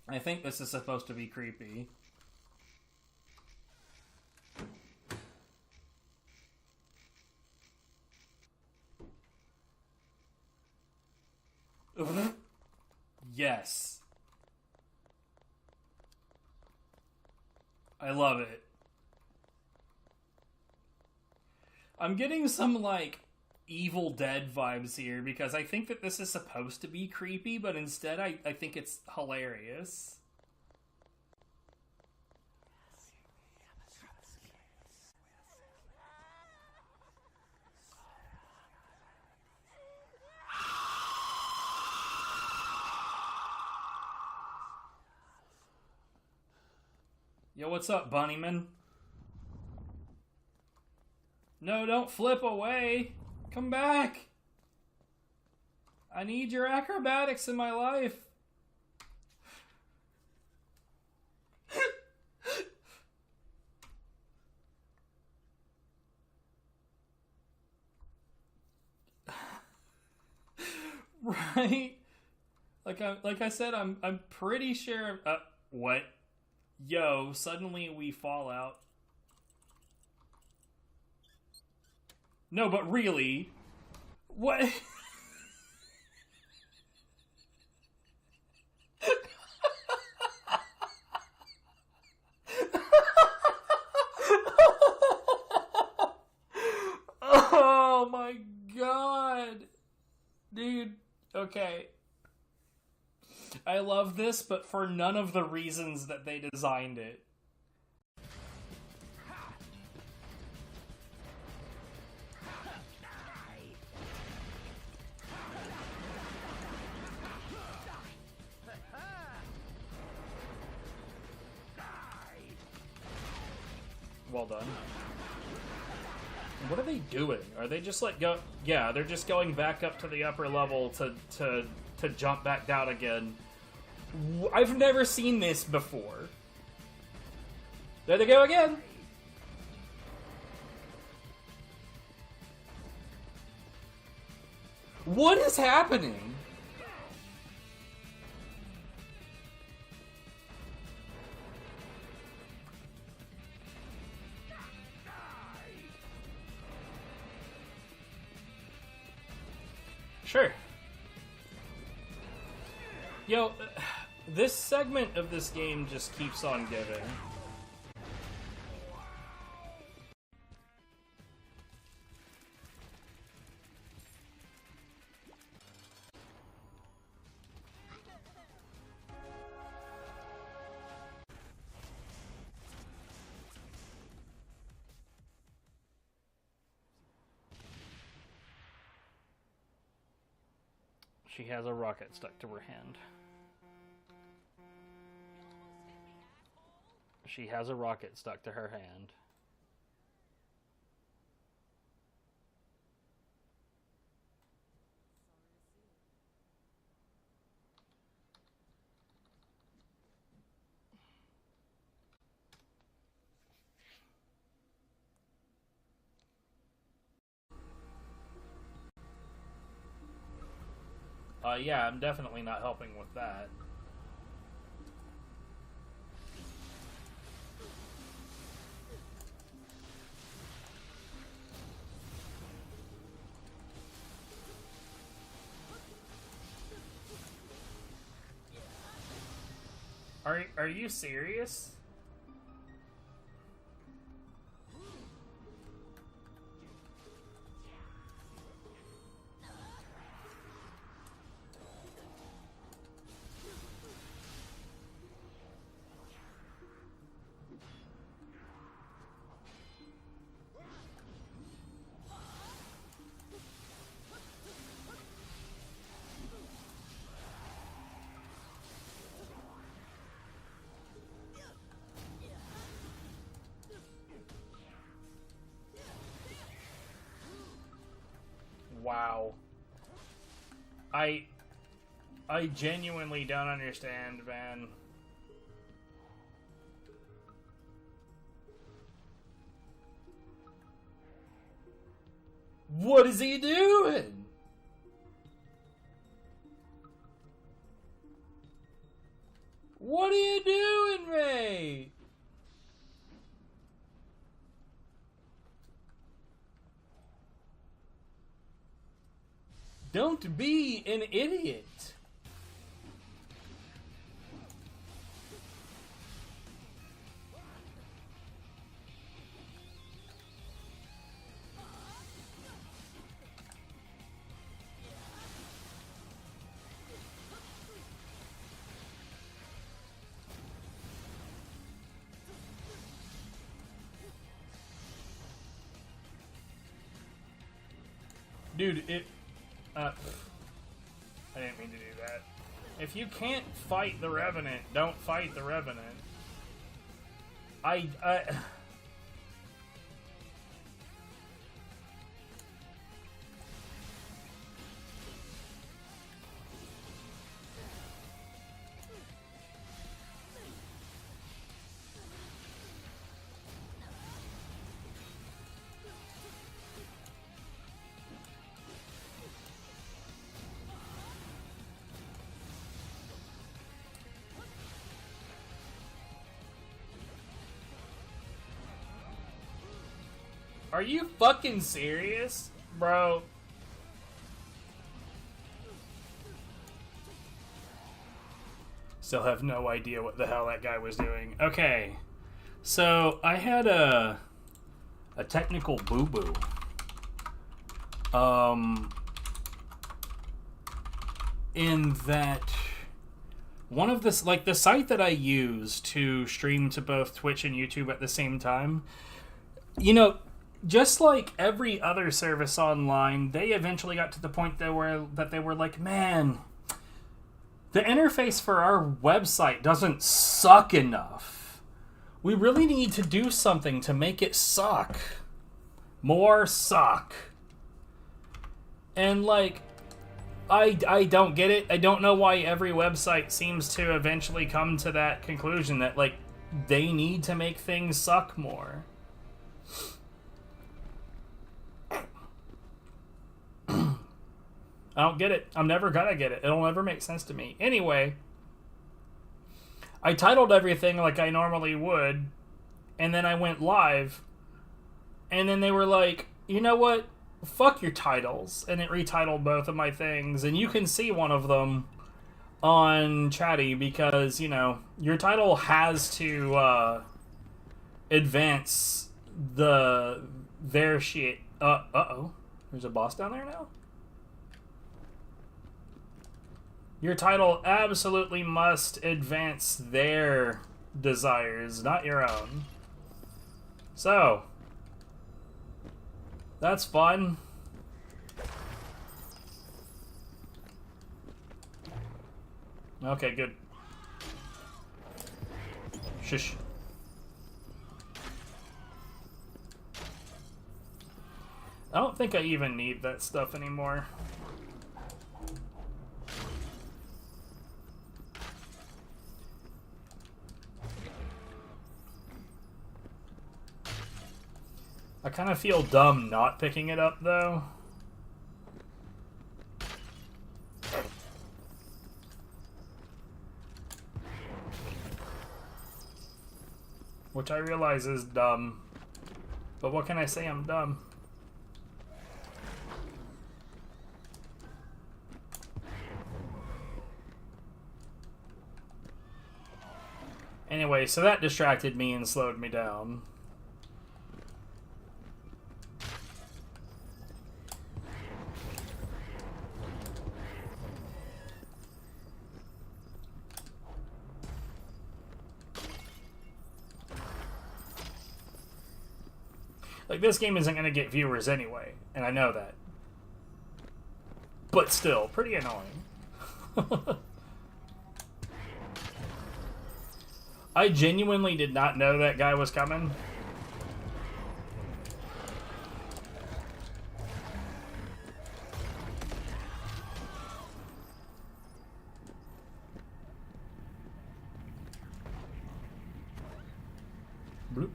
I think this is supposed to be creepy. Yes. I love it. I'm getting some, like, Evil Dead vibes here, because I think that this is supposed to be creepy, but instead I think it's hilarious. Yo, what's up, Bunnyman? No, don't flip away. Come back. I need your acrobatics in my life. Right? Like I said, I'm pretty sure. What? Yo! Suddenly we fall out. No, but really, what? Oh my god, dude. Okay. I love this, but for none of the reasons that they designed it. Well done. What are they doing? Are they just like go? Yeah, they're just going back up to the upper level to jump back down again. I've never seen this before. There they go again. What is happening? Sure. Yo, this segment of this game just keeps on giving. She has a rocket stuck to her hand. She has a rocket stuck to her hand. Yeah, I'm definitely not helping with that. Are you serious? Wow. I genuinely don't understand, man. What is he doing? What are you doing, Ray? Don't be an idiot. Dude, I didn't mean to do that. If you can't fight the Revenant, don't fight the Revenant. I Are you fucking serious, bro? Still have no idea what the hell that guy was doing. Okay, so I had a technical boo-boo. In that one of the, like, the site that I use to stream to both Twitch and YouTube at the same time, you know, just like every other service online, they eventually got to the point that they were like, man, the interface for our website doesn't suck enough. We really need to do something to make it suck. More suck. And, like, I don't get it. I don't know why every website seems to eventually come to that conclusion that, like, they need to make things suck more. I don't get it. I'm never gonna get it. It'll never make sense to me. Anyway, I titled everything like I normally would, and then I went live, and then they were like, you know what? Fuck your titles. And it retitled both of my things, and you can see one of them on Chatty because, you know, your title has to advance their shit. Uh-oh. There's a boss down there now? Your title absolutely must advance their desires, not your own. So, that's fun. Okay, good. Shush. I don't think I even need that stuff anymore. I kind of feel dumb not picking it up, though. Which I realize is dumb. But what can I say? I'm dumb. Anyway, so that distracted me and slowed me down. Like, this game isn't going to get viewers anyway, and I know that. But still, pretty annoying. I genuinely did not know that guy was coming. Bloop.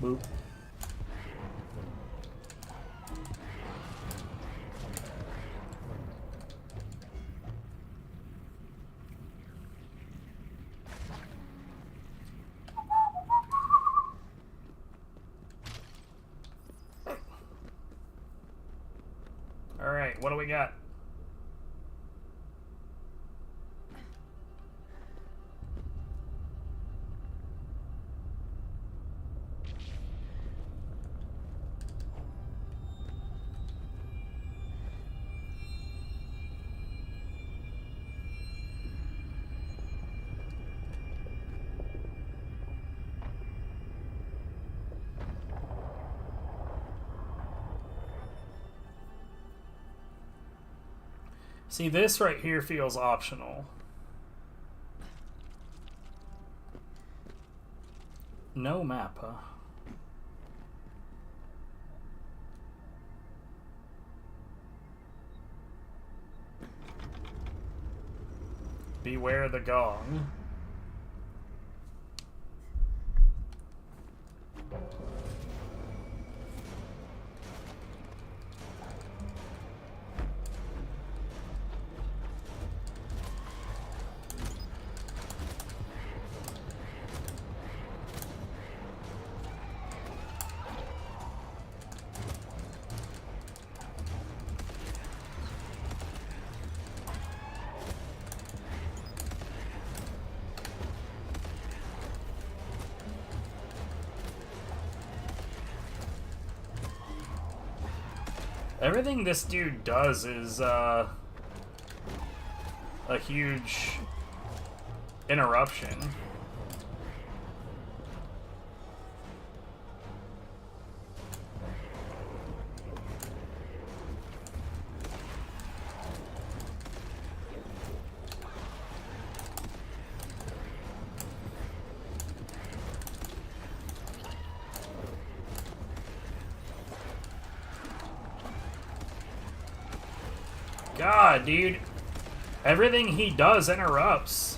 Boop. Alright, what do we got? See, this right here feels optional. No map, huh? Beware the gong. Everything this dude does is a huge interruption. God, dude. Everything he does interrupts.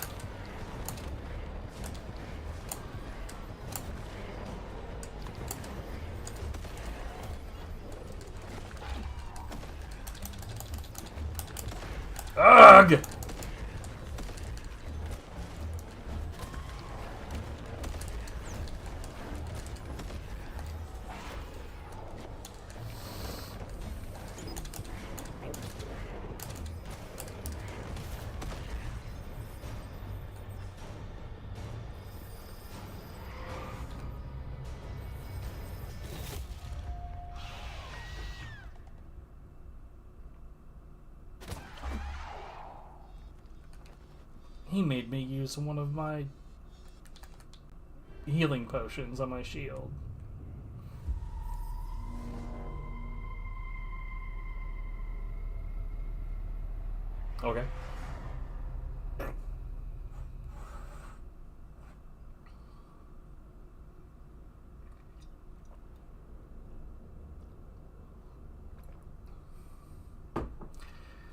Ugh! He made me use one of my healing potions on my shield. Okay.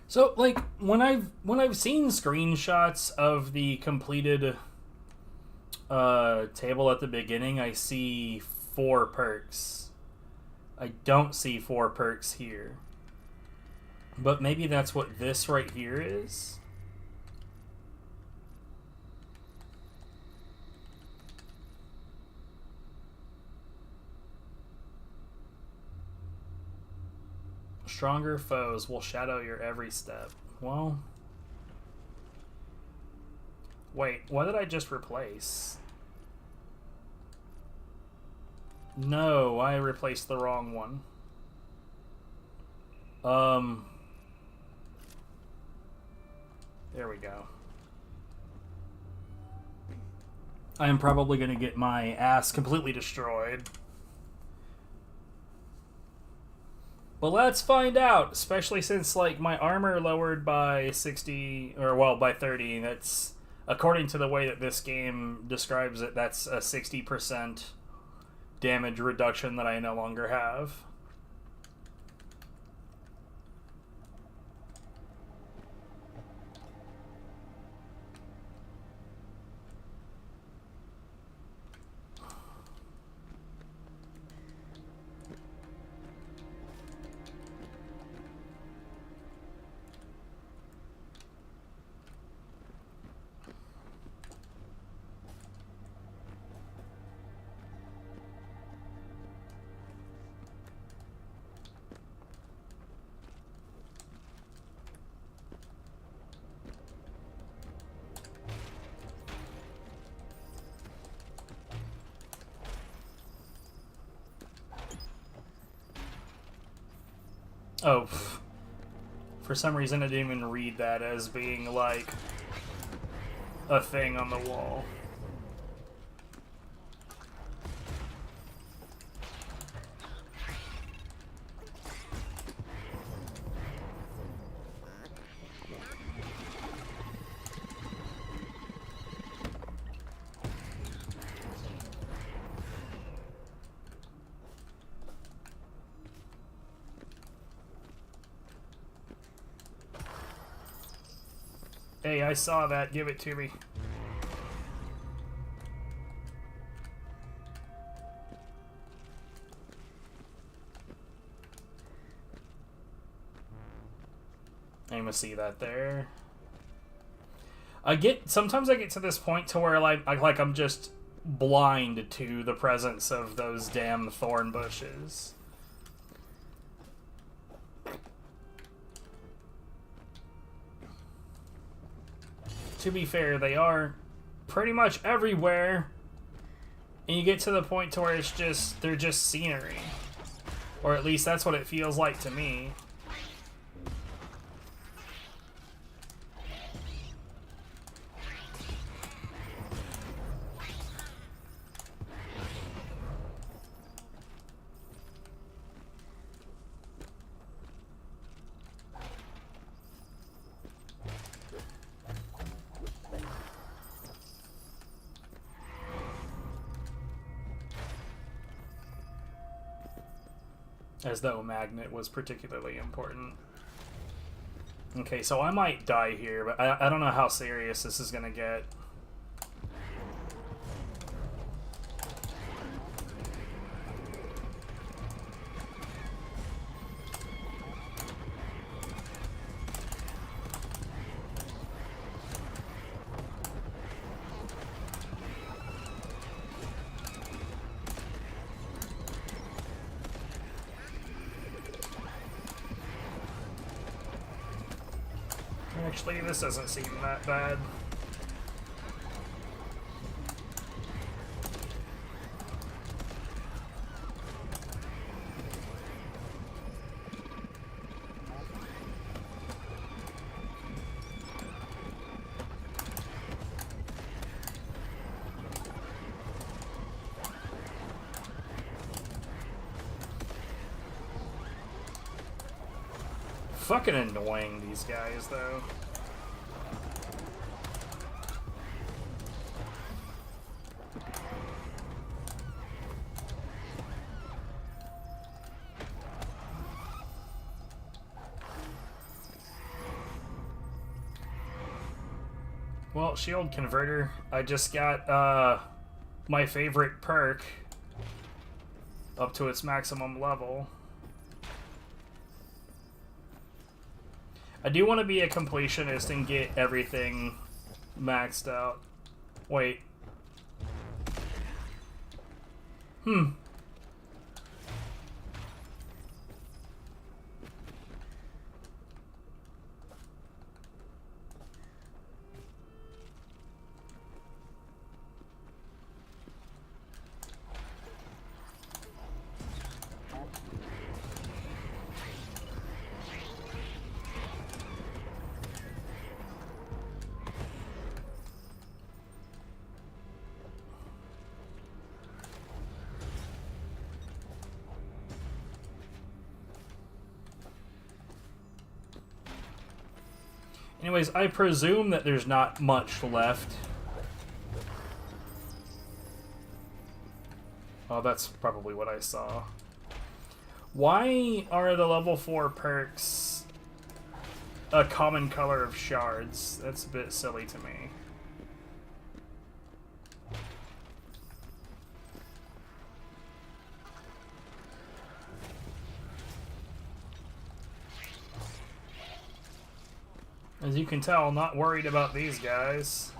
So, like, when I've seen screenshots of the completed table at the beginning, I see 4 perks. I don't see 4 perks here. But maybe that's what this right here is. Stronger foes will shadow your every step. Well... Wait, what did I just replace? No, I replaced the wrong one. There we go. I am probably going to get my ass completely destroyed. But let's find out, especially since, like, my armor lowered by 60, or, well, by 30. That's, according to the way that this game describes it, that's a 60% damage reduction that I no longer have. Oh, pff. For some reason I didn't even read that as being, like, a thing on the wall. Hey, I saw that. Give it to me. I'm gonna see that there. Sometimes I get to this point to where like I'm just blind to the presence of those damn thorn bushes. To be fair, they are pretty much everywhere, and you get to the point to where they're just scenery, or at least that's what it feels like to me. As though magnet was particularly important. Okay, so I might die here, but I don't know how serious this is gonna get. Actually, this doesn't seem that bad. Fucking annoying, these guys, though. Well, shield converter. I just got my favorite perk up to its maximum level. I do want to be a completionist and get everything maxed out. Wait. Anyways, I presume that there's not much left. Oh, that's probably what I saw. Why are the level 4 perks a common color of shards? That's a bit silly to me. As you can tell, not worried about these guys.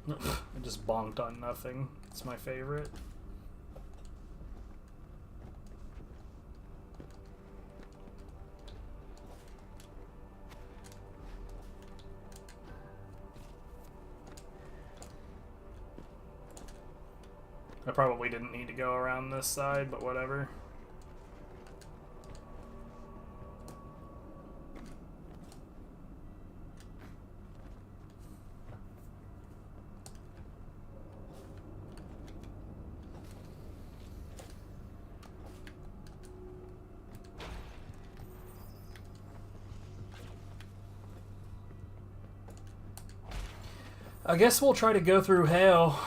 I just bonked on nothing. It's my favorite. I probably didn't need to go around this side, but whatever. I guess we'll try to go through hell.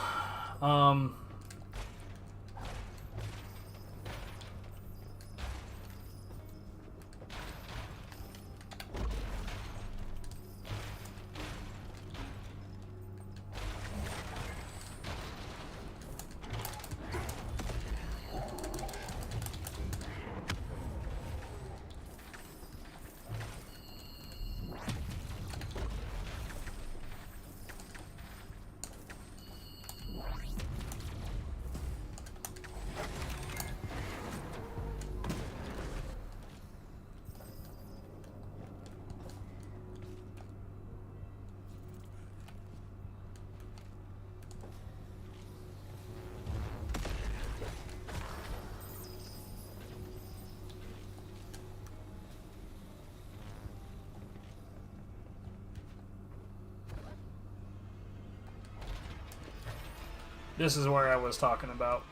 This is where I was talking about.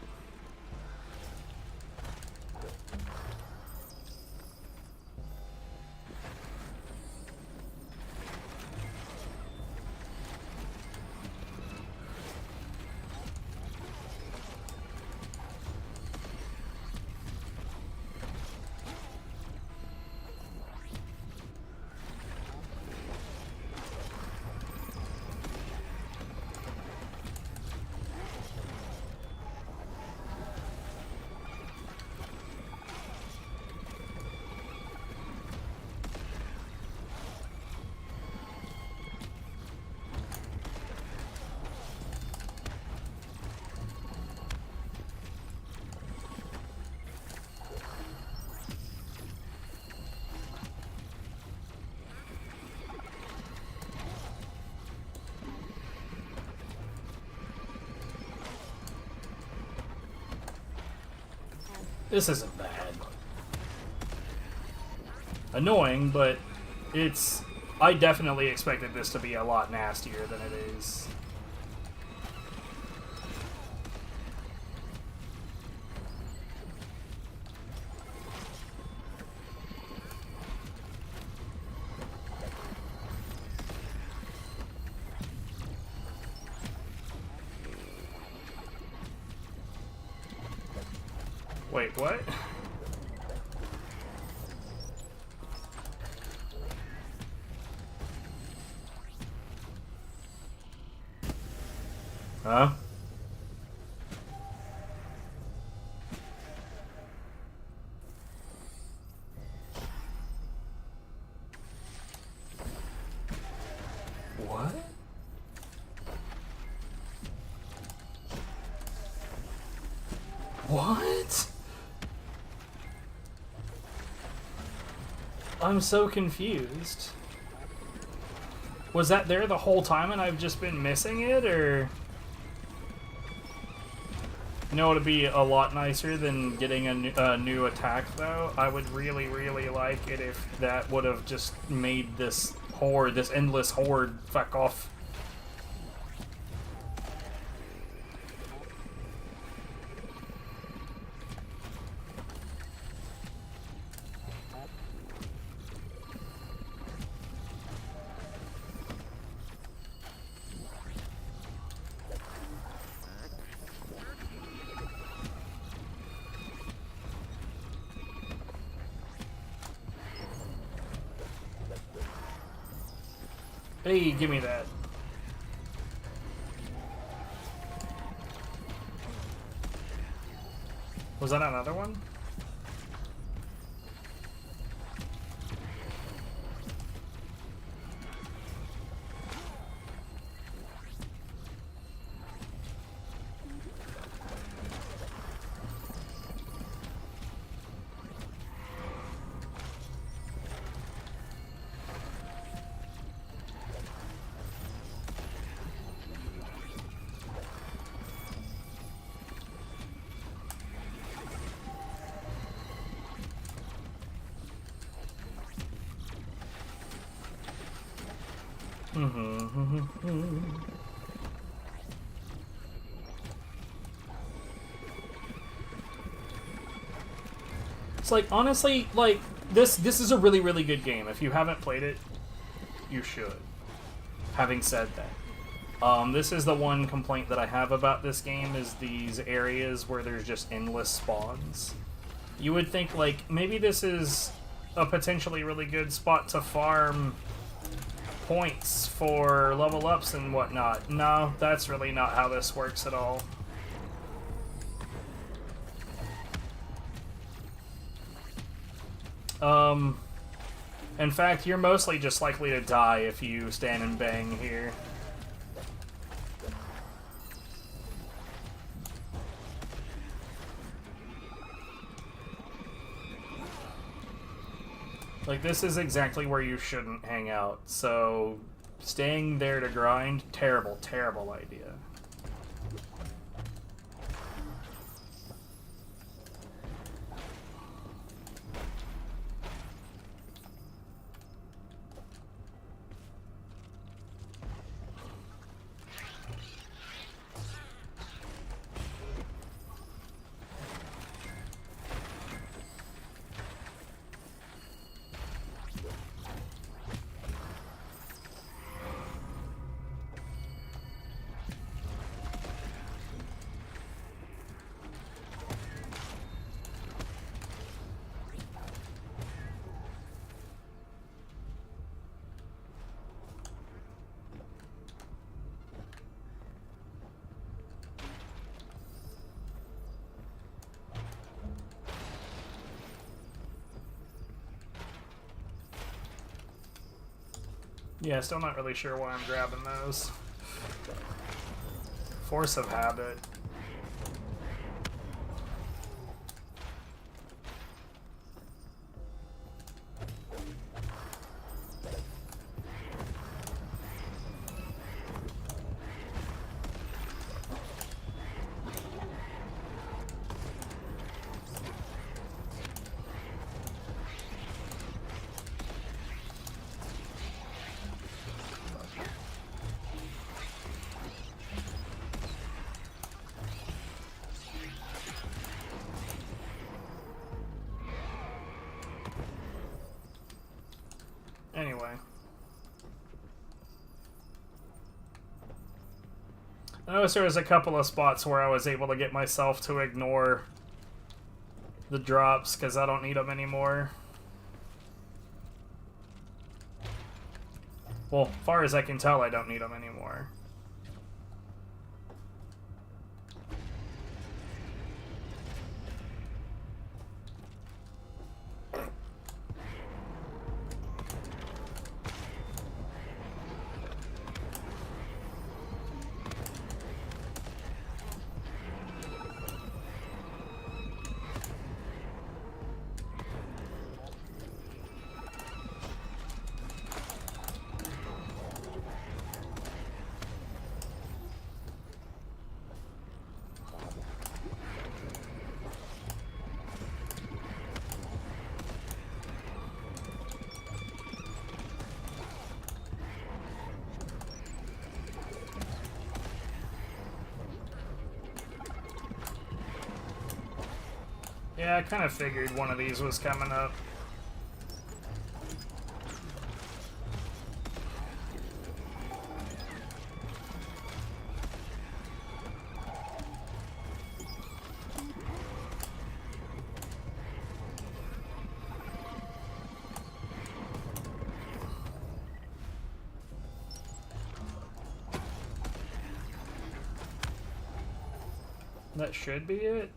This isn't bad. Annoying, but it's... I definitely expected this to be a lot nastier than it is. Wait, what? Huh? What? What? I'm so confused. Was that there the whole time and I've just been missing it, or... You know, it'd be a lot nicer than getting a new attack, though. I would really, really like it if that would have just made this horde, this endless horde, fuck off. Hey, give me that. Was that another one? It's like, honestly, like, this is a really, really good game. If you haven't played it, you should. Having said that, this is the one complaint that I have about this game, is these areas where there's just endless spawns. You would think, like, maybe this is a potentially really good spot to farm points for level ups and whatnot. No, that's really not how this works at all. In fact, you're mostly just likely to die if you stand and bang here. Like, this is exactly where you shouldn't hang out, so staying there to grind, terrible, terrible idea. Yeah, still not really sure why I'm grabbing those. Force of habit. Anyway. I noticed there was a couple of spots where I was able to get myself to ignore the drops because I don't need them anymore. Well, as far as I can tell, I don't need them anymore. Yeah, I kind of figured one of these was coming up. That should be it.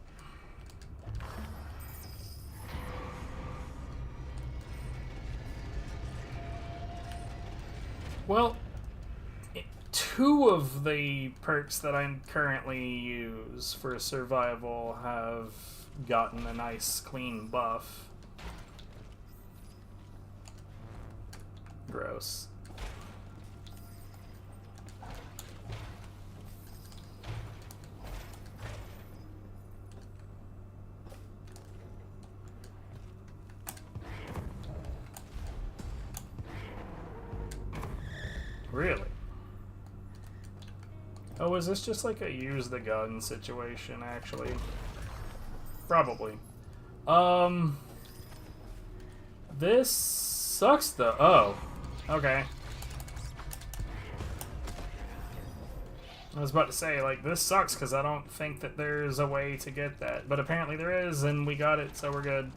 Well, two of the perks that I currently use for survival have gotten a nice clean buff. Gross. Really? Oh, is this just like a use the gun situation, actually? Probably. This sucks, though. Oh. Okay. I was about to say, like, this sucks because I don't think that there's a way to get that. But apparently there is, and we got it, so we're good.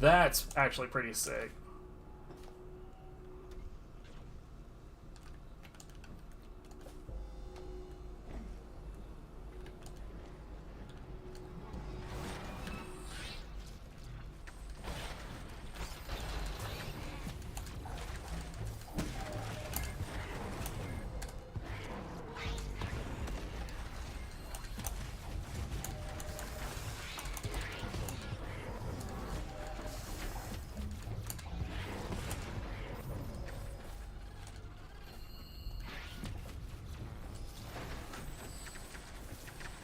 That's actually pretty sick.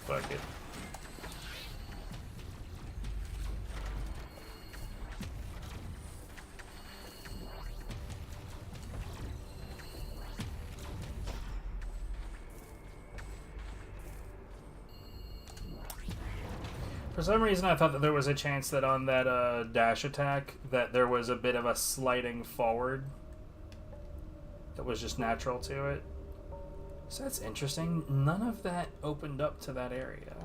Fuck it. For some reason, I thought that there was a chance that on that dash attack that there was a bit of a sliding forward that was just natural to it. So that's interesting. None of that opened up to that area.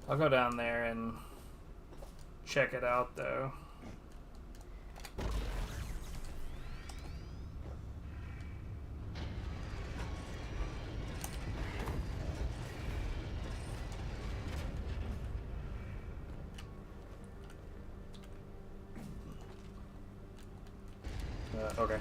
I'll go down there and check it out, though. Okay.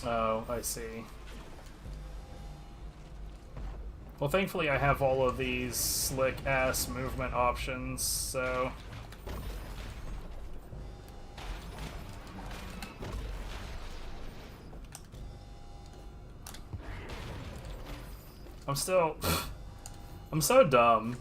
Oh, I see. Well, thankfully I have all of these slick-ass movement options, so... I'm still... I'm so dumb.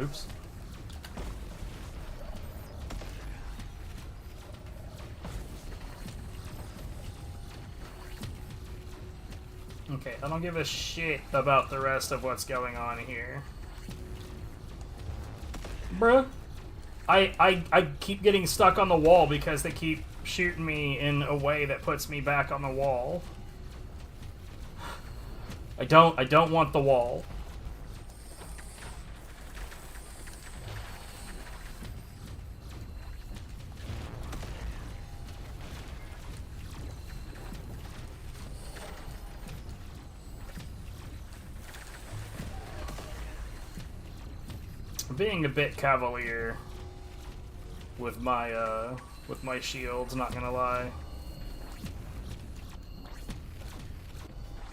Oops. Okay, I don't give a shit about the rest of what's going on here. Bruh. I keep getting stuck on the wall because they keep shooting me in a way that puts me back on the wall. I don't want the wall. Being a bit cavalier with my shields, not gonna lie.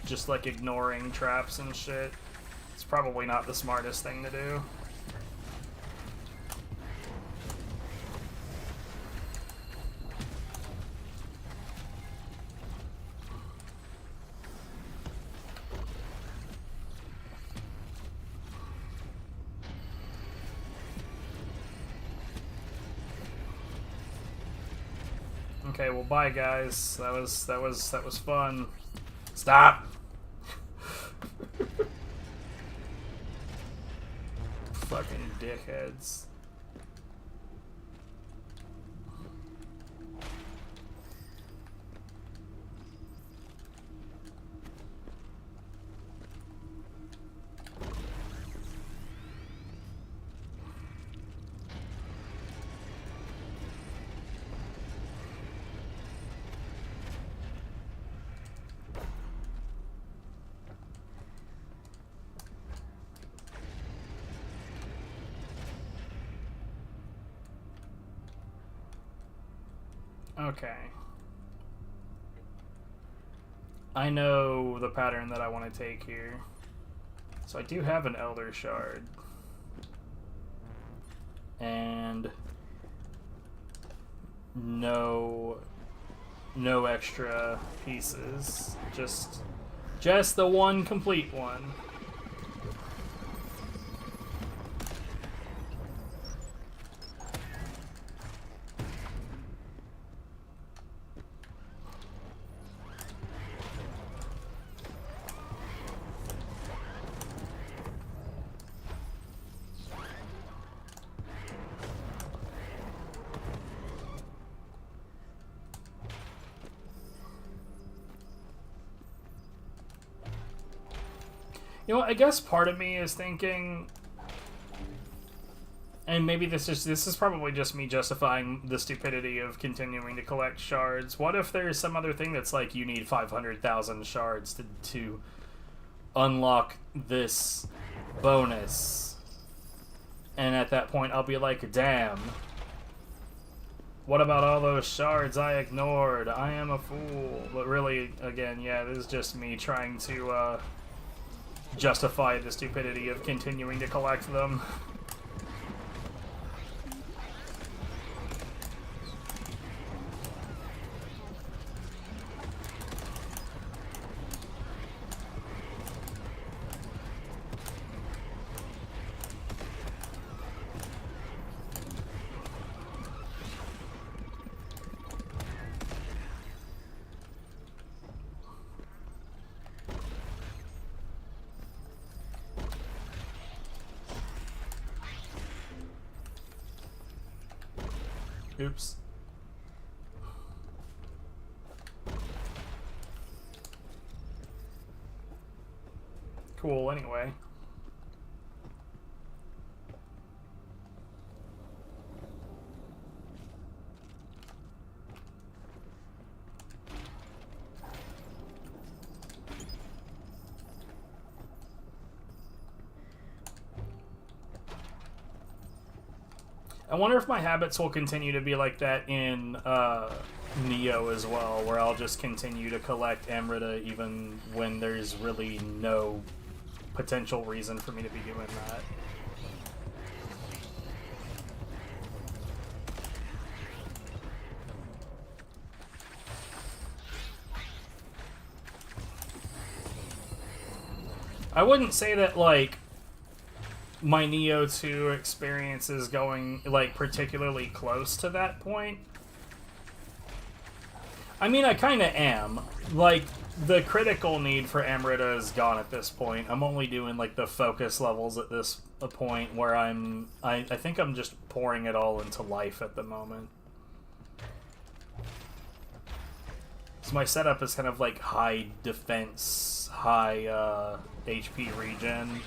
Just like ignoring traps and shit. It's probably not the smartest thing to do. Okay, well, bye, guys. That was fun. Stop. Fucking dickheads. Okay. I know the pattern that I want to take here. So I do have an Elder Shard. And no extra pieces. Just the one complete one. You know, I guess part of me is thinking, and maybe this is probably just me justifying the stupidity of continuing to collect shards. What if there's some other thing that's like you need 500,000 shards to unlock this bonus, and at that point I'll be like, damn. What about all those shards I ignored? I am a fool. But really, again, yeah, this is just me trying to justify the stupidity of continuing to collect them. Oops. Cool, anyway. I wonder if my habits will continue to be like that in Neo as well, where I'll just continue to collect Amrita even when there's really no potential reason for me to be doing that. I wouldn't say that, like, my Neo 2 experience is going, like, particularly close to that point. I mean, I kind of am. Like, the critical need for Amrita is gone at this point. I'm only doing, like, the focus levels at this point where I think I'm just pouring it all into life at the moment. So my setup is kind of, like, high defense, high HP regen.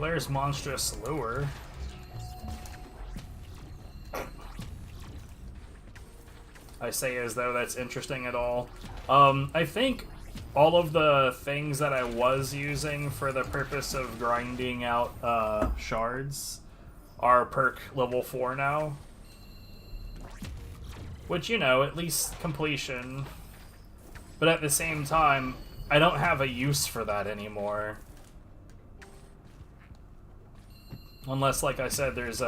There's Monstrous Lure. I say as though that's interesting at all. I think all of the things that I was using for the purpose of grinding out shards are perk level 4 now. Which, you know, at least completion But at the same time, I don't have a use for that anymore. Unless, like I said, there's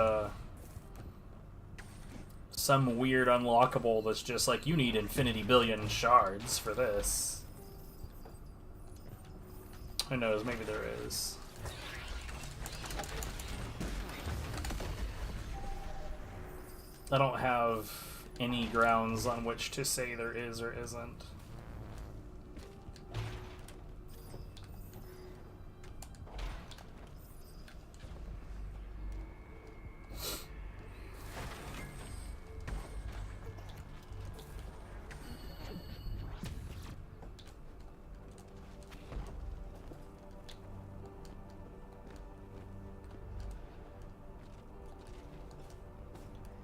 some weird unlockable that's just like, you need infinity billion shards for this. Who knows, maybe there is. I don't have any grounds on which to say there is or isn't.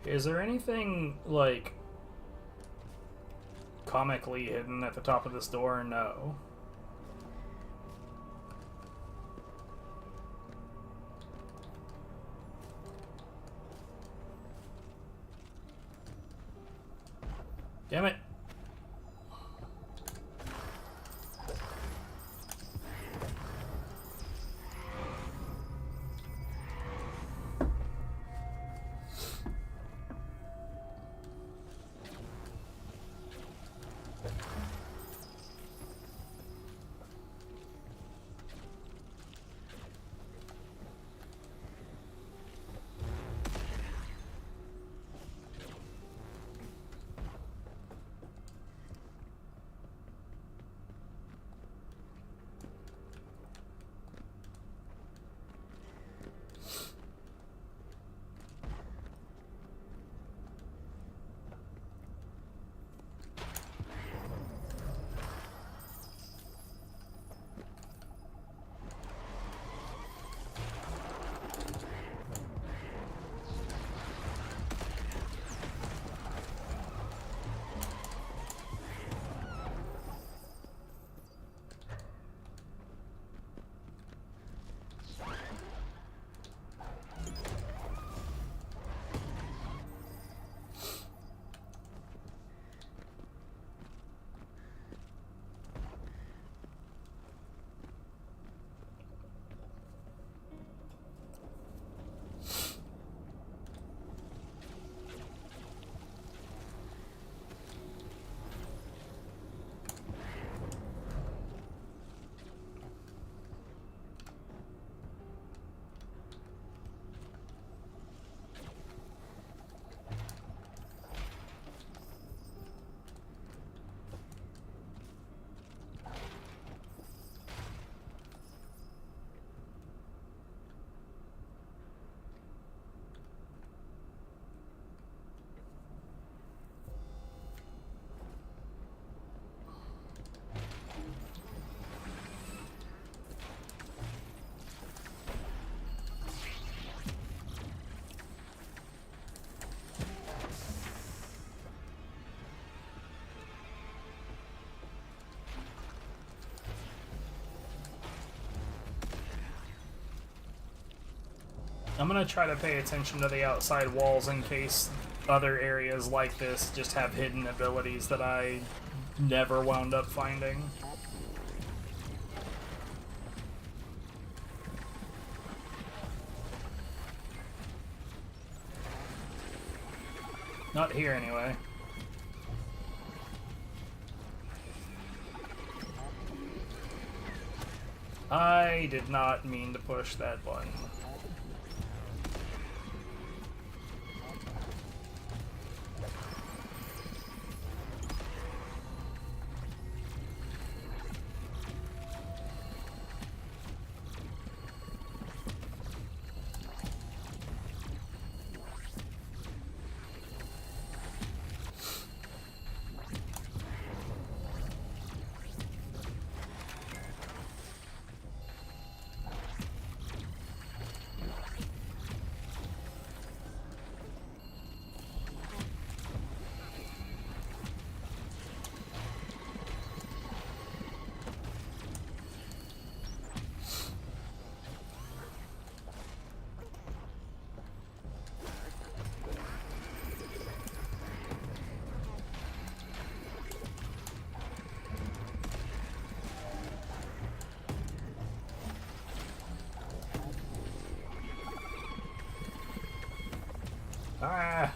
Is there anything, like, comically hidden at the top of this door? No. Damn it. I'm gonna try to pay attention to the outside walls in case other areas like this just have hidden abilities that I never wound up finding. Not here, anyway. I did not mean to push that button. Ah.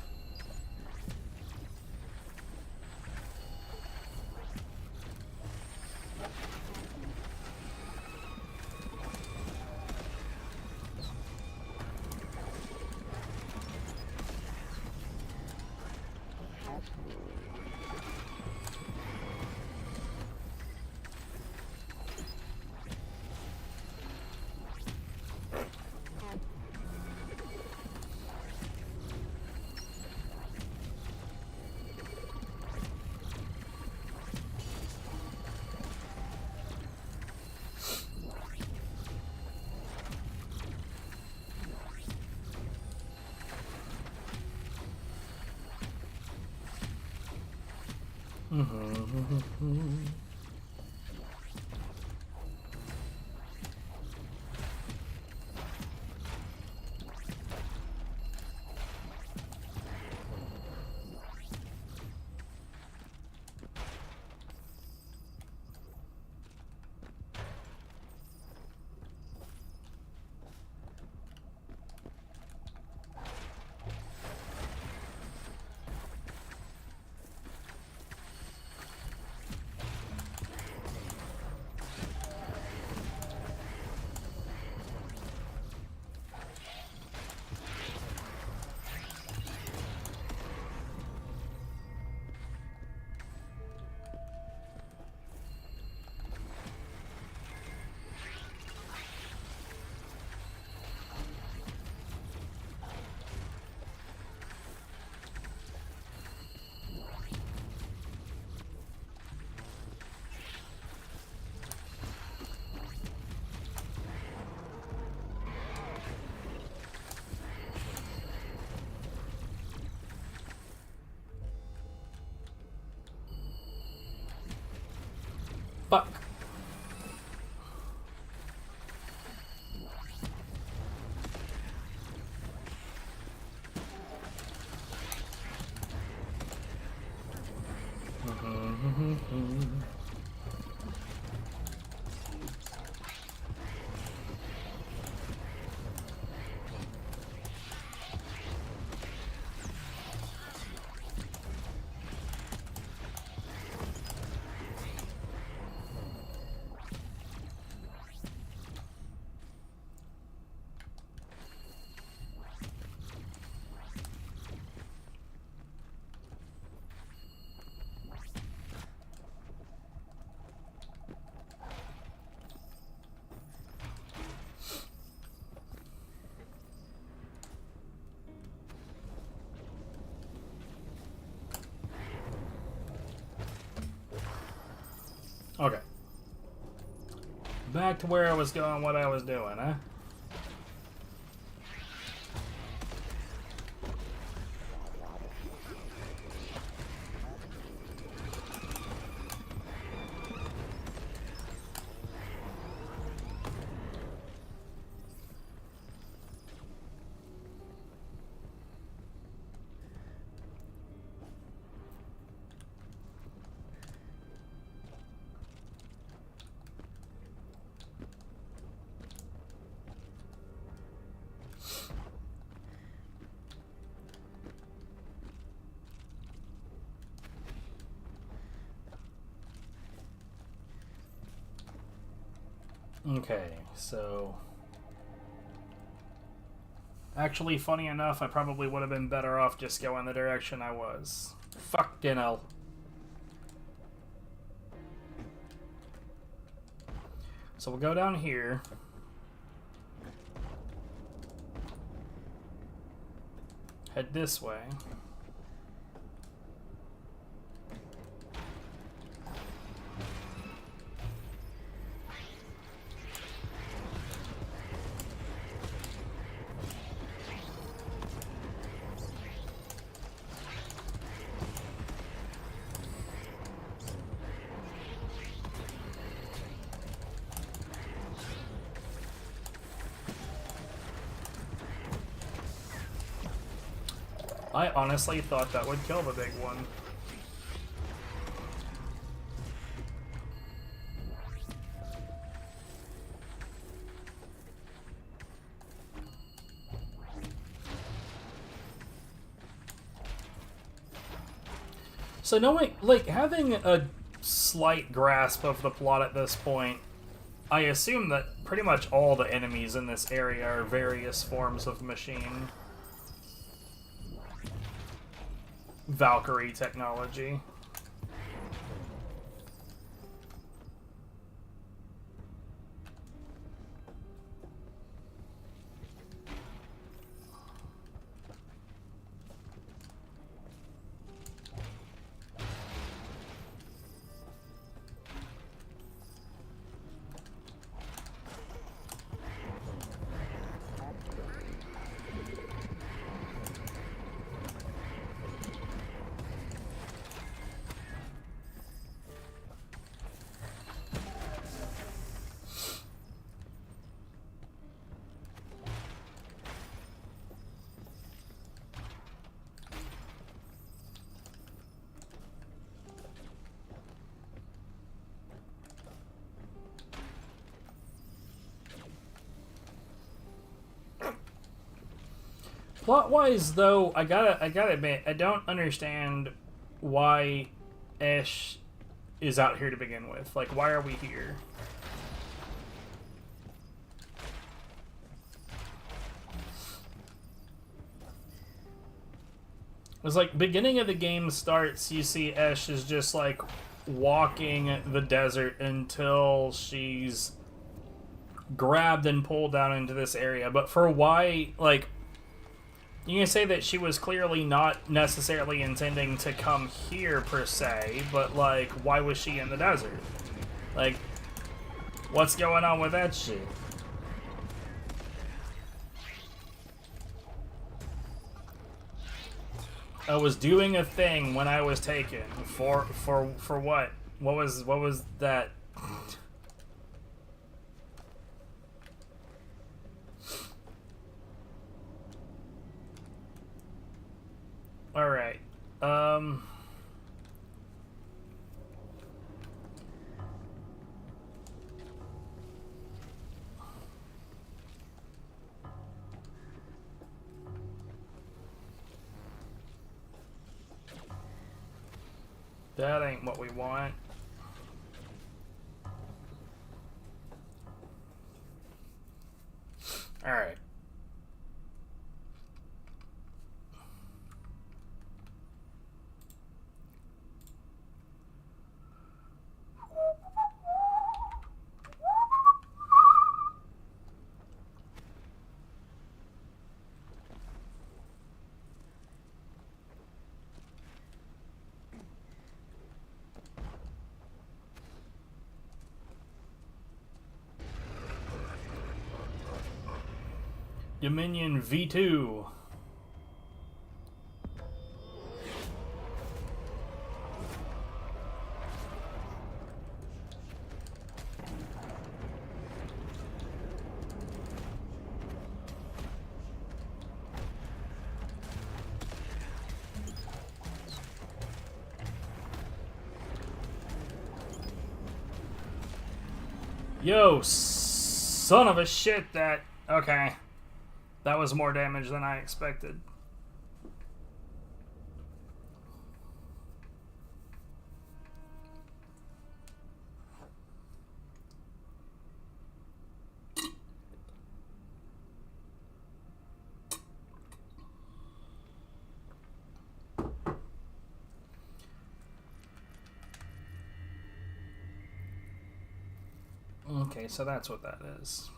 Fuck. Okay. Back to where I was going, what I was doing, huh? Okay, so... Actually, funny enough, I probably would have been better off just going the direction I was. Fucking hell. So we'll go down here. Head this way. I honestly thought that would kill the big one. So knowing, like, having a slight grasp of the plot at this point, I assume that pretty much all the enemies in this area are various forms of machine. Valkyrie technology. Plot-wise, though, I gotta admit, I don't understand why Ash is out here to begin with. Like, why are we here? It's like, beginning of the game starts, you see Ash is just, like, walking the desert until she's grabbed and pulled down into this area. But for why, like... You can say that she was clearly not necessarily intending to come here, per se, but, like, why was she in the desert? Like, what's going on with that shit? I was doing a thing when I was taken. For what? What was that? Alright. That ain't what we want. Alright. Dominion V2. Yo, son of a shit, that... Okay. That was more damage than I expected. Okay, so that's what that is.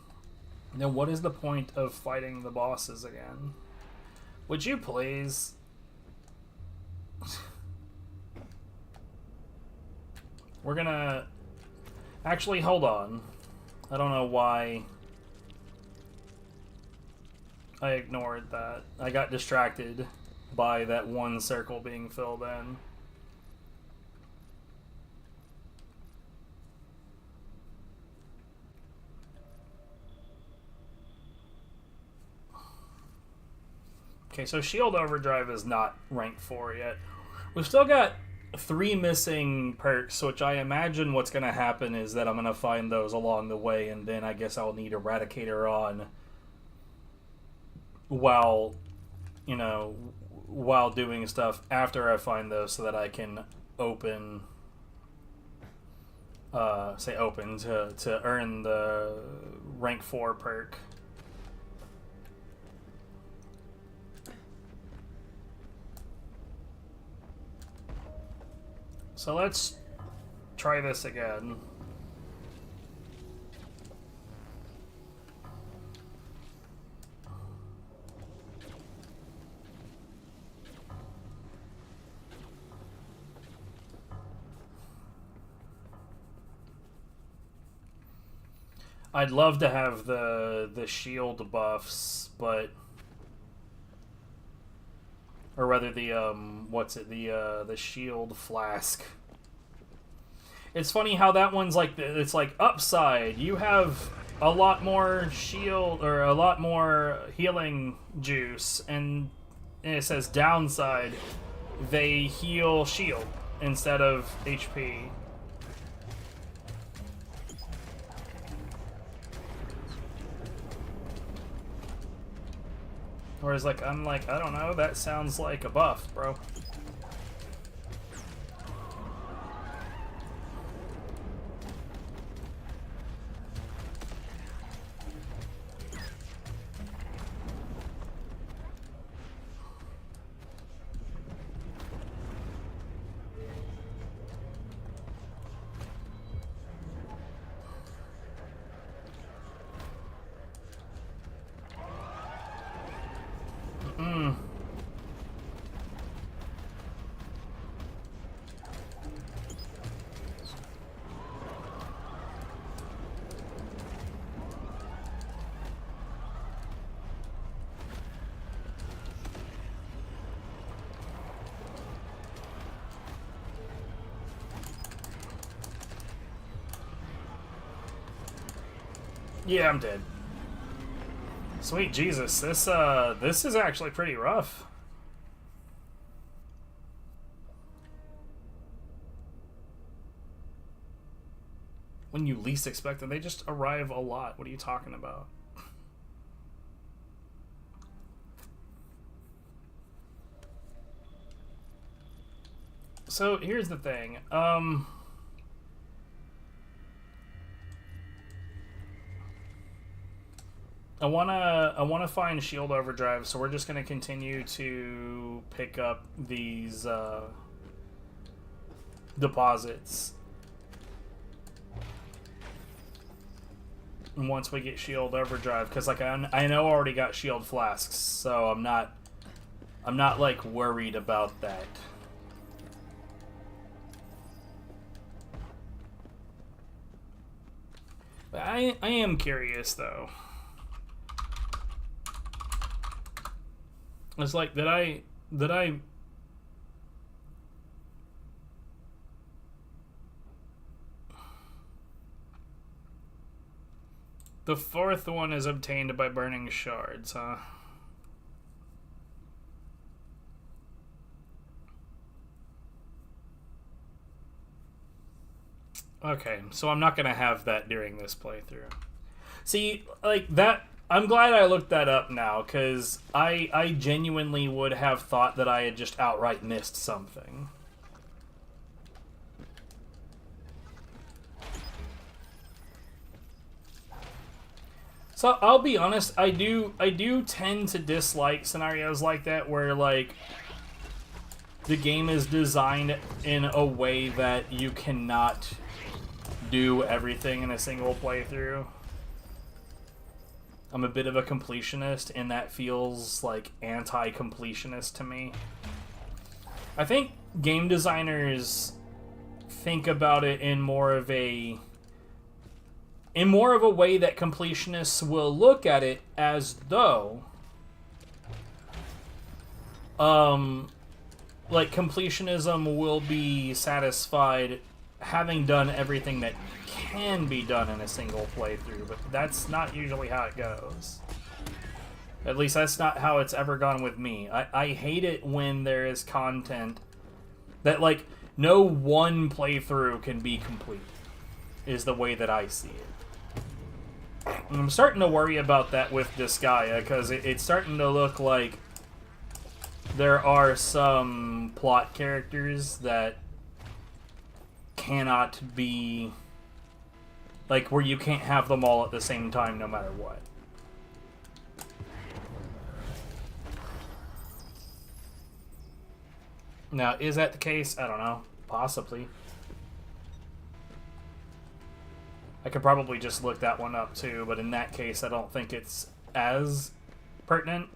Now, what is the point of fighting the bosses again? Would you please? We're gonna... Actually, hold on. I don't know why I ignored that. I got distracted by that one circle being filled in. Okay, so Shield Overdrive is not rank 4 yet. We've still got 3 missing perks, which I imagine what's going to happen is that I'm going to find those along the way, and then I guess I'll need Eradicator on while, you know, while doing stuff after I find those so that I can open, to earn the rank 4 perk. So let's try this again. I'd love to have the shield buffs, but or rather the the shield flask. It's funny how that one's like it's like upside. You have a lot more shield or a lot more healing juice, and it says downside. They heal shield instead of HP. Whereas, like, I'm like, I don't know, that sounds like a buff, bro. Yeah, I'm dead. Sweet Jesus, this is actually pretty rough. When you least expect them, they just arrive a lot. What are you talking about? So here's the thing. I wanna find Shield Overdrive, so we're just gonna continue to pick up these deposits. And once we get Shield Overdrive, because like I know I already got Shield Flasks, so I'm not like worried about that. But I am curious though. It's like, did I the fourth one is obtained by burning shards, huh? Okay, so I'm not gonna have that during this playthrough. See, like that, I'm glad I looked that up now, because I genuinely would have thought that I had just outright missed something. So I'll be honest, I do tend to dislike scenarios like that where like the game is designed in a way that you cannot do everything in a single playthrough. I'm a bit of a completionist, and that feels like anti-completionist to me. I think game designers think about it in more of a way that completionists will look at it as though like completionism will be satisfied having done everything that can be done in a single playthrough, but that's not usually how it goes. At least that's not how it's ever gone with me. I hate it when there is content that, like, no one playthrough can be complete, is the way that I see it. And I'm starting to worry about that with Disgaea, because it's starting to look like there are some plot characters that cannot be, like, where you can't have them all at the same time no matter what. Now, is that the case? I don't know. Possibly. I could probably just look that one up too, but in that case, I don't think it's as pertinent.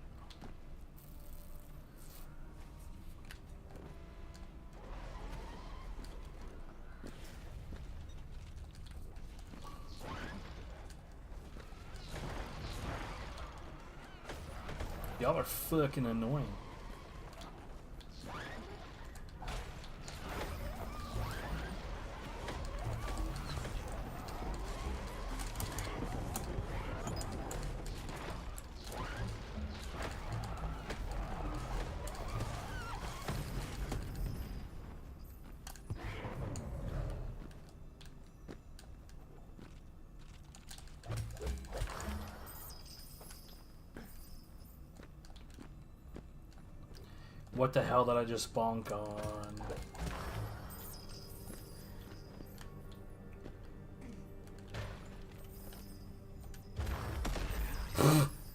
Y'all are fucking annoying. What the hell did I just bonk on?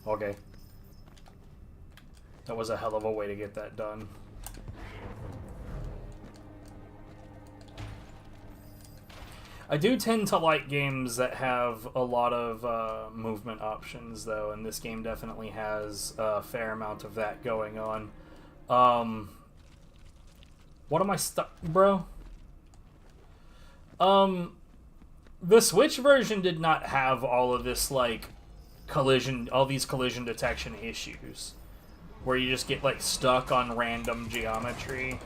Okay. That was a hell of a way to get that done. I do tend to like games that have a lot of movement options, though, and this game definitely has a fair amount of that going on. What am I stuck, bro? The Switch version did not have all of this, like, all these collision detection issues, where you just get, like, stuck on random geometry,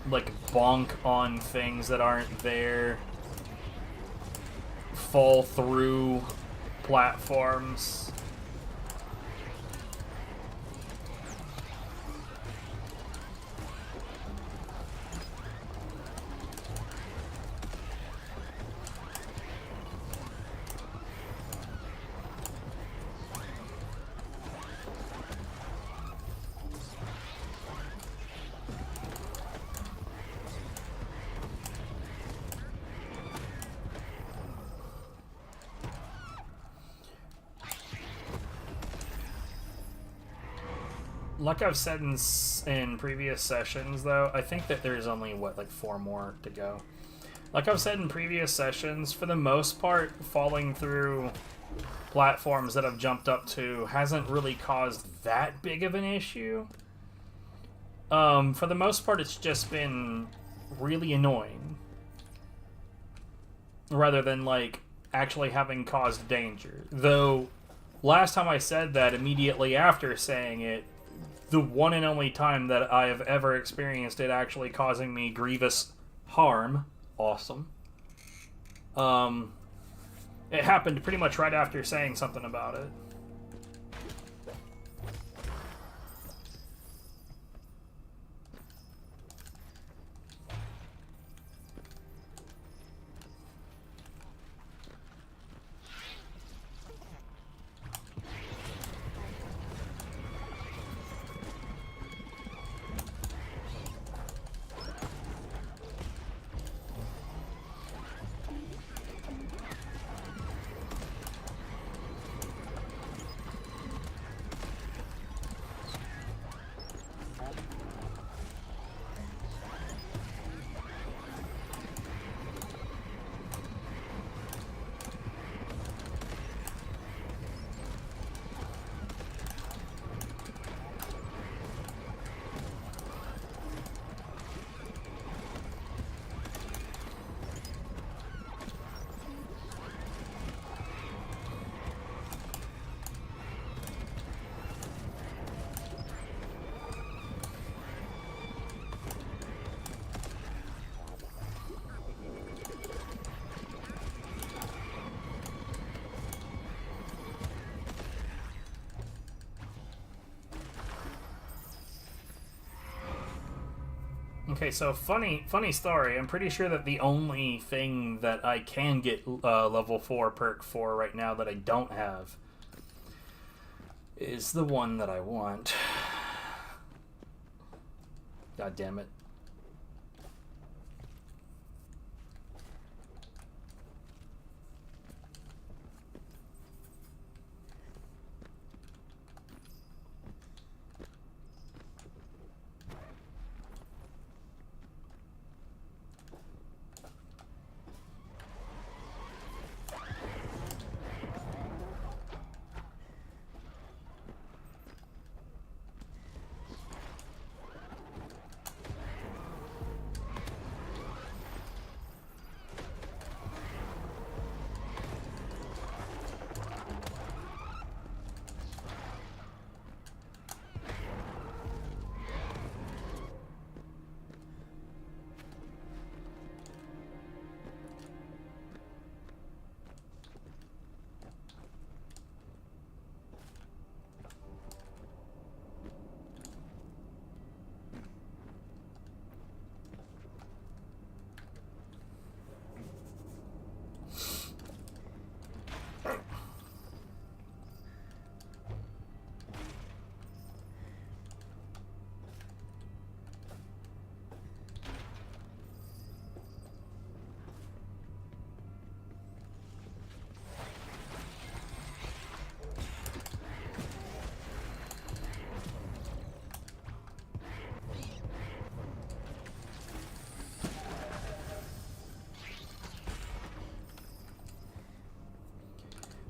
like, bonk on things that aren't there, fall through platforms. Like I've said in previous sessions, though, I think that there's only, what, like 4 more to go. Like I've said in previous sessions, for the most part, falling through platforms that I've jumped up to hasn't really caused that big of an issue. For the most part, it's just been really annoying, rather than, like, actually having caused danger. Though, last time I said that, immediately after saying it, the one and only time that I have ever experienced it actually causing me grievous harm. Awesome. It happened pretty much right after saying something about it. Okay, so funny story. I'm pretty sure that the only thing that I can get level 4 perk for right now that I don't have is the one that I want. God damn it.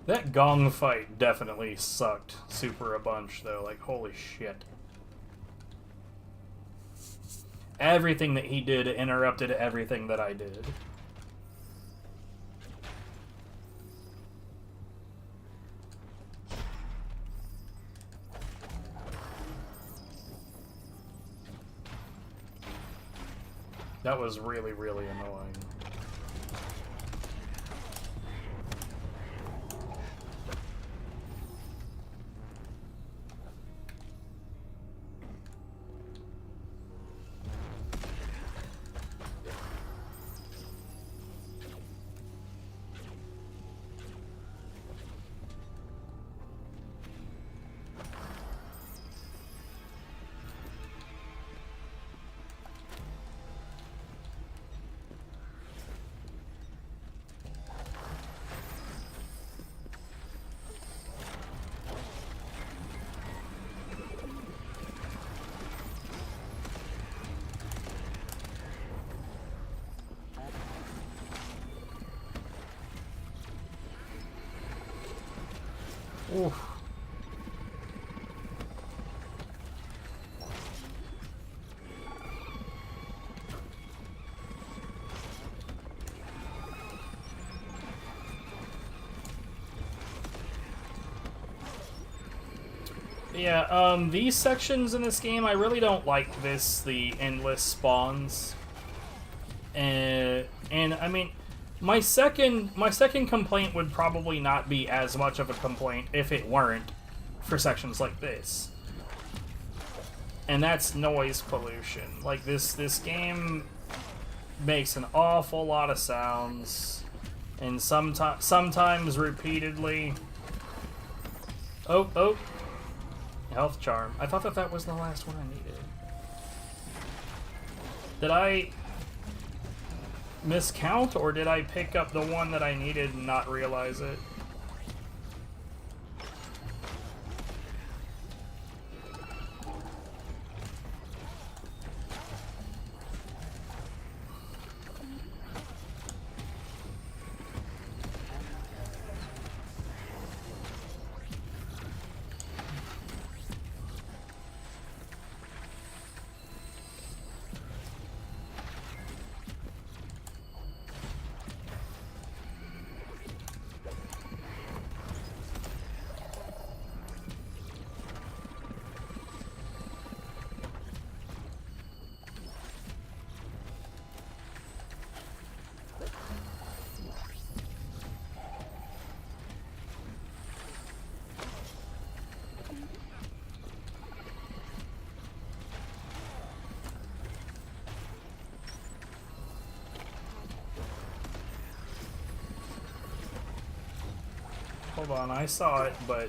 That gong fight definitely sucked super a bunch, though. Like, holy shit. Everything that he did interrupted everything that I did. That was really, really annoying. Oof. Yeah, these sections in this game, I really don't like the endless spawns. And I mean, my second complaint would probably not be as much of a complaint if it weren't for sections like this. And that's noise pollution. Like, this game makes an awful lot of sounds, and sometimes repeatedly. Oh. Health charm. I thought that was the last one I needed. Did I miscount, or did I pick up the one that I needed and not realize it? Hold on, I saw it, but...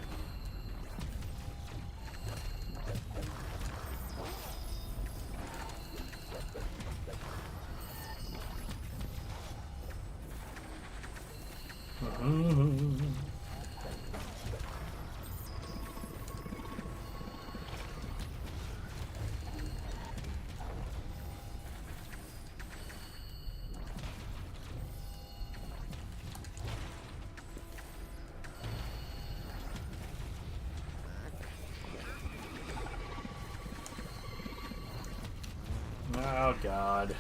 Oh, God.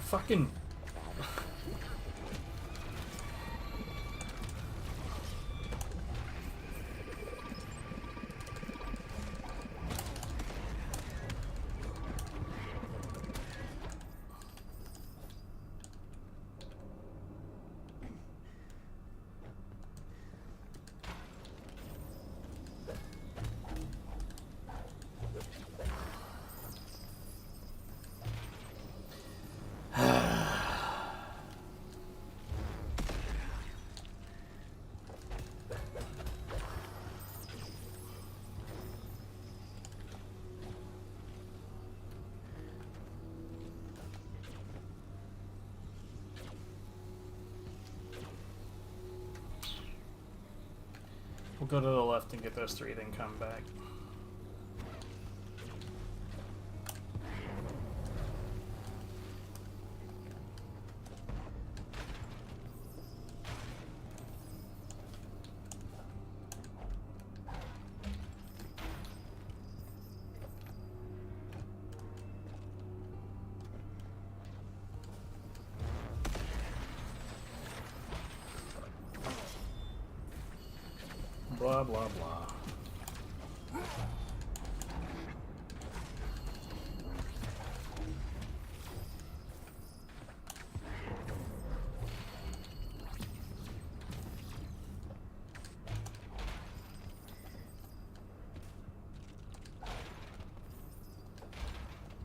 Fucking... We'll go to the left and get those 3, then come back. Blah, blah, blah.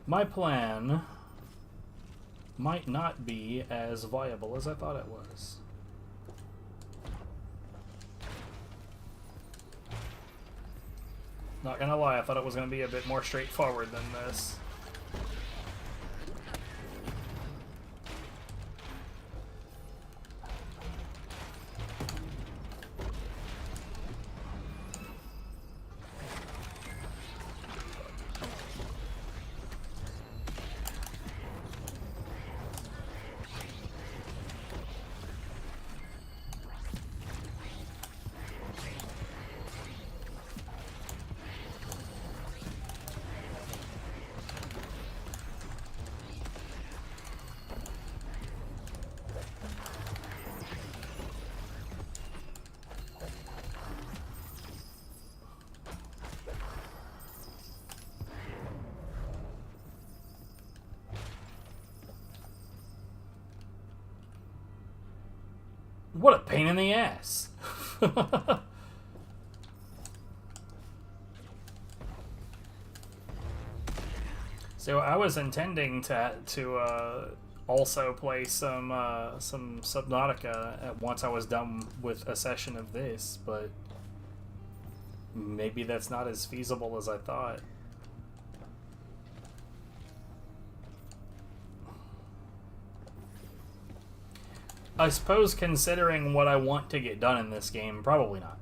My plan might not be as viable as I thought it was. Not gonna lie, I thought it was gonna be a bit more straightforward than this. What a pain in the ass. So I was intending to also play some Subnautica once I was done with a session of this, but maybe that's not as feasible as I thought. I suppose considering what I want to get done in this game, probably not.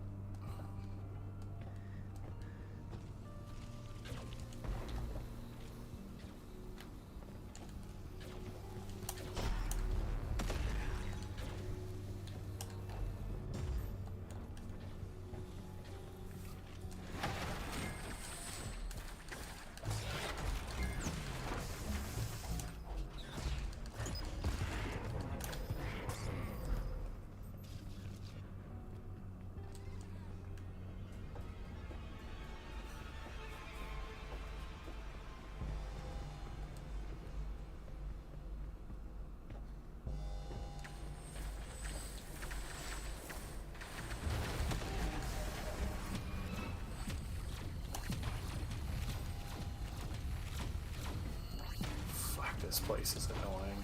This place is annoying.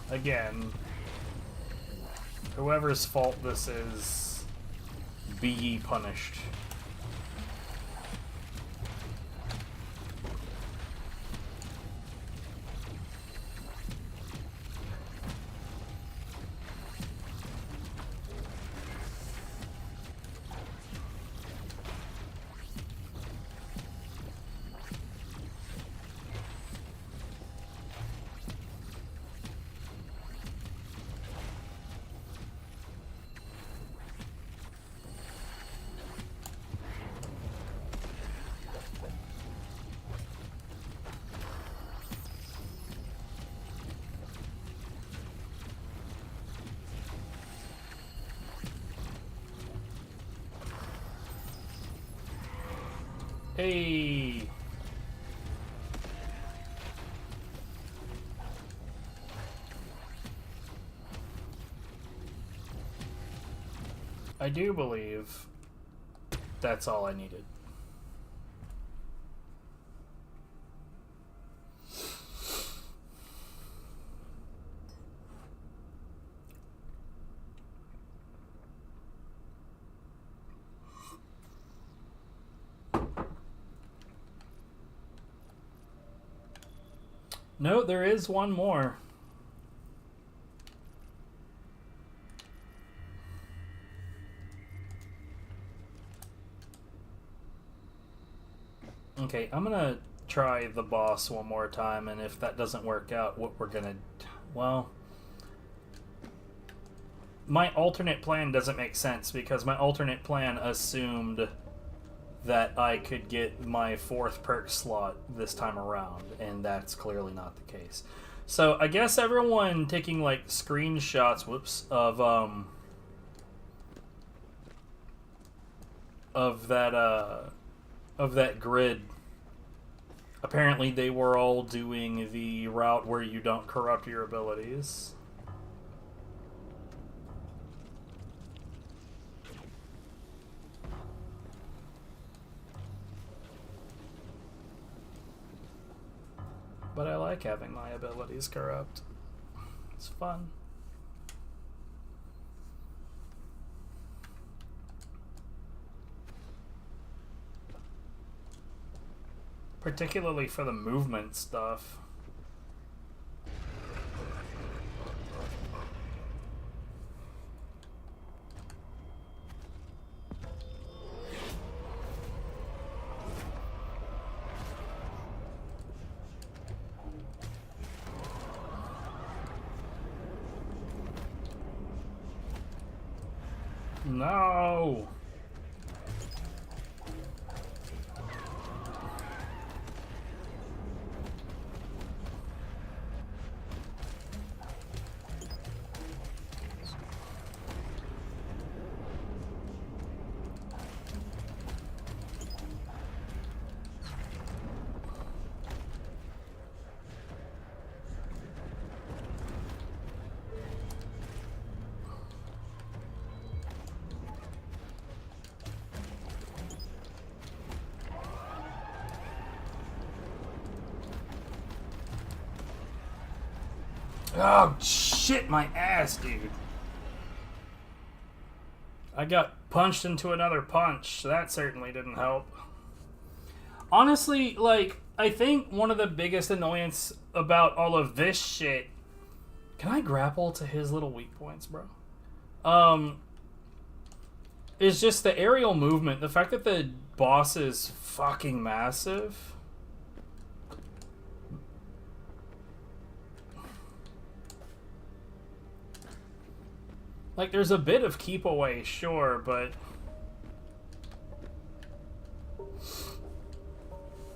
Again, whoever's fault this is, be ye punished. Hey. I do believe that's all I needed. No, there is one more. Okay, I'm gonna try the boss one more time, and if that doesn't work out, what we're gonna... Well... My alternate plan doesn't make sense, because my alternate plan assumed that I could get my 4th perk slot this time around, and that's clearly not the case. So I guess everyone taking like screenshots, whoops, of that grid. Apparently they were all doing the route where you don't corrupt your abilities. But I like having my abilities corrupt. It's fun. Particularly for the movement stuff. No! Oh, shit, my ass, dude. I got punched into another punch. That certainly didn't help. Honestly, like, I think one of the biggest annoyance about all of this shit... Can I grapple to his little weak points, bro? Is just the aerial movement. The fact that the boss is fucking massive... Like, there's a bit of keep away, sure, but...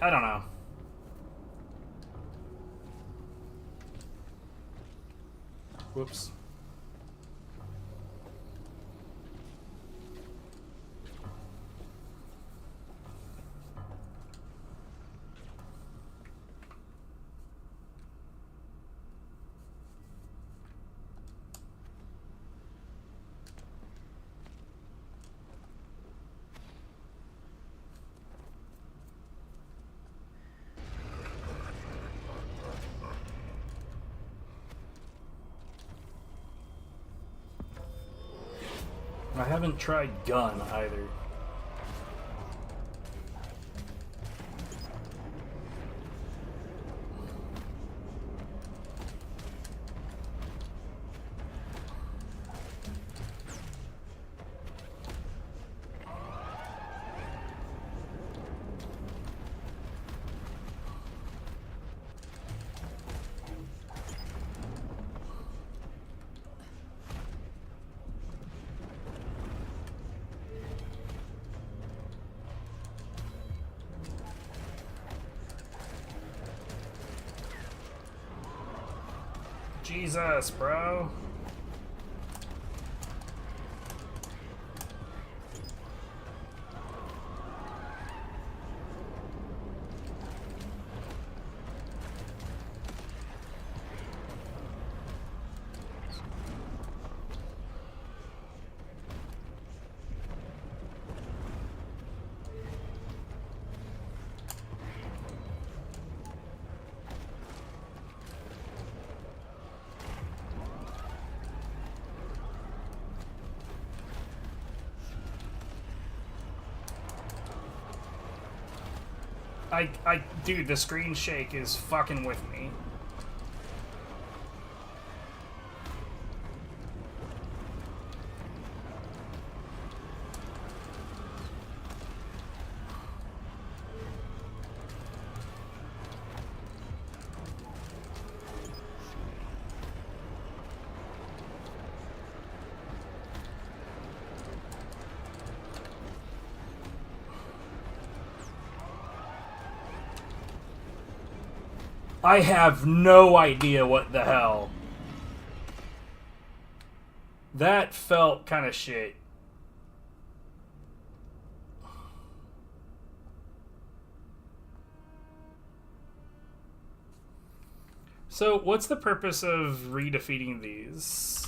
I don't know. Whoops. I haven't tried gun either. Jesus, bro. Dude, the screen shake is fucking with me. I have no idea what the hell. That felt kind of shit. So, what's the purpose of redefeating these?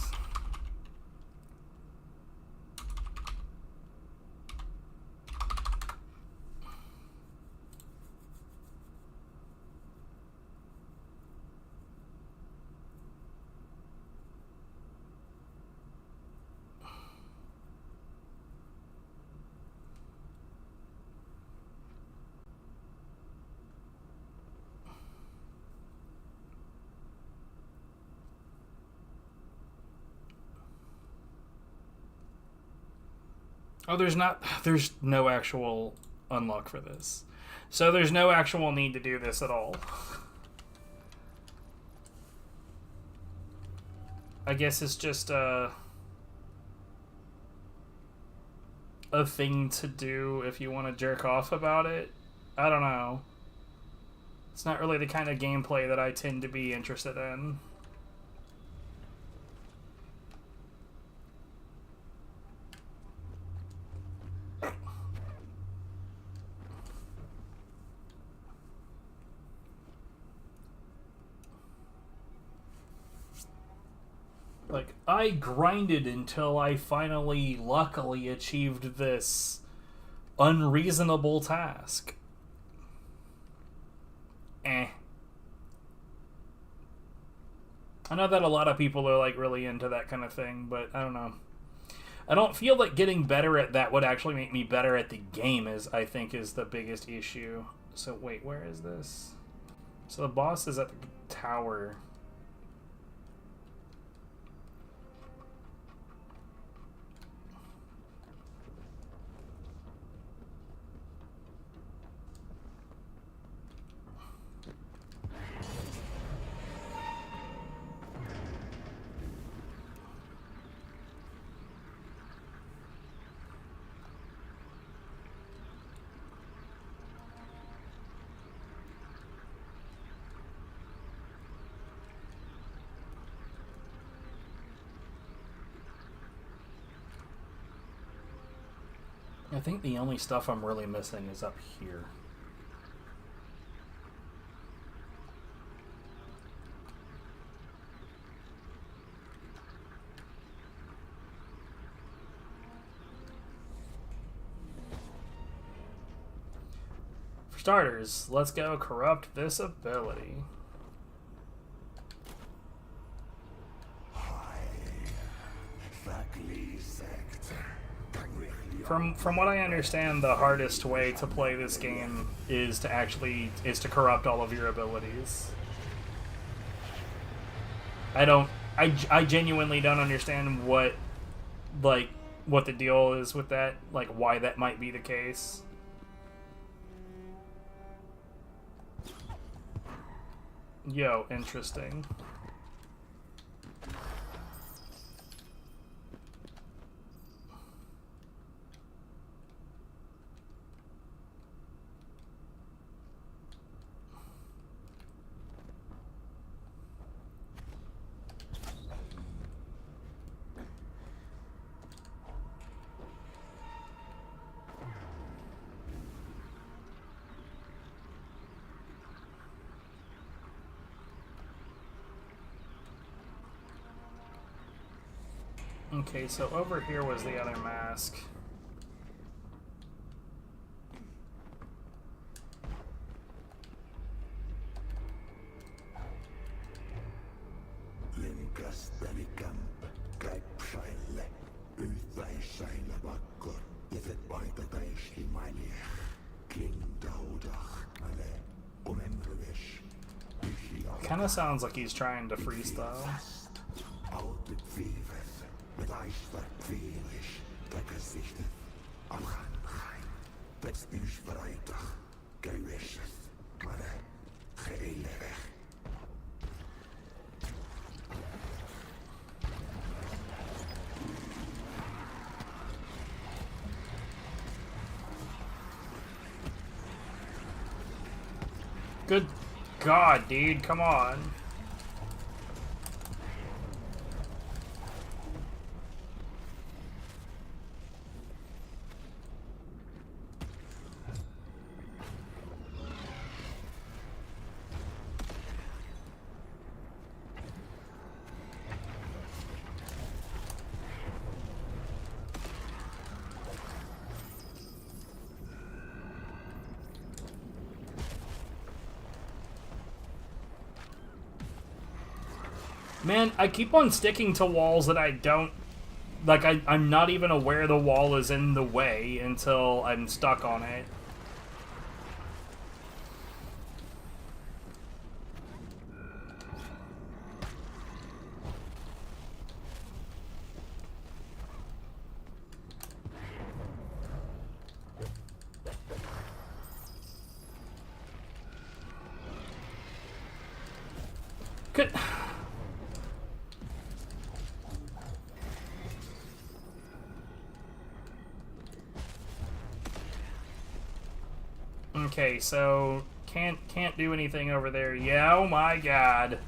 Oh, there's no actual unlock for this. So there's no actual need to do this at all. I guess it's just a thing to do if you want to jerk off about it. I don't know. It's not really the kind of gameplay that I tend to be interested in. Like, I grinded until I finally, luckily, achieved this unreasonable task. I know that a lot of people are, like, really into that kind of thing, but I don't know. I don't feel like getting better at that would actually make me better at the game, I think is the biggest issue. So, wait, where is this? So the boss is at the tower. I think the only stuff I'm really missing is up here. For starters, let's go corrupt this ability. From what I understand, the hardest way to play this game is to corrupt all of your abilities. I genuinely don't understand what the deal is with that, like why that might be the case. Yo, interesting. Okay, so over here was the other mask. kind of sounds like he's trying to freestyle. Good God, dude, come on. Man, I keep on sticking to walls that I don't... Like, I'm not even aware the wall is in the way until I'm stuck on it. Good... Okay, so can't do anything over there. Yeah, oh my God.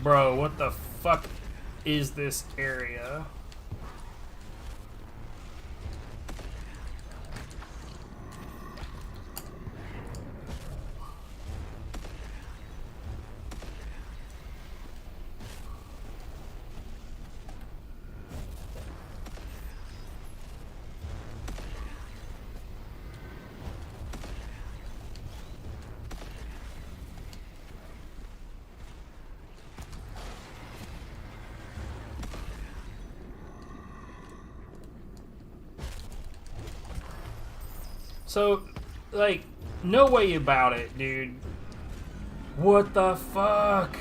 Bro, what the fuck is this area? So, like, no way about it, dude. What the fuck?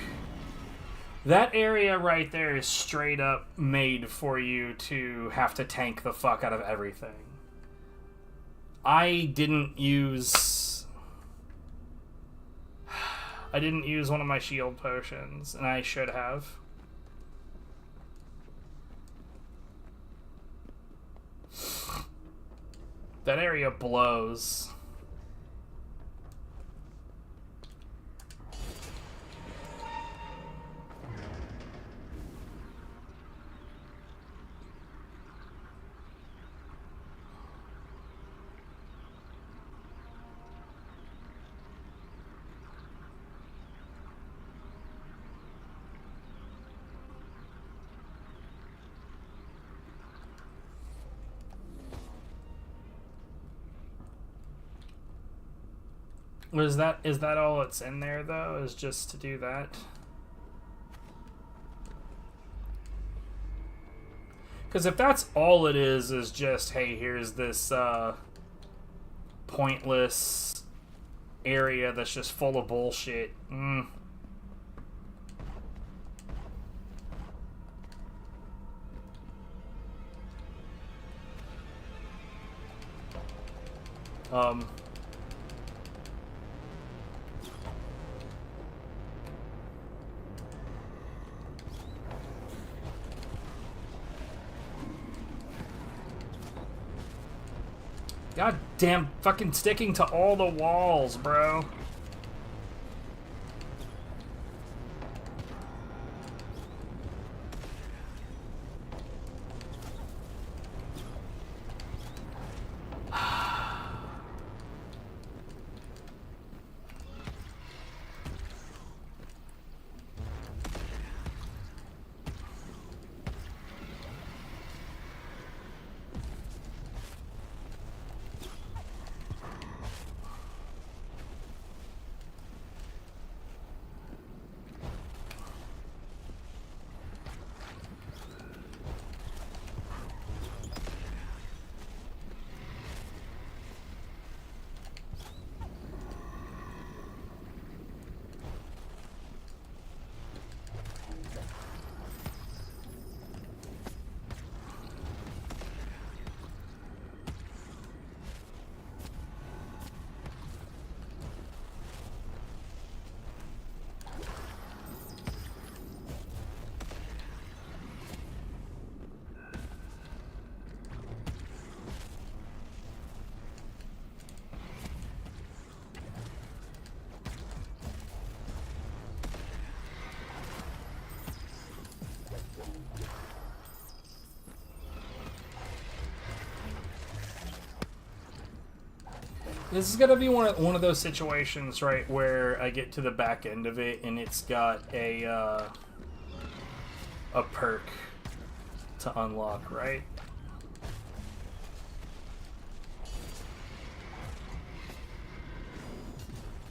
That area right there is straight up made for you to have to tank the fuck out of everything. I didn't use one of my shield potions, and I should have. That area blows. Is that all that's in there, though? Is just to do that? Because if that's all it is just, hey, here's this pointless area that's just full of bullshit. God damn, fucking sticking to all the walls, bro. This is gonna be one of those situations, right, where I get to the back end of it and it's got a perk to unlock, right?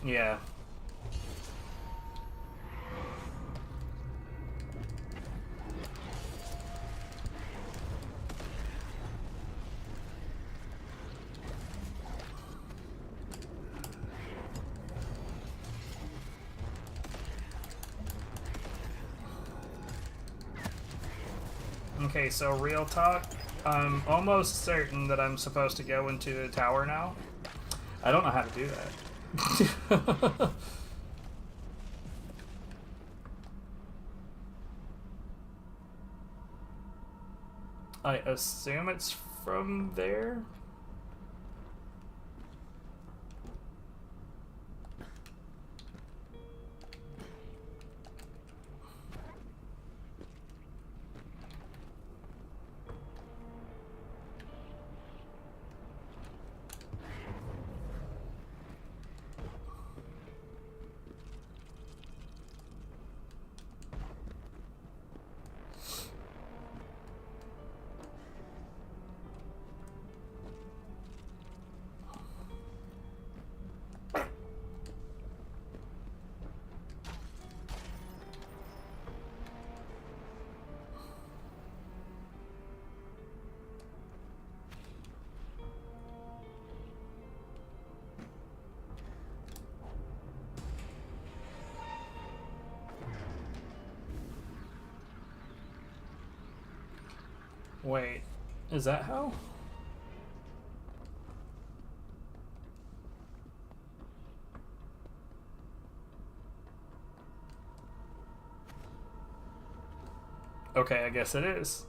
Yeah. Okay, so real talk, I'm almost certain that I'm supposed to go into the tower now. I don't know how to do that. I assume it's from there? Wait, is that how? Okay, I guess it is.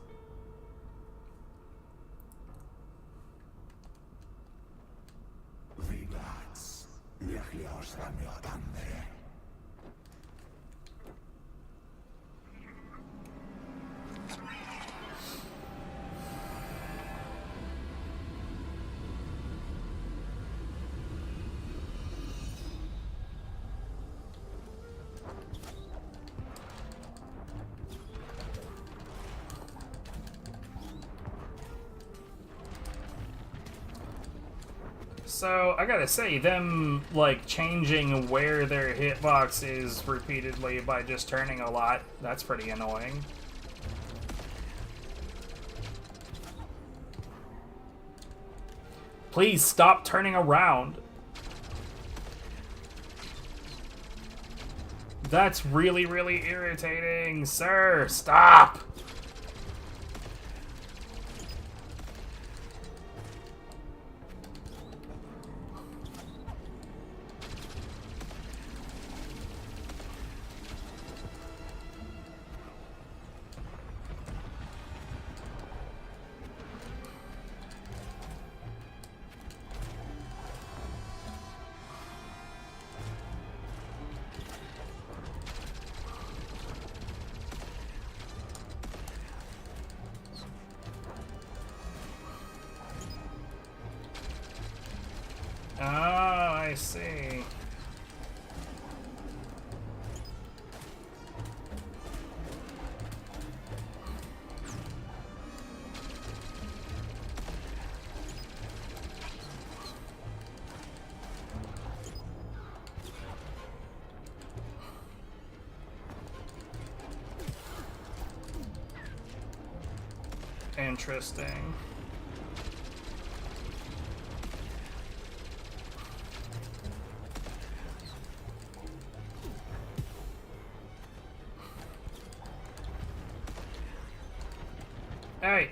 So, I gotta say, them, like, changing where their hitbox is repeatedly by just turning a lot, that's pretty annoying. Please stop turning around. That's really, really irritating. Sir, stop! Oh, I see. Interesting. Hey.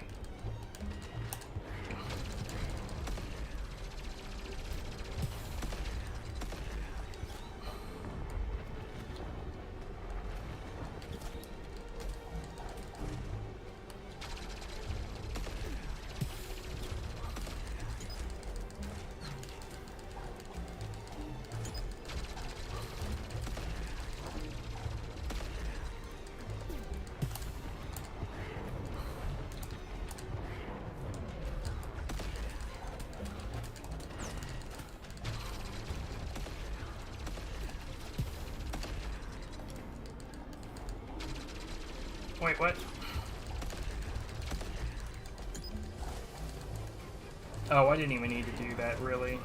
Wait, what? Oh, I didn't even need to do that, really.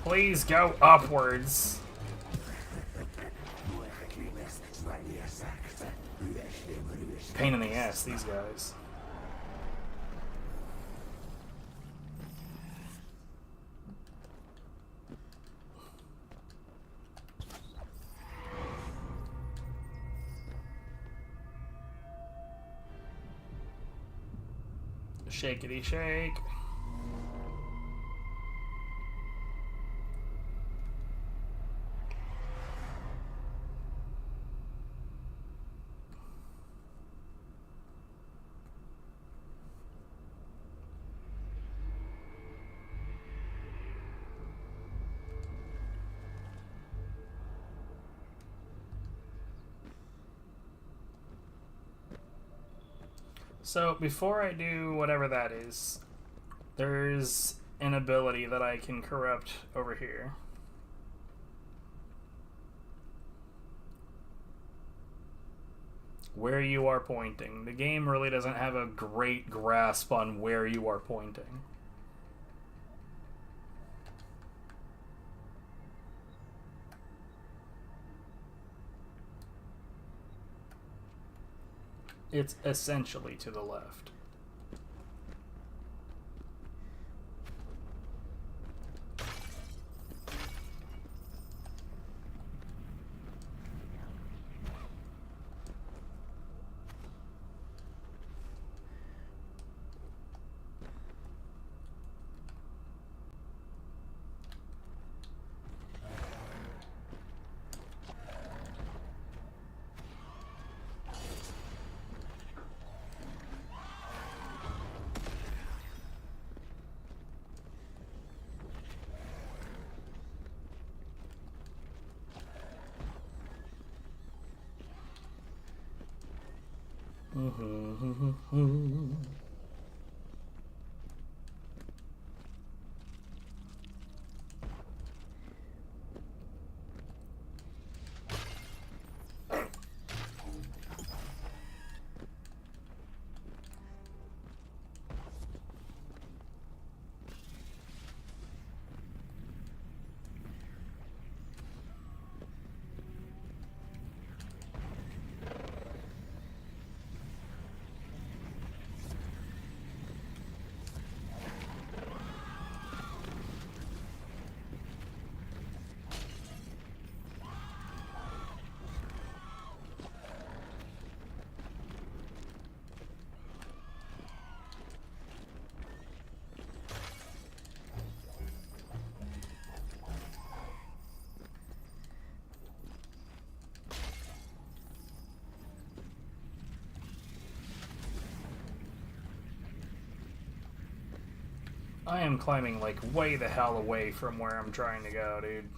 Please go upwards. Pain in the ass, these guys. Shakety shake. So, before I do whatever that is, there's an ability that I can corrupt over here. Where you are pointing. The game really doesn't have a great grasp on where you are pointing. It's essentially to the left. I am climbing like way the hell away from where I'm trying to go, dude.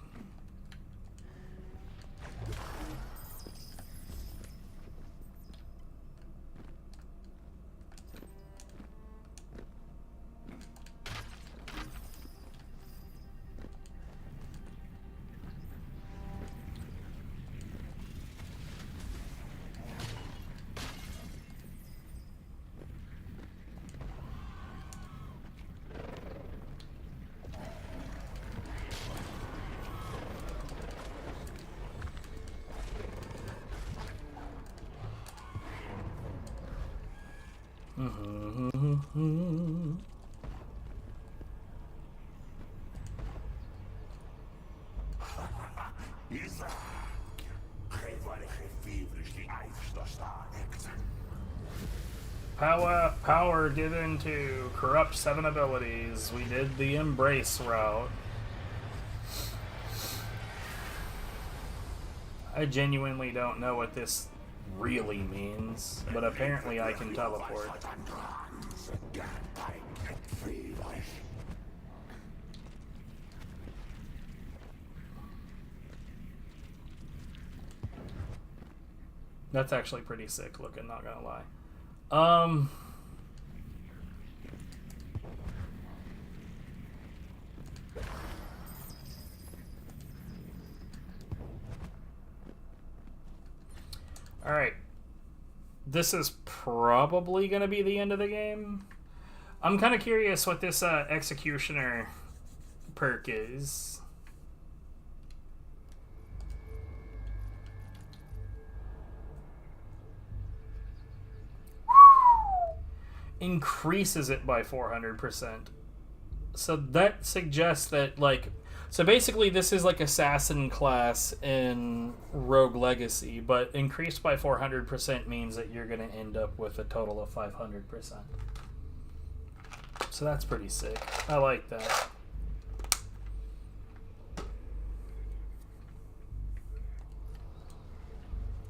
Power given to corrupt 7 abilities. We did the embrace route. I genuinely don't know what this really means, but apparently I can teleport. That's actually pretty sick looking, not gonna lie. Alright. This is probably gonna be the end of the game. I'm kind of curious what this Executioner perk is. Increases it by 400%. So that suggests that, like... So basically this is like Assassin class in Rogue Legacy, but increased by 400% means that you're going to end up with a total of 500%. So that's pretty sick. I like that.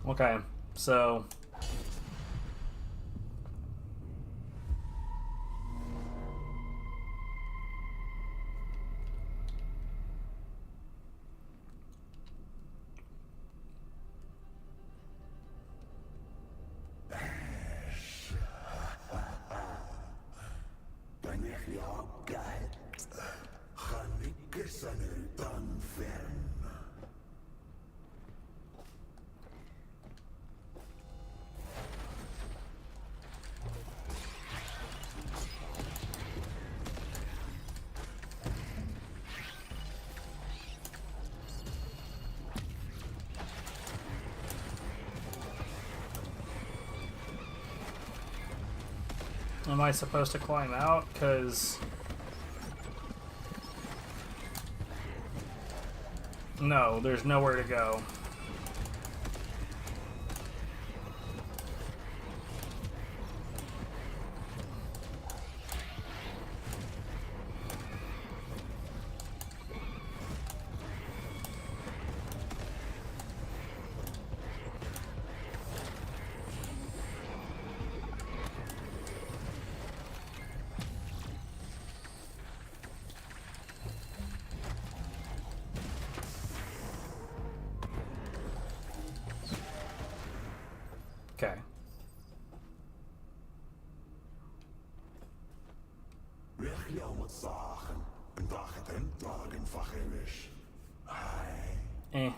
Okay, so... Am I supposed to climb out? Because... No, there's nowhere to go. Okay. Eh.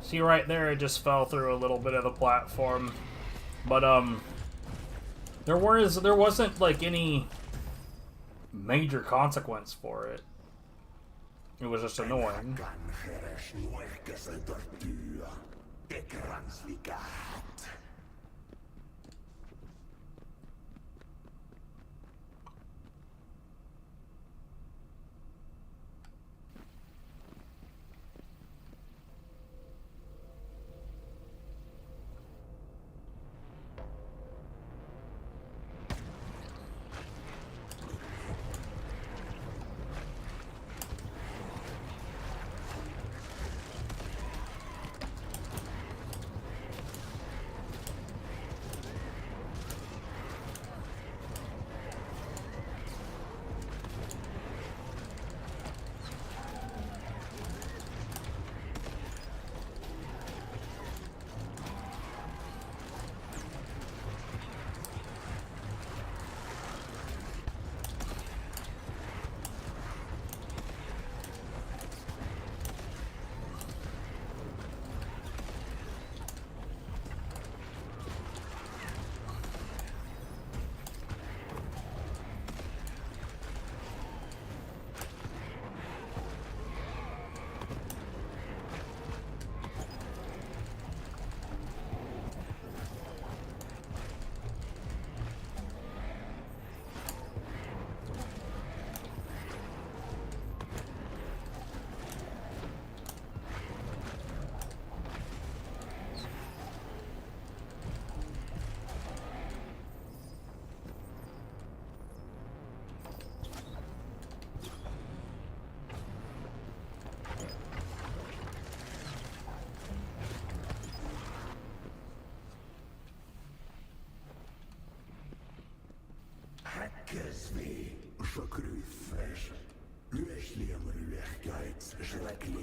See, right there, I just fell through a little bit of the platform, but there wasn't like any major consequence for it. It was just annoying.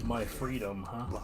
My freedom, huh?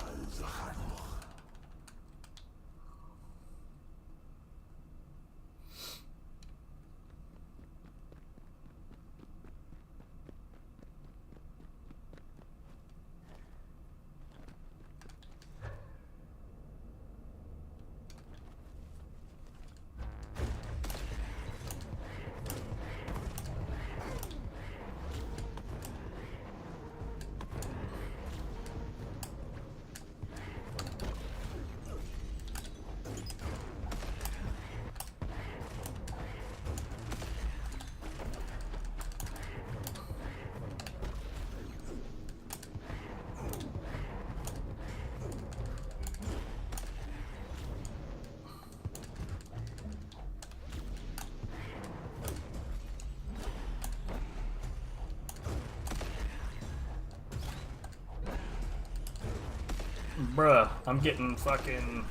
Bruh, I'm getting fucking...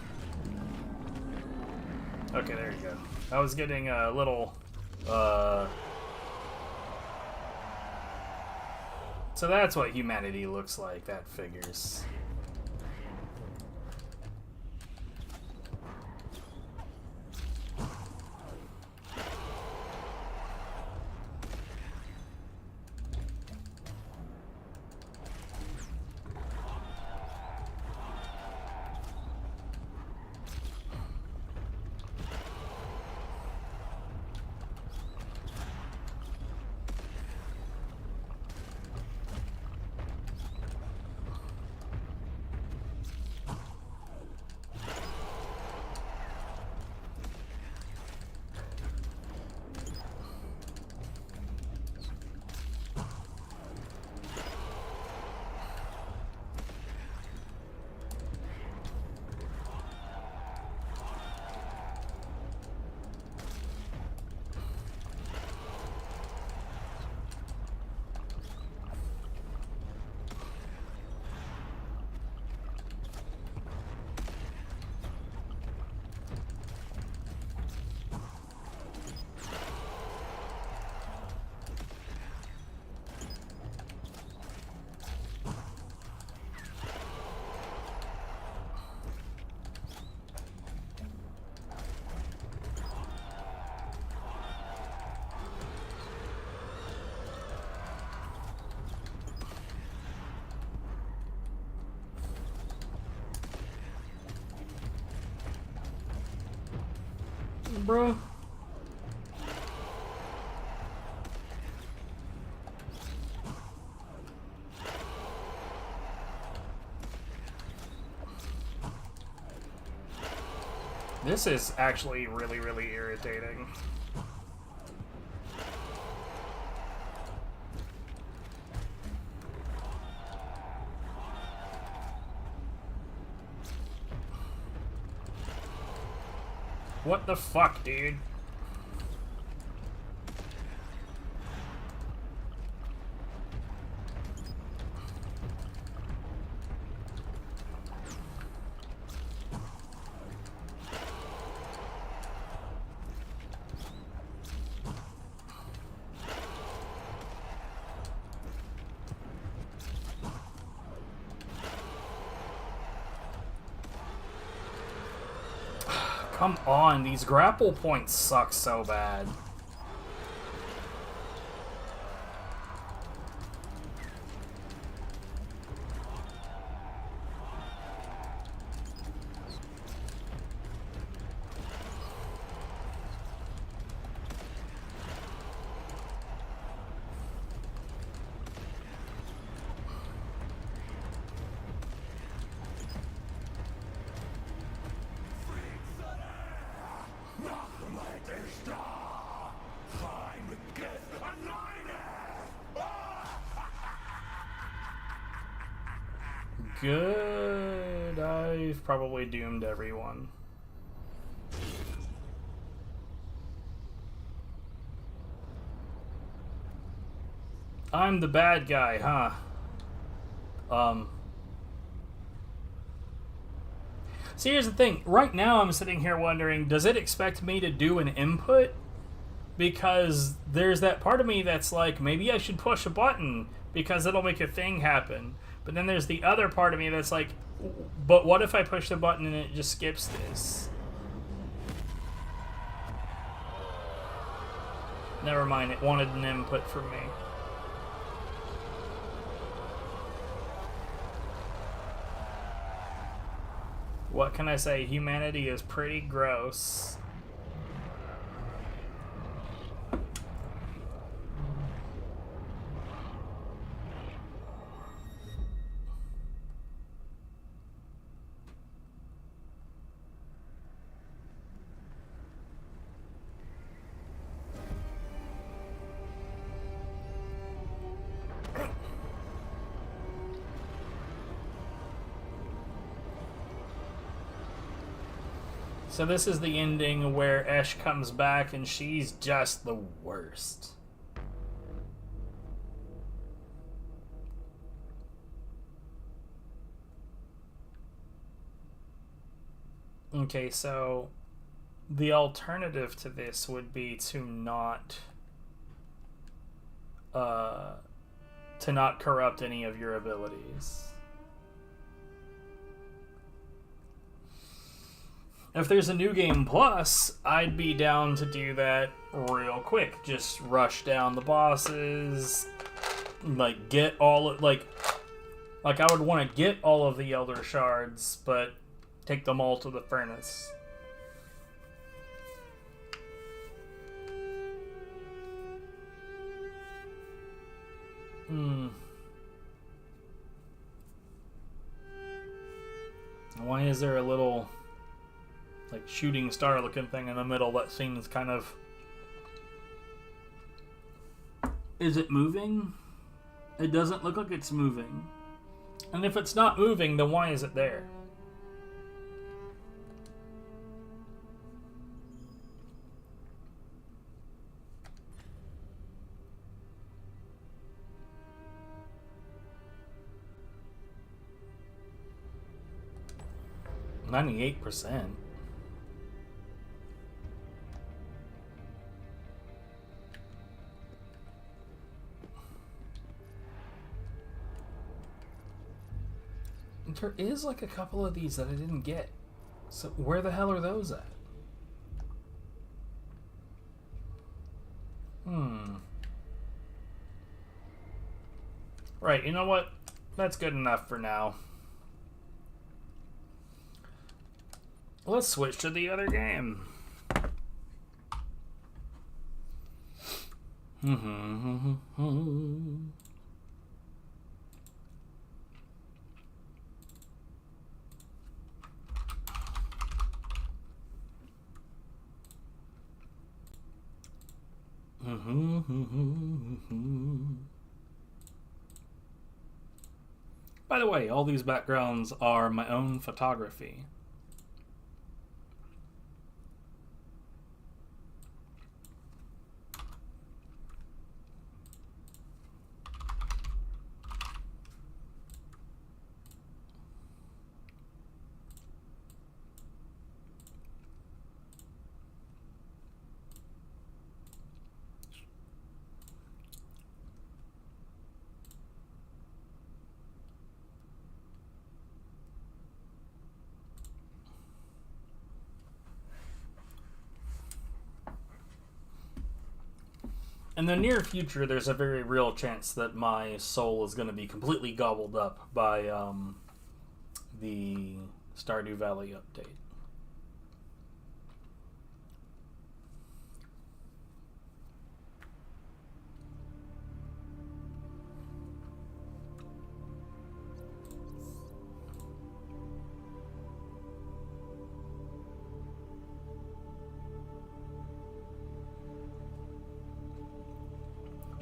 Okay, there you go. I was getting a little, So that's what humanity looks like, that figures. Bruh. This is actually really, really irritating. What the fuck, dude? Come on, these grapple points suck so bad. Good. I've probably doomed everyone. I'm the bad guy, huh? See, here's the thing. Right now I'm sitting here wondering, does it expect me to do an input? because there's that part of me that's like, maybe I should push a button because it'll make a thing happen. But then there's the other part of me that's like, but what if I push the button and it just skips this? Never mind, it wanted an input from me. What can I say? Humanity is pretty gross. So this is the ending where Esh comes back and she's just the worst. Okay, so the alternative to this would be to not corrupt any of your abilities. If there's a new game plus, I'd be down to do that real quick. Just rush down the bosses, like get all like I would want to get all of the Elder Shards, but take them all to the furnace. Why is there a little like shooting star looking thing in the middle that seems kind of... Is it moving? It doesn't look like it's moving. And if it's not moving, then why is it there? %. There is like a couple of these that I didn't get. So where the hell are those at? Right, you know what? That's good enough for now. Let's switch to the other game. By the way, all these backgrounds are my own photography. In the near future, there's a very real chance that my soul is going to be completely gobbled up by the Stardew Valley update.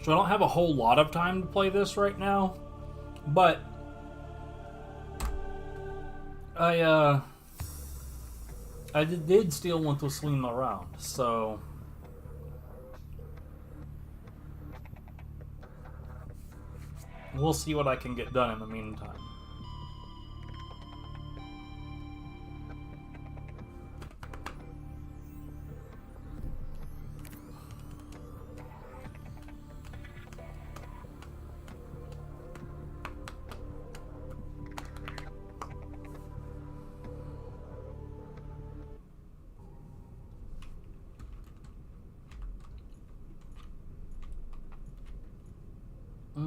So I don't have a whole lot of time to play this right now, but I did still want to swing around, so we'll see what I can get done in the meantime.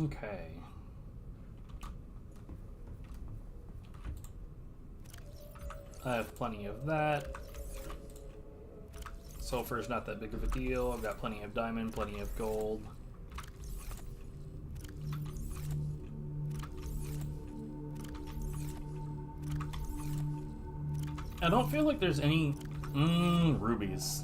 Okay. I have plenty of that. Sulfur is not that big of a deal. I've got plenty of diamond, plenty of gold. I don't feel like there's any rubies.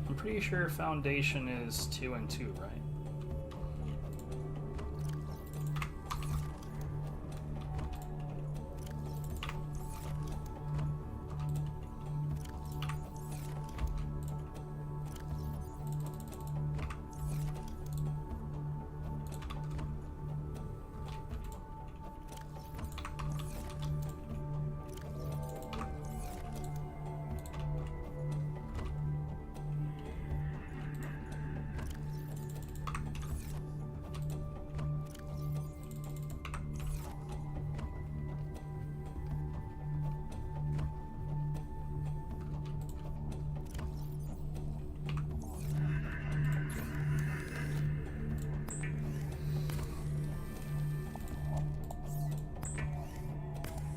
I'm pretty sure foundation is 2 and 2, right?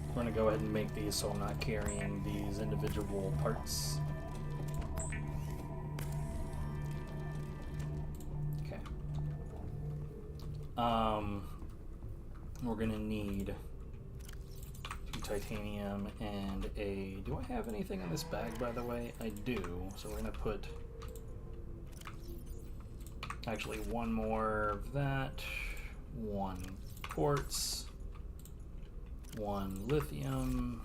We're going to go ahead and make these so I'm not carrying these individual parts. Okay. We're going to need 2 titanium and a... Do I have anything in this bag, by the way? I do. So we're going to put... Actually, 1 more of that. 1 quartz. 1 lithium.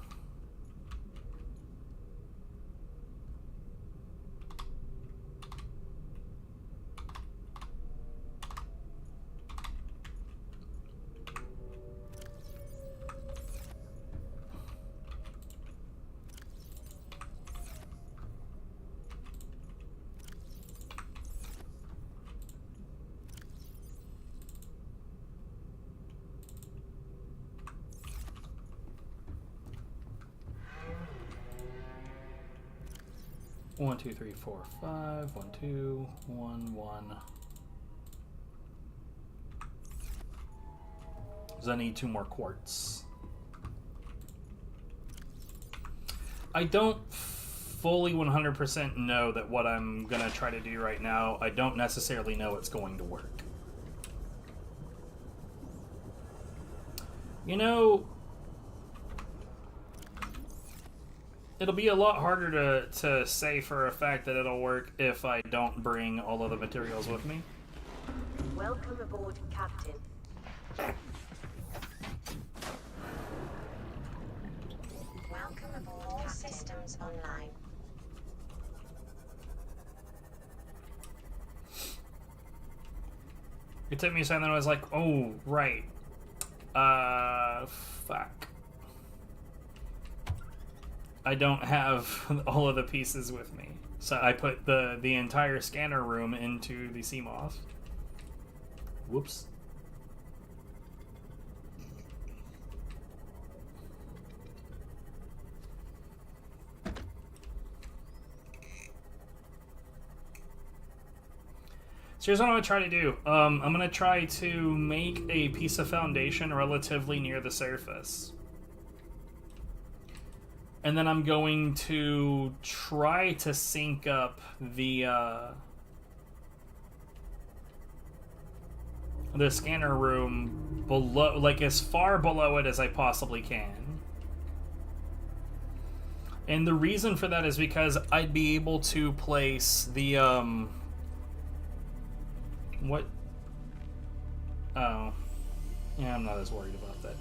One, two, three, four, 5. 1, 2, 1, 1. So I need 2 more quartz. I don't fully 100% know that what I'm gonna try to do right now, I don't necessarily know it's going to work. You know, it'll be a lot harder to say for a fact that it'll work if I don't bring all of the materials with me. Welcome aboard, Captain. Welcome aboard. All systems online. It took me a second, and I was like, oh, right. Fuck. I don't have all of the pieces with me. So I put the entire scanner room into the CMOS. Whoops. So here's what I'm going to try to do. I'm going to try to make a piece of foundation relatively near the surface. And then I'm going to try to sync up the scanner room below, like as far below it as I possibly can. And the reason for that is because I'd be able to place the, what? Oh. Yeah, I'm not as worried about that.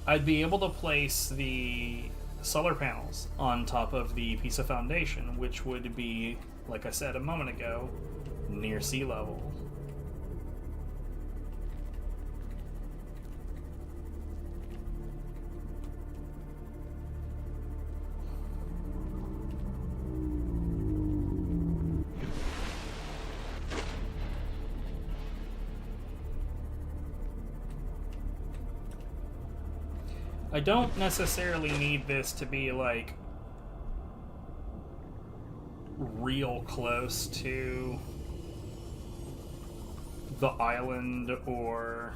I'd be able to place the solar panels on top of the piece of foundation, which would be, like I said a moment ago, near sea level. I don't necessarily need this to be, like, real close to the island, or...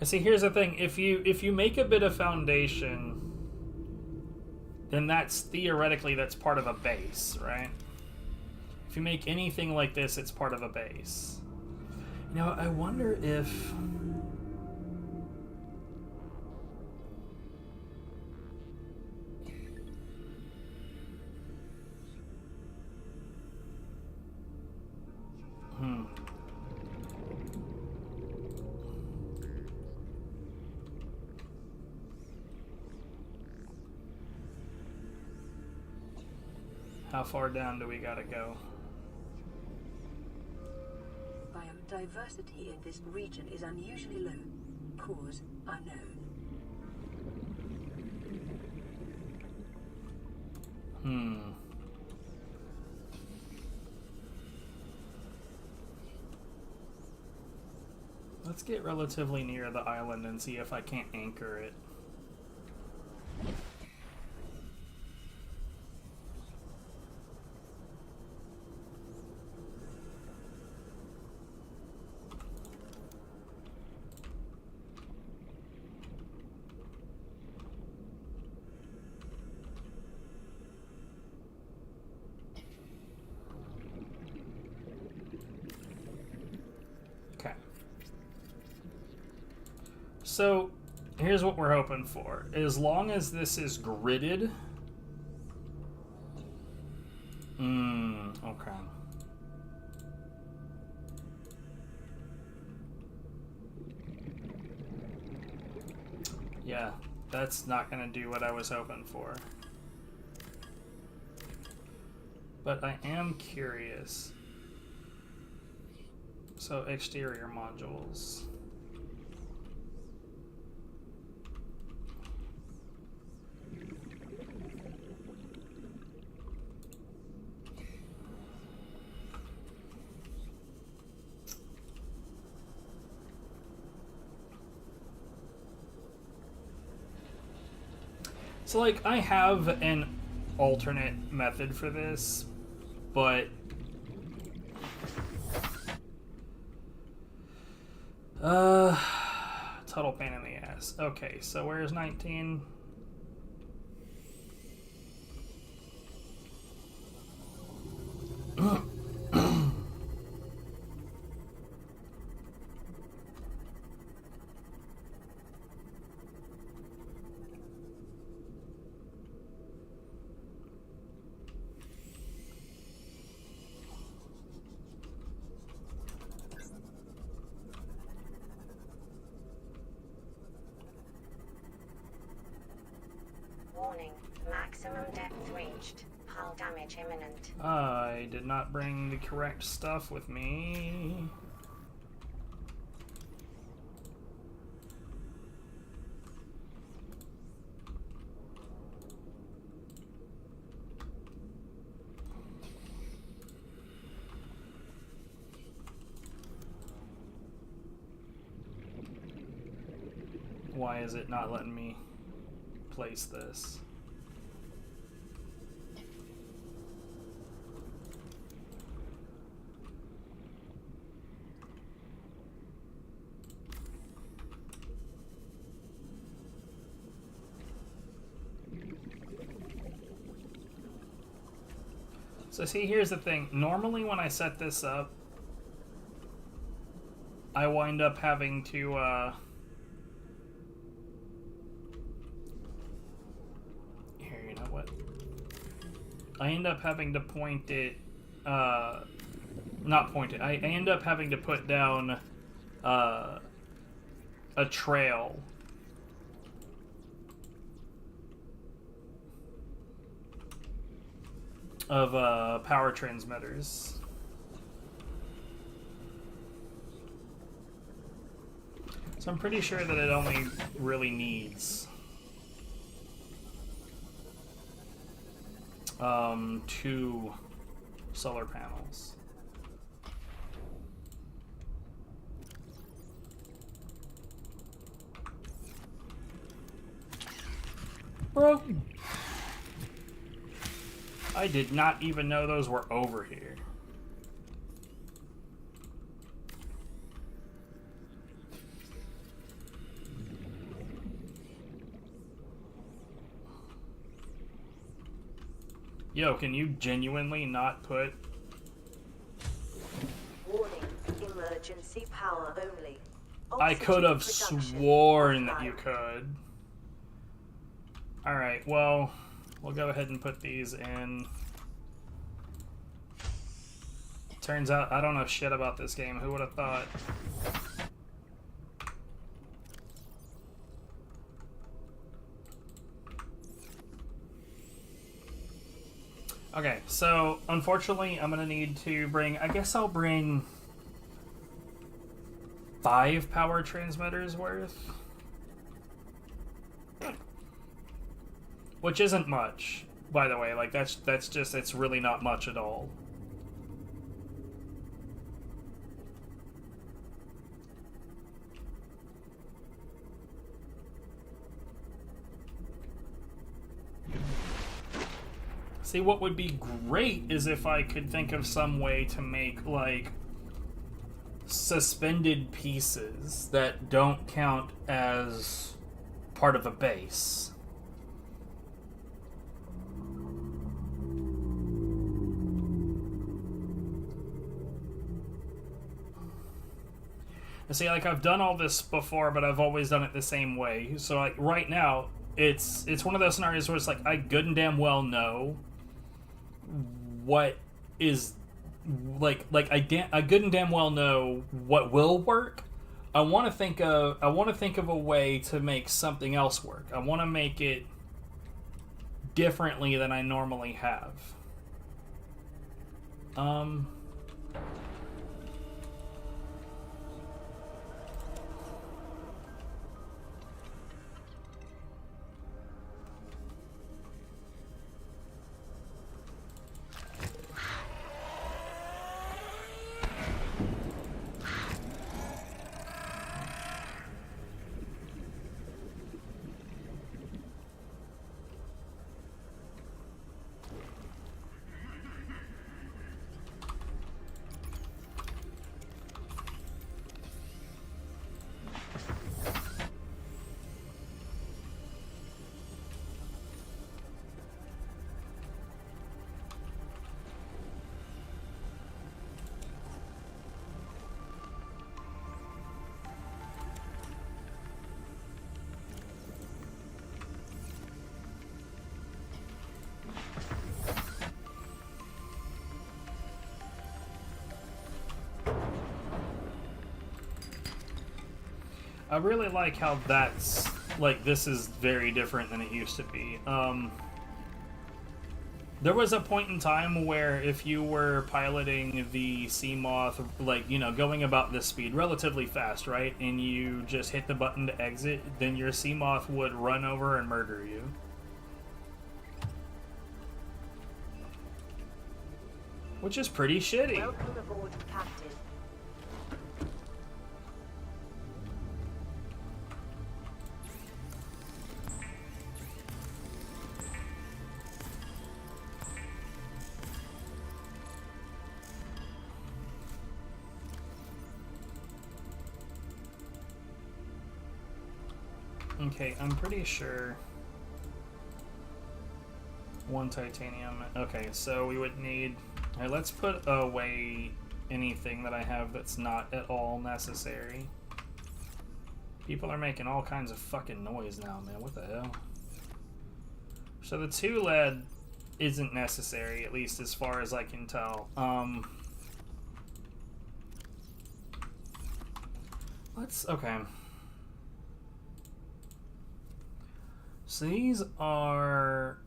And see, here's the thing. If you make a bit of foundation, then that's theoretically that's part of a base, right? If you make anything like this, it's part of a base. You know, I wonder if... How far down do we gotta go? Biodiversity in this region is unusually low. Cause unknown. Let's get relatively near the island and see if I can't anchor it. So, here's what we're hoping for. As long as this is gridded... okay. Yeah, that's not gonna do what I was hoping for. But I am curious. So, exterior modules... So, like, I have an alternate method for this, but... total pain in the ass. Okay, so where's 19? Warning. Maximum depth reached. Hull damage imminent. I did not bring the correct stuff with me. Why is it not letting me place this? So see, here's the thing. Normally when I set this up, I wind up having to, I end up having to point it, not point it, I end up having to put down a trail of power transmitters. So I'm pretty sure that it only really needs 2 solar panels. Bro, I did not even know those were over here. Yo, can you genuinely not put... Warning, emergency power only. I could have sworn that you could. Alright, well, we'll go ahead and put these in. Turns out I don't know shit about this game. Who would have thought? Okay, so unfortunately I'm gonna need to bring, I guess I'll bring 5 power transmitters worth. Which isn't much, by the way. Like, that's just, it's really not much at all. See, what would be great is if I could think of some way to make, like, suspended pieces that don't count as part of a base. And see, like, I've done all this before, but I've always done it the same way. So, like, right now, it's one of those scenarios where it's like, I good and damn well know what is, I good and damn well know what will work. I want to think of a way to make something else work. I want to make it differently than I normally have. I really like how that's, like, this is very different than it used to be. There was a point in time where if you were piloting the Seamoth, like, you know, going about this speed relatively fast, right, and you just hit the button to exit, then your Seamoth would run over and murder you. Which is pretty shitty. Welcome aboard, Captain. Okay, I'm pretty sure 1 titanium. Okay, so we would need... Alright, let's put away anything that I have that's not at all necessary. People are making all kinds of fucking noise now, man. What the hell? So the 2 lead isn't necessary, at least as far as I can tell. Okay. So these are...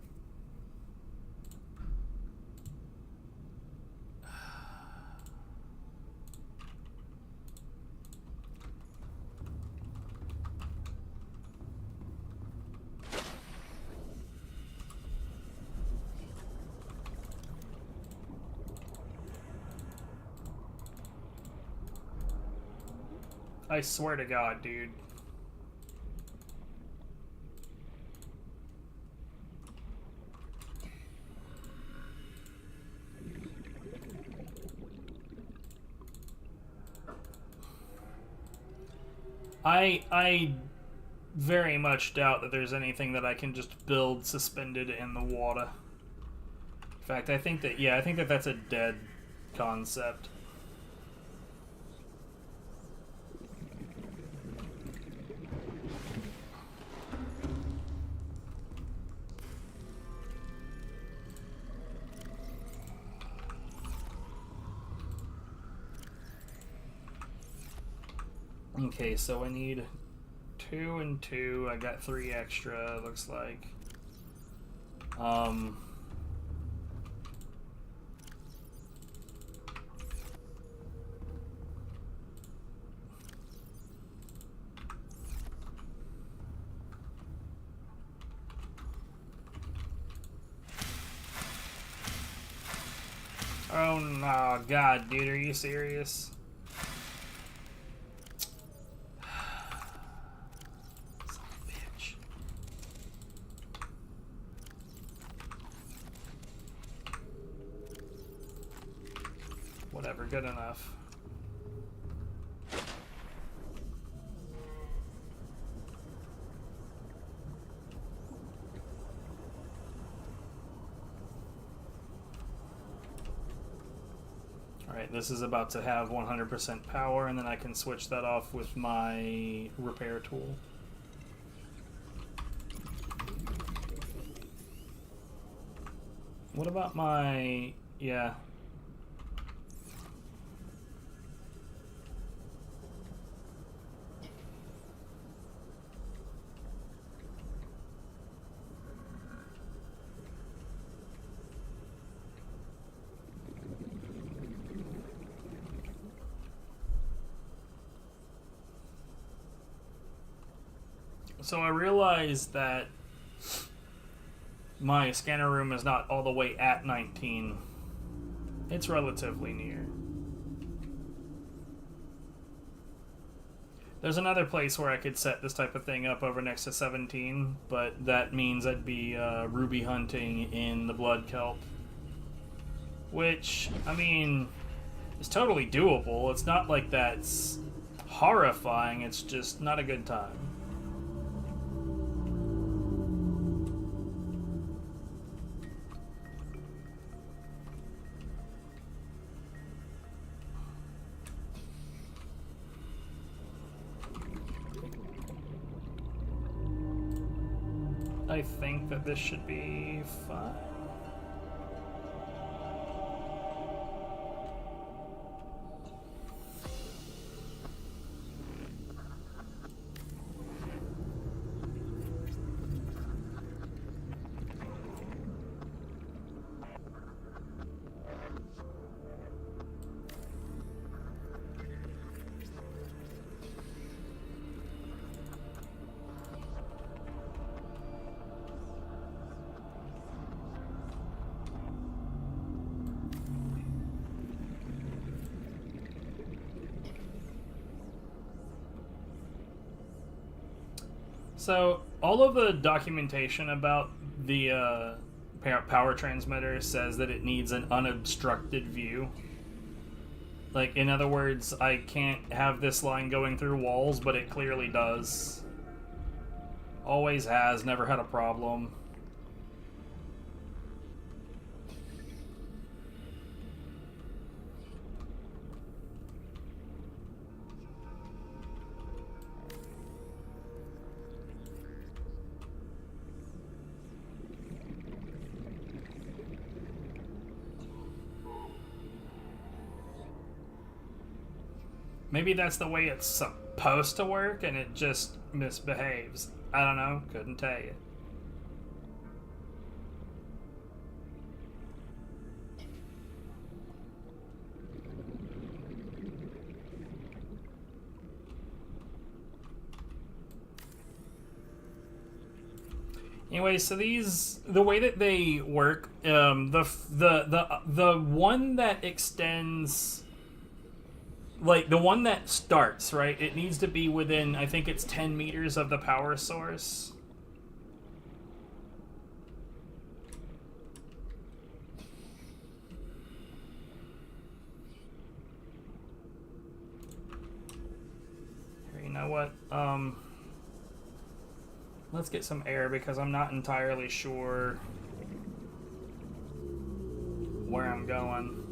I swear to God, dude. I very much doubt that there's anything that I can just build suspended in the water. In fact, I think that that's a dead concept. Okay, so I need 2 and 2. I got 3 extra, looks like. Oh no, God, dude, are you serious? Whatever, good enough. Alright, this is about to have 100% power, and then I can switch that off with my repair tool. What about my... yeah. So I realized that my scanner room is not all the way at 19. It's relatively near. There's another place where I could set this type of thing up over next to 17, but that means I'd be ruby hunting in the blood kelp. Which, I mean, is totally doable. It's not like that's horrifying, it's just not a good time. I think that this should be fine. So, all of the documentation about the power transmitter says that it needs an unobstructed view. Like, in other words, I can't have this line going through walls, but it clearly does. Always has, never had a problem. Maybe that's the way it's supposed to work and it just misbehaves. I don't know. Couldn't tell you. Anyway, so the way that they work, the one that extends, like the one that starts, right? It needs to be within, I think it's 10 meters of the power source. Here, you know what? Let's get some air because I'm not entirely sure where I'm going.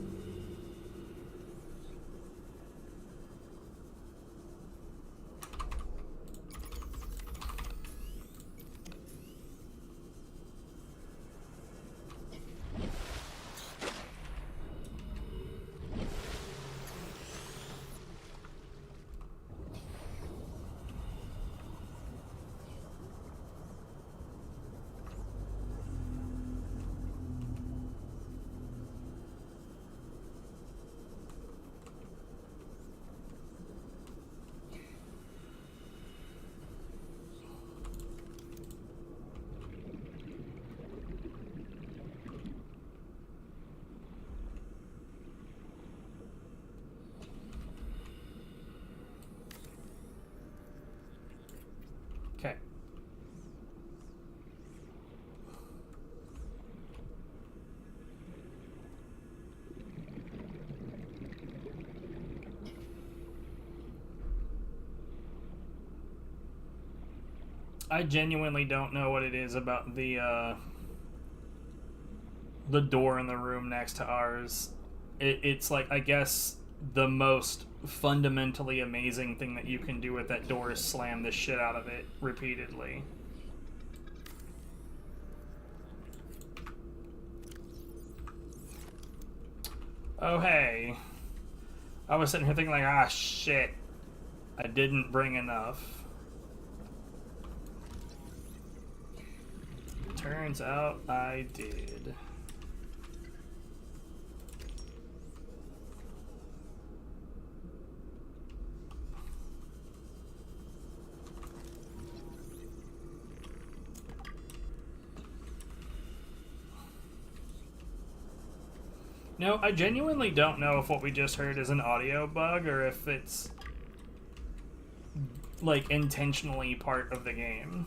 Okay. I genuinely don't know what it is about the door in the room next to ours. It's like, I guess the most fundamentally amazing thing that you can do with that door is slam the shit out of it repeatedly. Oh, hey. I was sitting here thinking like, ah, shit. I didn't bring enough. Turns out I did. No, I genuinely don't know if what we just heard is an audio bug or if it's like intentionally part of the game.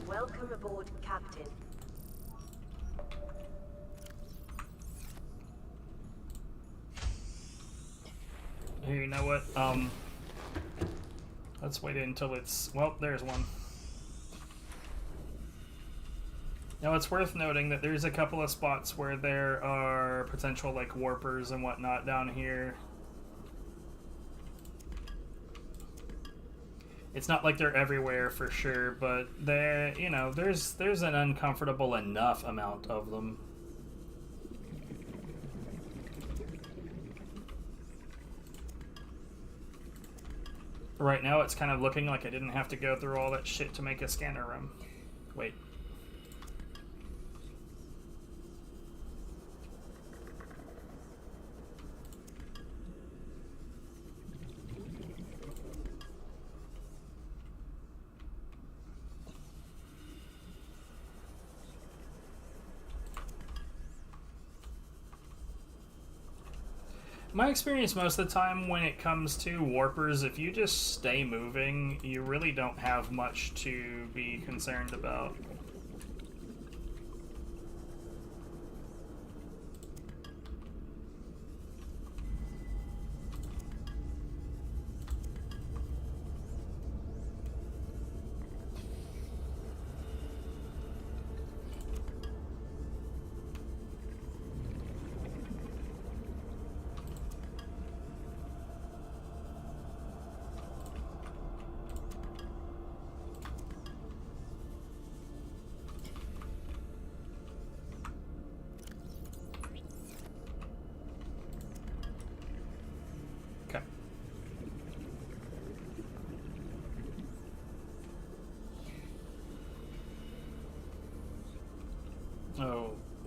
Welcome aboard, Captain. Here, you know what? Let's wait until it's... Well, there's one. Now, it's worth noting that there's a couple of spots where there are potential, like, warpers and whatnot down here. It's not like they're everywhere for sure, but there, you know, there's an uncomfortable enough amount of them. Right now, it's kind of looking like I didn't have to go through all that shit to make a scanner room. Wait. My experience most of the time when it comes to warpers, if you just stay moving, you really don't have much to be concerned about.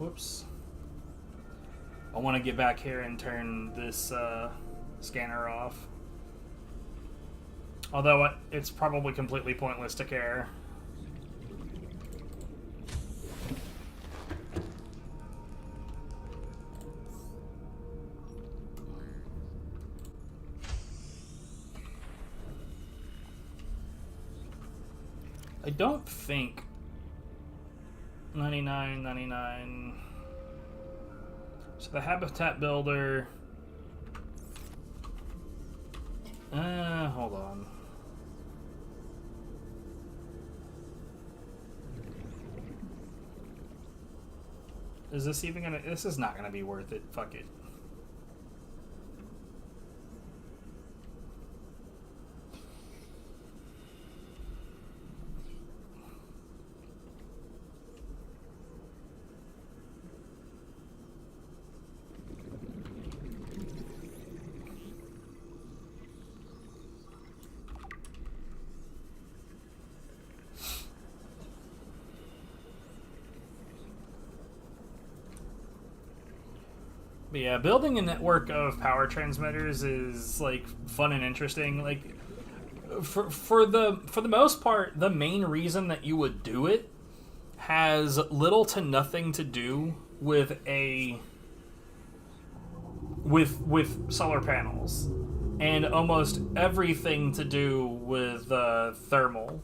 Whoops. I want to get back here and turn this scanner off. Although it's probably completely pointless to care. I don't think 99. So the habitat builder. Hold on. Is this even gonna? This is not gonna be worth it. Fuck it. But yeah, building a network of power transmitters is like fun and interesting. Like for the most part, the main reason that you would do it has little to nothing to do with with solar panels, and almost everything to do with thermal.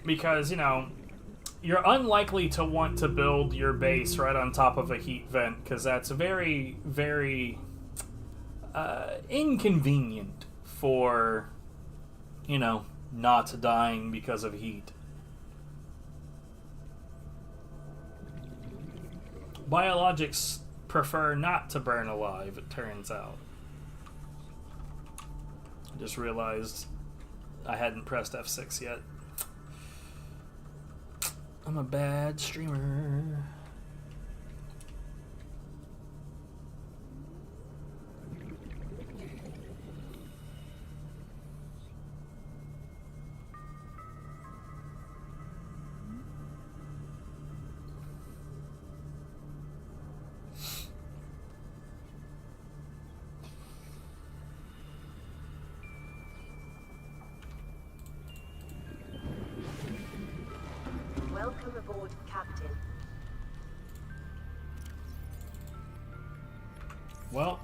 Because, you know, you're unlikely to want to build your base right on top of a heat vent, because that's very, very inconvenient for, you know, not dying because of heat. Biologics prefer not to burn alive, it turns out. I just realized I hadn't pressed F6 yet. I'm a bad streamer. Welcome aboard, Captain. Well,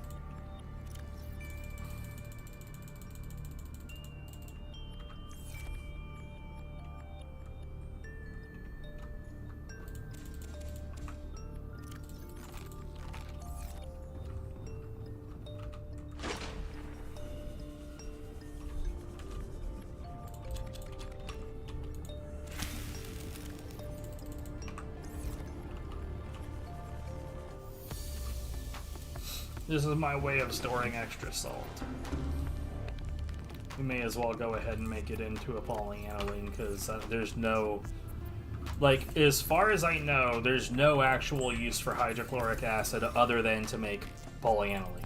this is my way of storing extra salt. We may as well go ahead and make it into a polyaniline, because there's no... Like, as far as I know, there's no actual use for hydrochloric acid other than to make polyaniline.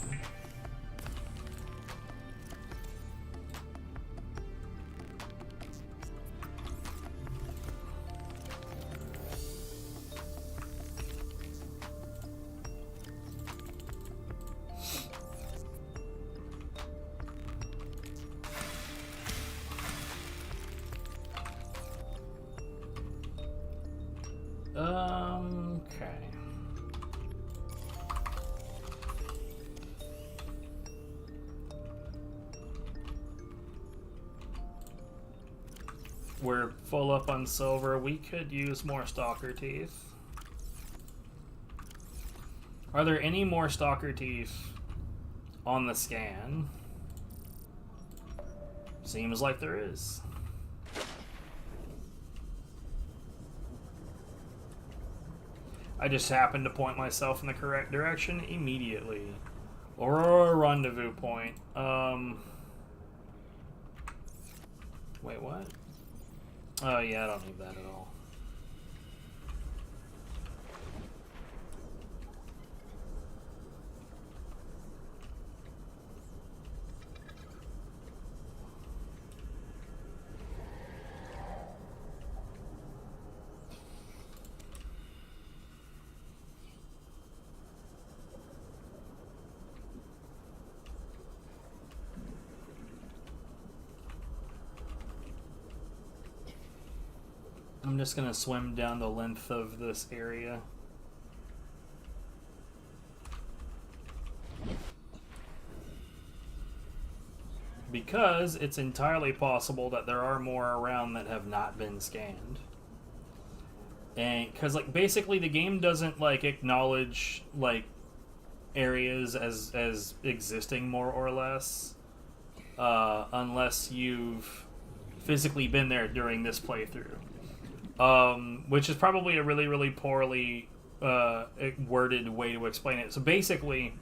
Okay. We're full up on silver. We could use more stalker teeth. Are there any more stalker teeth on the scan? Seems like there is. I just happened to point myself in the correct direction immediately. Aurora rendezvous point. Wait, what? Oh yeah, I don't need that at all. just gonna swim down the length of this area. Because it's entirely possible that there are more around that have not been scanned. And because like basically the game doesn't like acknowledge like areas as existing more or less unless you've physically been there during this playthrough, which is probably a really poorly worded way to explain it. So basically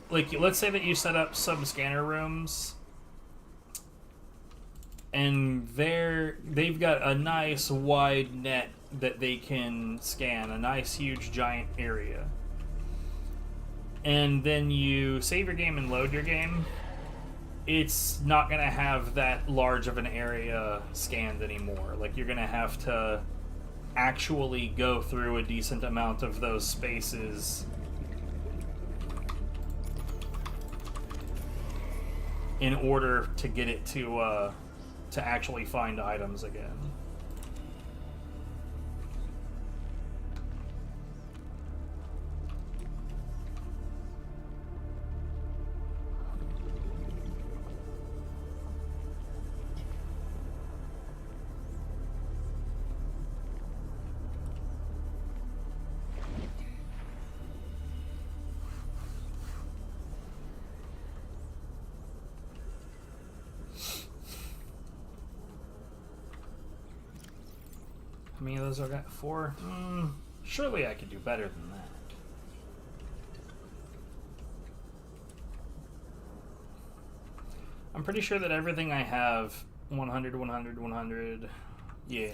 like let's say that you set up some scanner rooms and they've got a nice wide net that they can scan, a nice huge giant area. And then you save your game and load your game. It's not going to have that large of an area scanned anymore. Like, you're going to have to actually go through a decent amount of those spaces in order to get it to actually find items again. How many of those I got? 4? Surely I could do better than that. I'm pretty sure that everything I have 100, 100, 100. Yeah.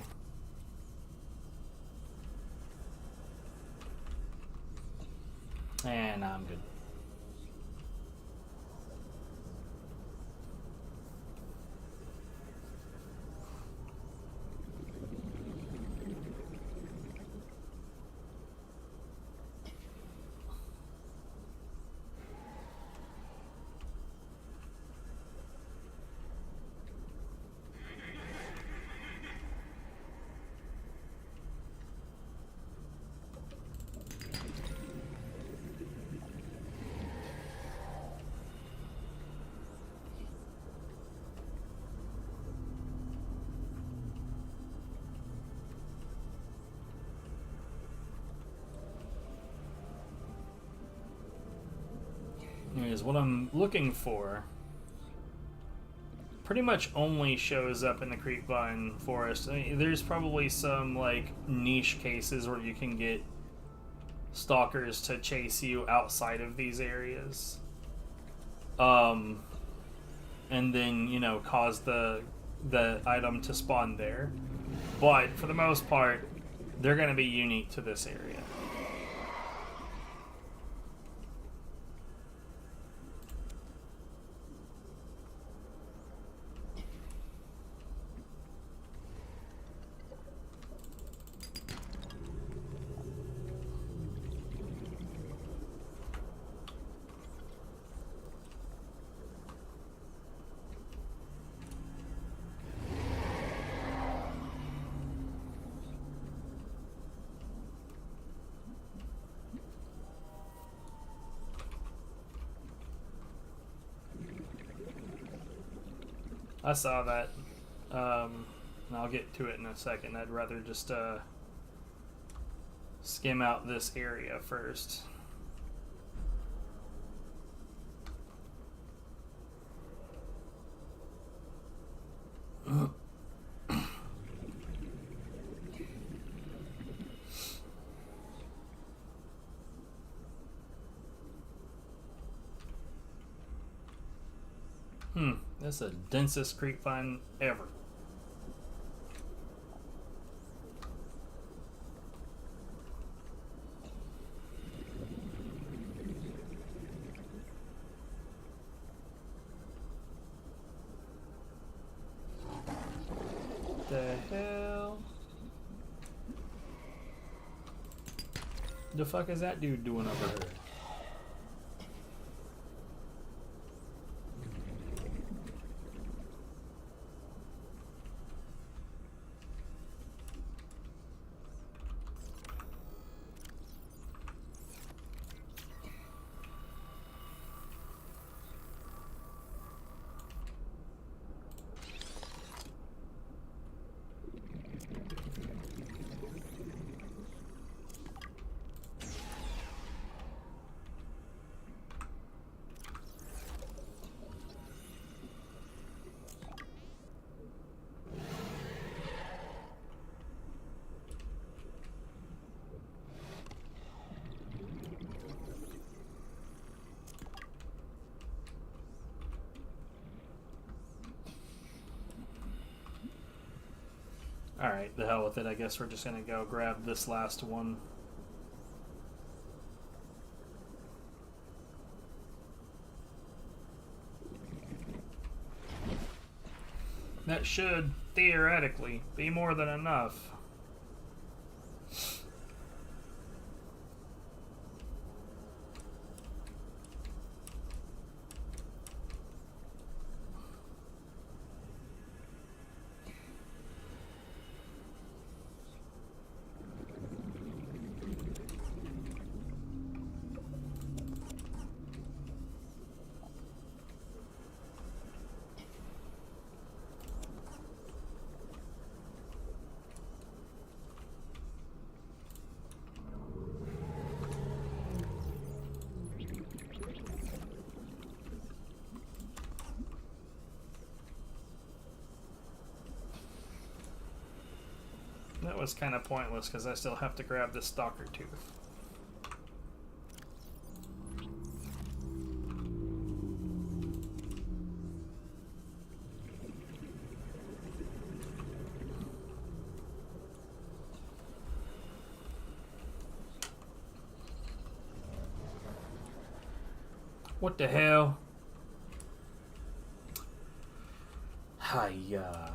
And I'm good. Anyways, what I'm looking for pretty much only shows up in the Creepvine Forest. I mean, there's probably some like niche cases where you can get stalkers to chase you outside of these areas, and then cause the item to spawn there. But for the most part, they're going to be unique to this area. I saw that. And I'll get to it in a second. I'd rather just skim out this area first. That's the densest creepvine ever. The hell? The fuck is that dude doing over here? Alright, the hell with it. I guess we're just gonna go grab this last one. That should, theoretically, be more than enough. That was kind of pointless because I still have to grab the stalker tooth. What the hell? Hiya.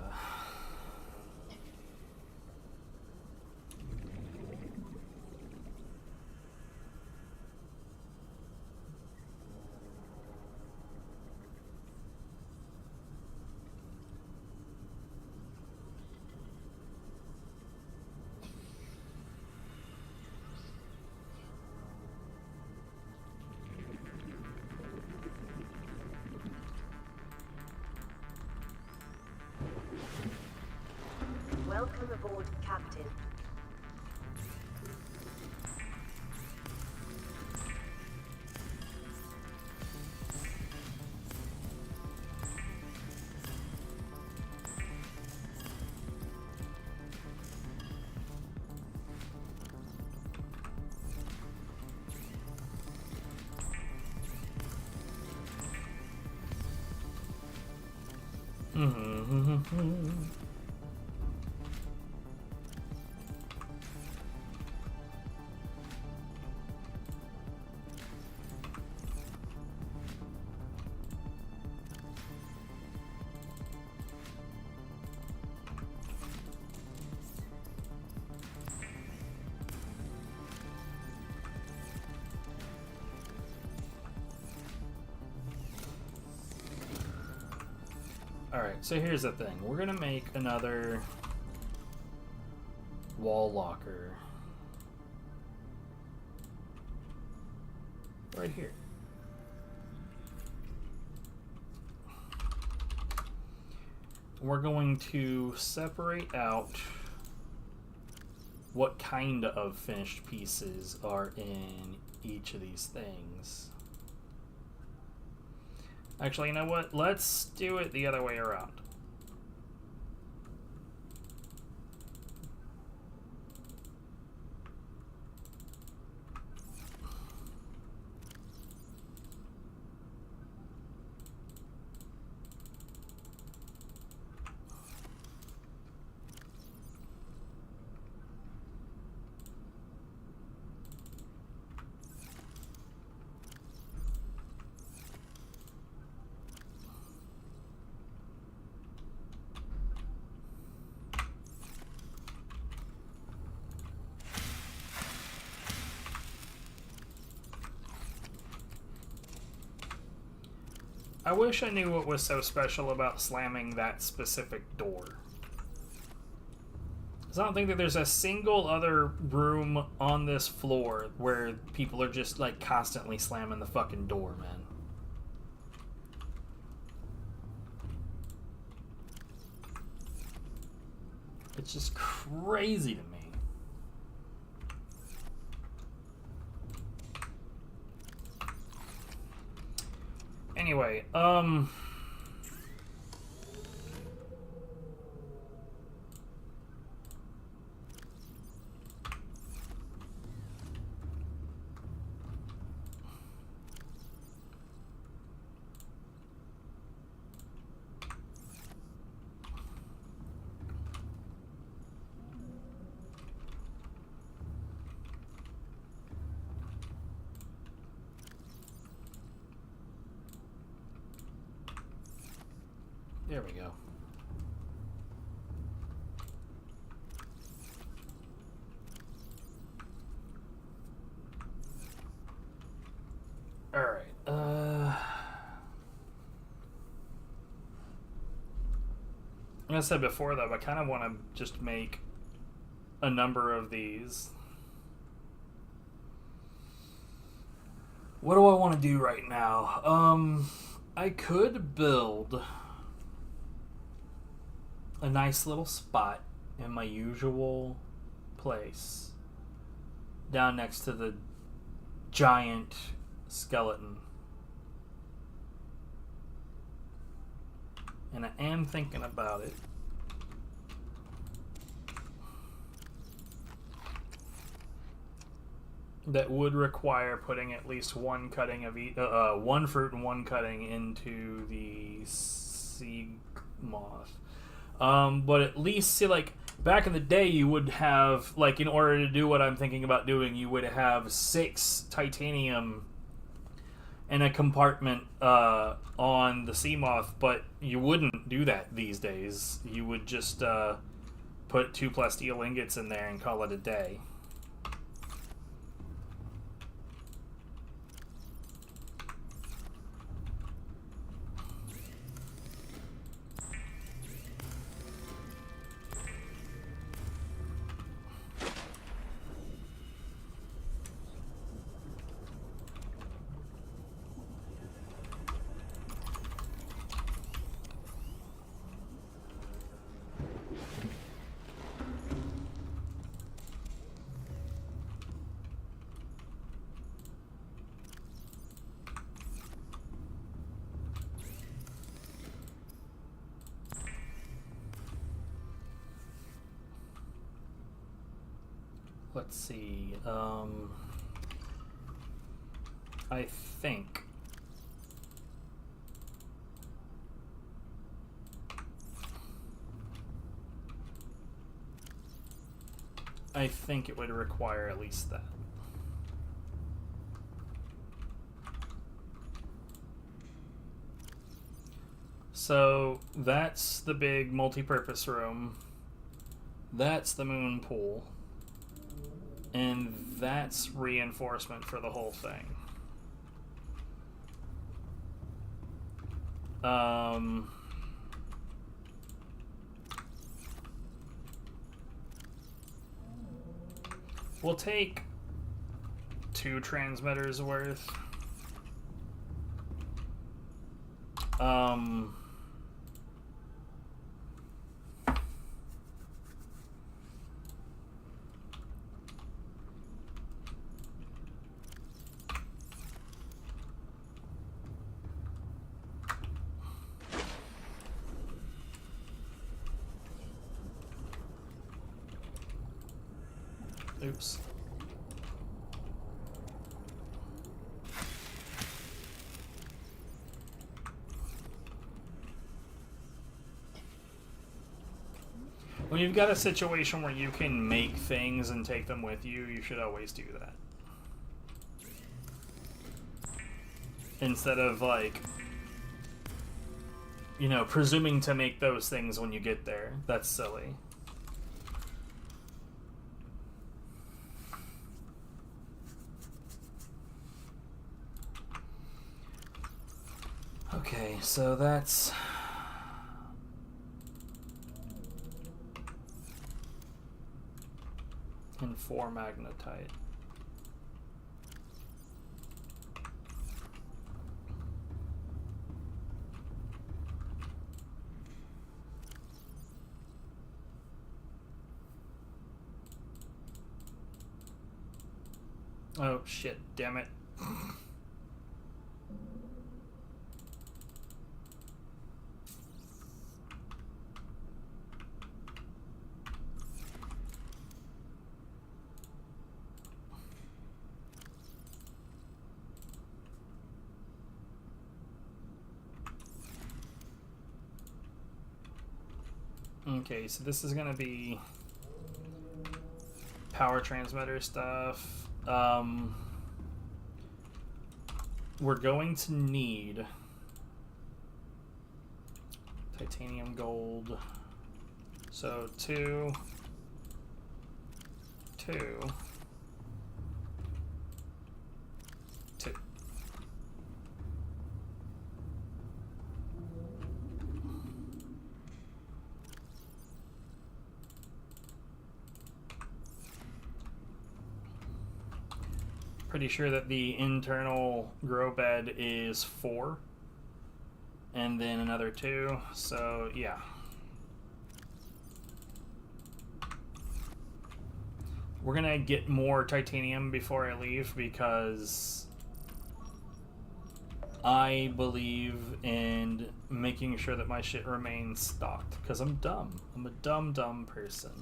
Welcome aboard, Captain. Alright, so here's the thing. We're gonna make another wall locker right here. We're going to separate out what kind of finished pieces are in each of these things. Actually, you know what? Let's do it the other way around. I wish I knew what was so special about slamming that specific door. Because I don't think that there's a single other room on this floor where people are just, like, constantly slamming the fucking door, man. It's just crazy to me. Anyway, There we go. Alright, like I said before, though, I kind of want to just make a number of these. What do I want to do right now? I could build a nice little spot in my usual place down next to the giant skeleton. And I am thinking about it. That would require putting at least one cutting of one fruit and one cutting into the sea moth. But at least, see, like, back in the day, you would have, like, in order to do what I'm thinking about doing, you would have 6 titanium in a compartment on the sea moth, but you wouldn't do that these days. You would just put 2 plasteel ingots in there and call it a day. Let's see, I think it would require at least that. So that's the big multi-purpose room. That's the moon pool. And that's reinforcement for the whole thing. We'll take 2 transmitters worth. Oops. When you've got a situation where you can make things and take them with you, you should always do that. Instead of, like, you know, presuming to make those things when you get there. That's silly. Okay, so that's... and 4 magnetite. Oh shit, damn it. Okay, so this is gonna be power transmitter stuff. We're going to need Titanium gold. So 2, 2, 2. Pretty sure that the internal grow bed is 4. And then another 2. So, yeah. We're gonna get more titanium before I leave because I believe in making sure that my shit remains stocked. Because I'm dumb. I'm a dumb person.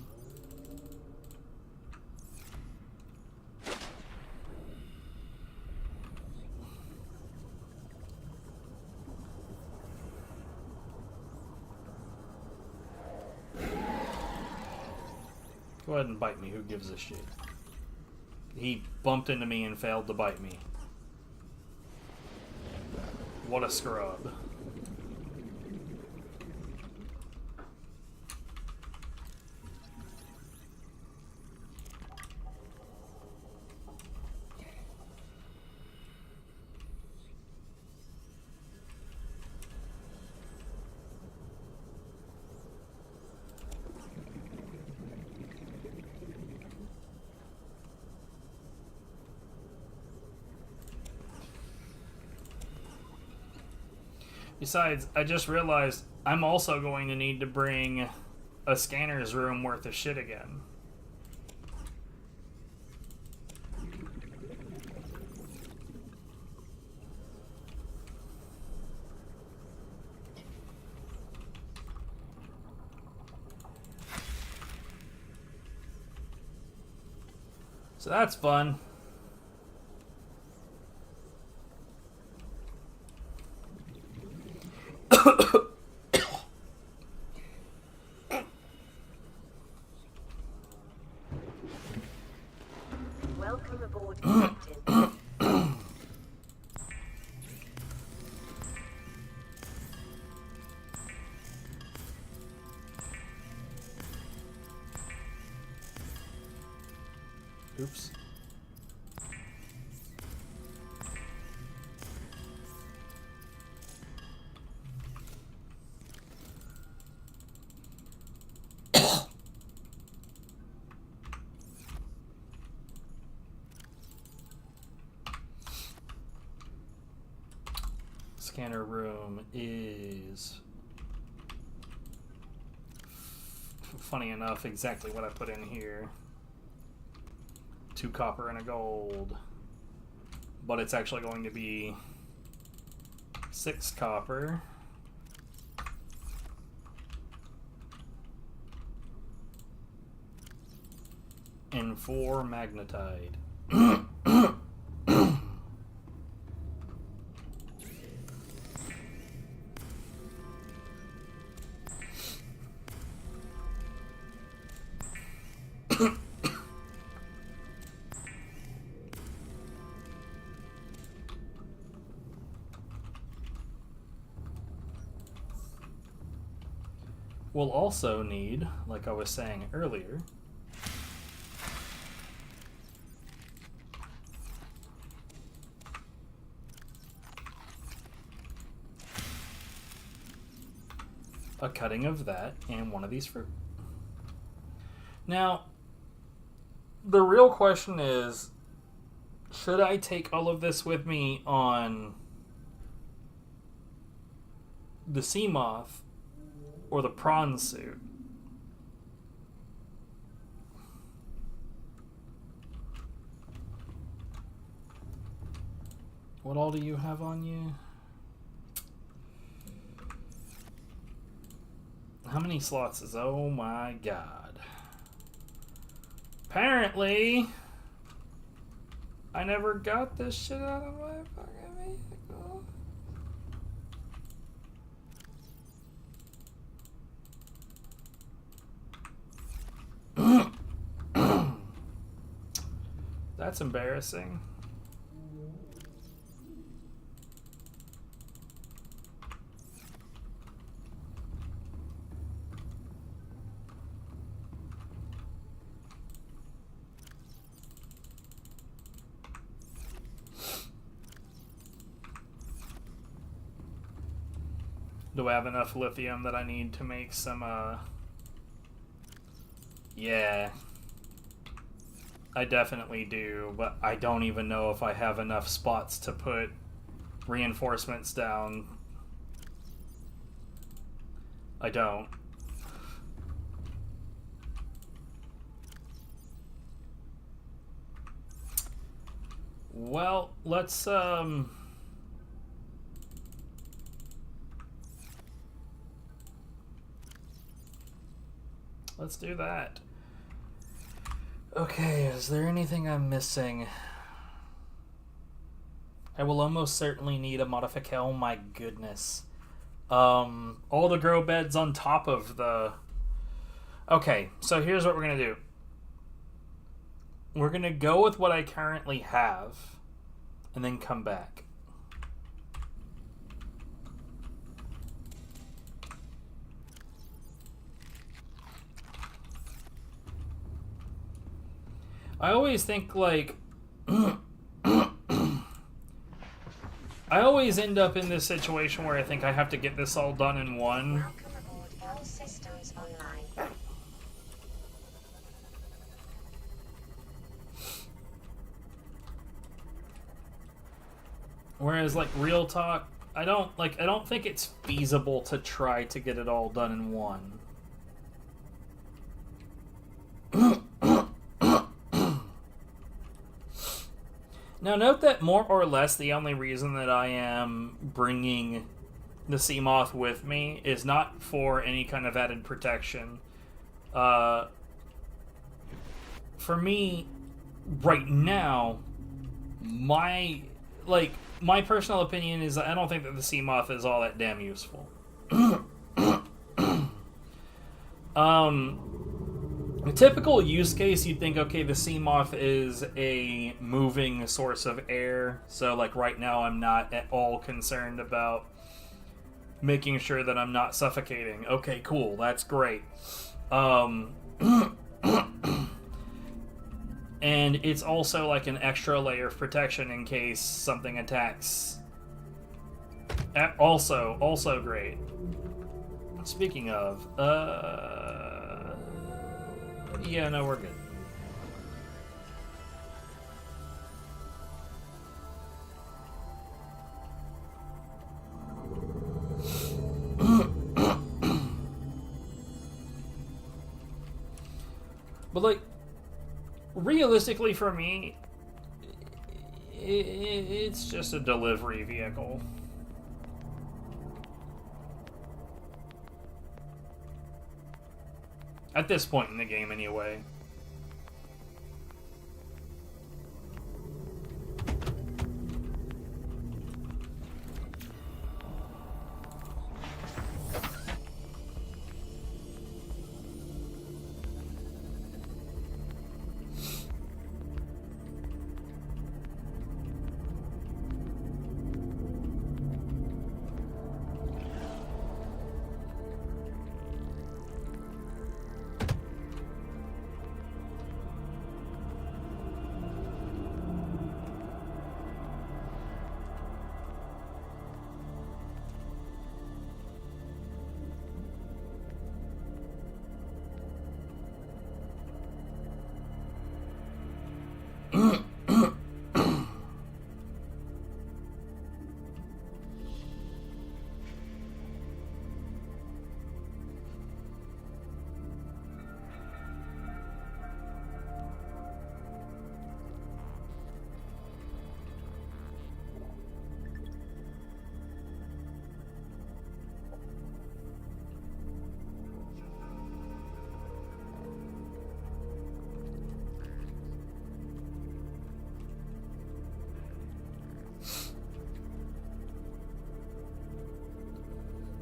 Go ahead and bite me. Who gives a shit? He bumped into me and failed to bite me. What a scrub. Besides, I just realized I'm also going to need to bring a scanner's room worth of shit again. So that's fun. Welcome aboard, Captain. Oops. Scanner room is, funny enough, exactly what I put in here. 2 copper and a gold. But it's actually going to be 6 copper. And 4 magnetite. We'll also need, like I was saying earlier, a cutting of that and one of these fruit. Now, the real question is, should I take all of this with me on the sea moth or the prawn suit? What all do you have on you? How many slots is... Oh my god. Apparently, I never got this shit out of my fucking vehicle. That's embarrassing. Do I have enough lithium that I need to make some, Yeah. I definitely do, but I don't even know if I have enough spots to put reinforcements down. I don't. Well, let's do that. Okay, is there anything I'm missing? I will almost certainly need a modification. Oh my goodness. All the grow beds on top of the... Okay, so here's what we're going to do. We're going to go with what I currently have, and then come back. I always think, like... I always end up in this situation where I think I have to get this all done in one. Welcome aboard. All systems online. Whereas, like, real talk, I don't think it's feasible to try to get it all done in one. Now, note that more or less the only reason that I am bringing the sea moth with me is not for any kind of added protection. For me, right now, my personal opinion is that I don't think that the sea moth is all that damn useful. A typical use case, you'd think, okay, the sea moth is a moving source of air, so, like, right now I'm not at all concerned about making sure that I'm not suffocating. Okay, cool, that's great. And it's also, like, an extra layer of protection in case something attacks. Also great. Speaking of, yeah, no, we're good. But, like, realistically for me, it's just a delivery vehicle. At this point in the game, anyway.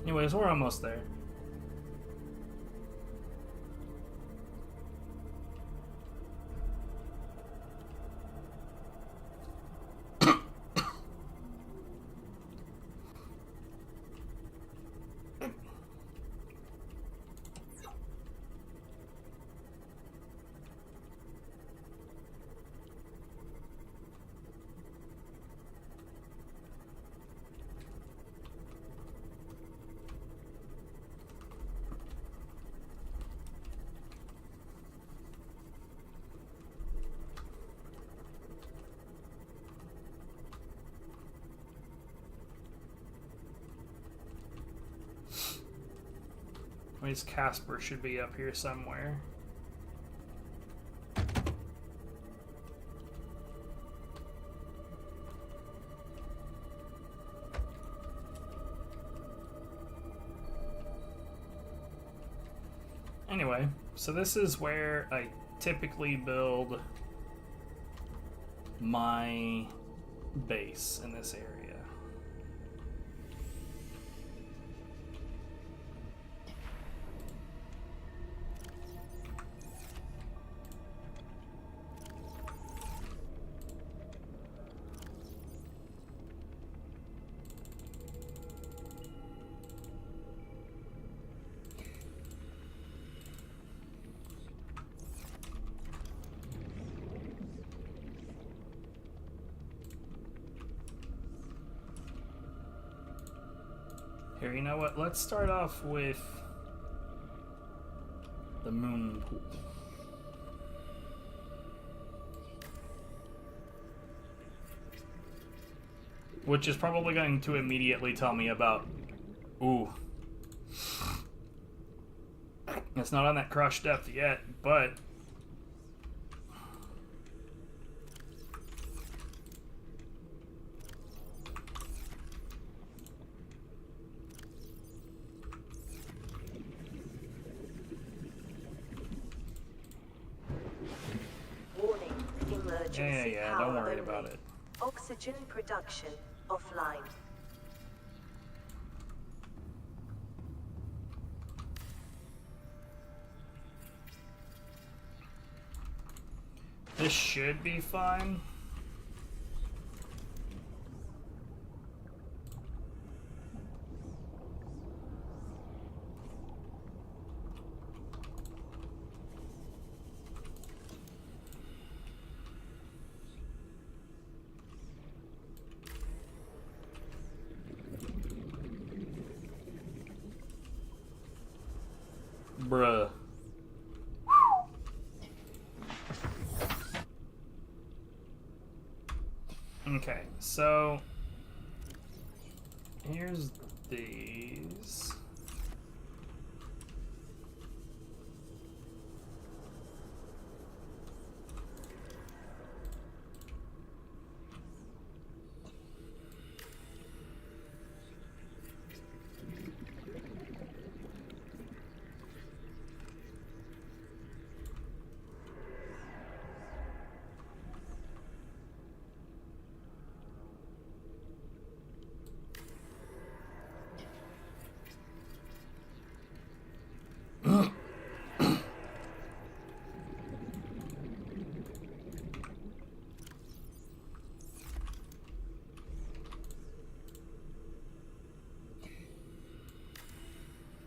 Anyways, we're almost there. Miss Casper should be up here somewhere. Anyway, so this is where I typically build my base in this area. Here, you know what? Let's start off with the moon pool. Which is probably going to immediately tell me about... Ooh. It's not on that crush depth yet, but... Yeah, don't worry about it. Oxygen production offline. This should be fine. Bruh. Okay, so here's these.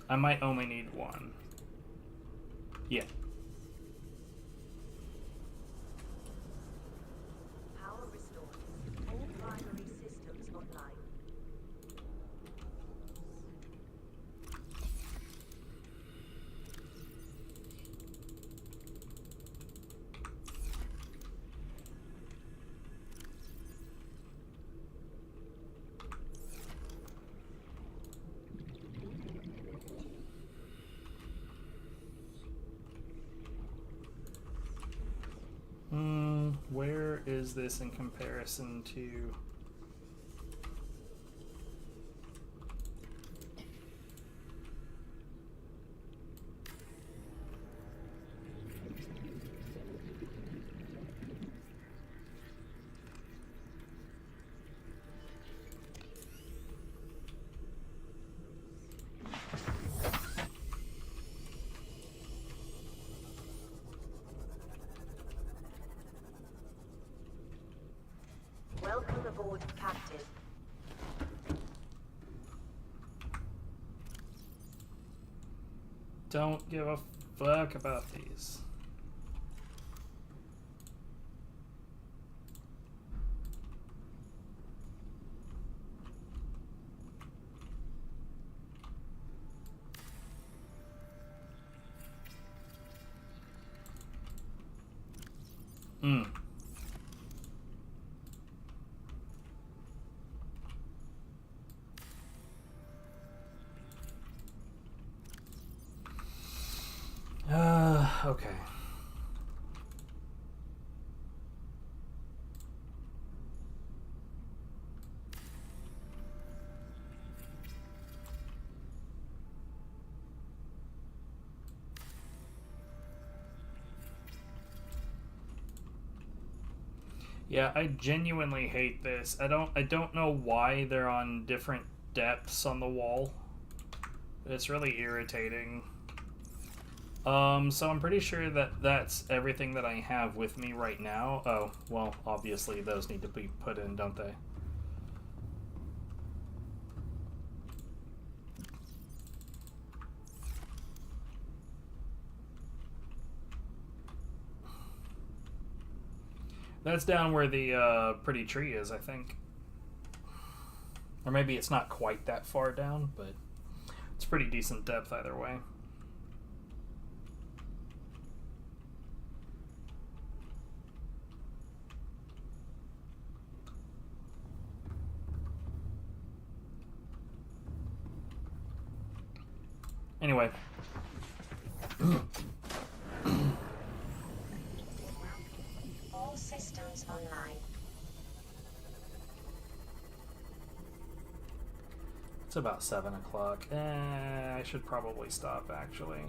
I might only need one. Yeah. Power restored. All primary systems online. Where is this in comparison to... Welcome aboard, Captain. Don't give a fuck about these. Yeah, I genuinely hate this. I don't know why they're on different depths on the wall. It's really irritating. So I'm pretty sure that that's everything that I have with me right now. Oh, well, obviously those need to be put in, don't they? That's down where the pretty tree is, I think. Or maybe it's not quite that far down, but it's pretty decent depth either way. Anyway. All systems online. It's about 7 o'clock. I should probably stop, actually.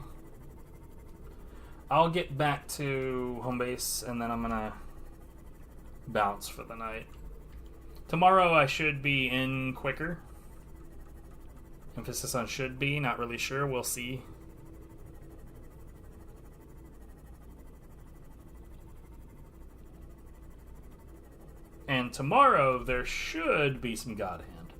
I'll get back to home base, and then I'm gonna bounce for the night. Tomorrow I should be in quicker. Emphasis on should be, not really sure, we'll see. And tomorrow there should be some God Hand.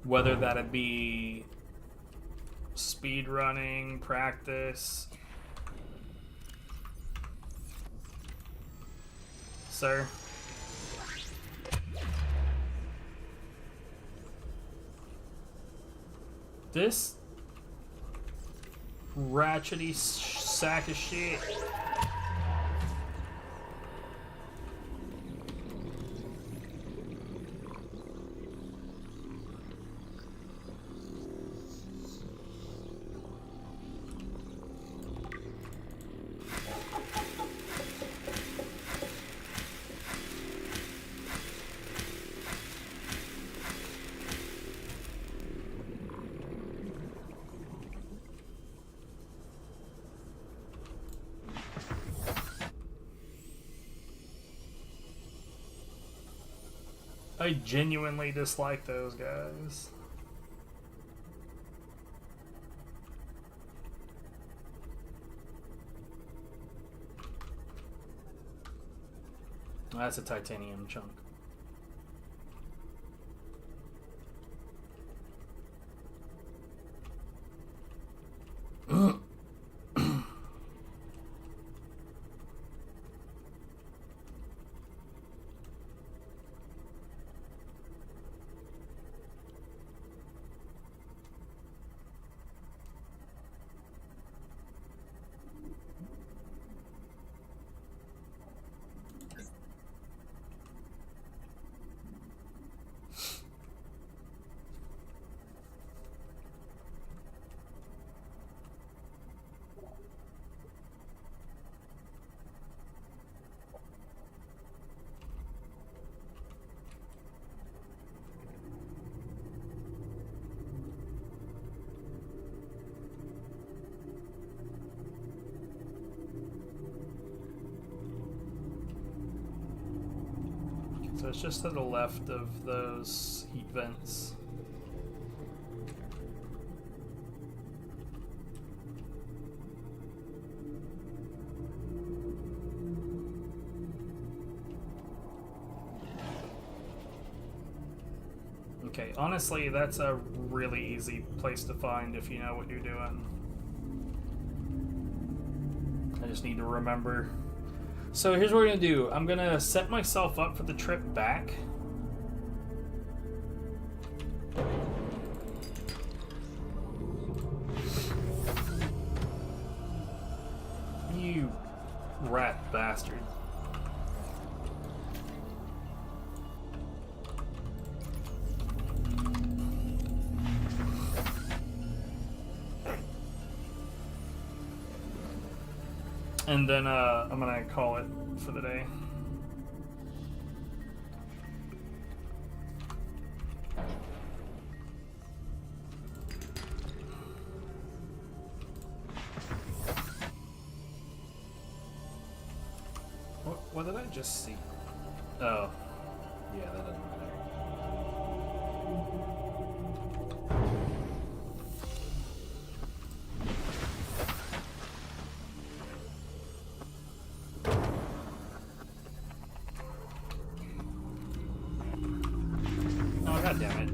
Whether that'd be speed running, practice. Sir? This ratchety sack of shit. I genuinely dislike those guys. That's a titanium chunk. So it's just to the left of those heat vents. Okay, honestly, that's a really easy place to find if you know what you're doing. I just need to remember. So here's what we're gonna do. I'm gonna set myself up for the trip back. You rat bastard. And then I'm gonna call it for the day. What did I just see? Oh. Yeah, that doesn't matter. Oh, god damn it.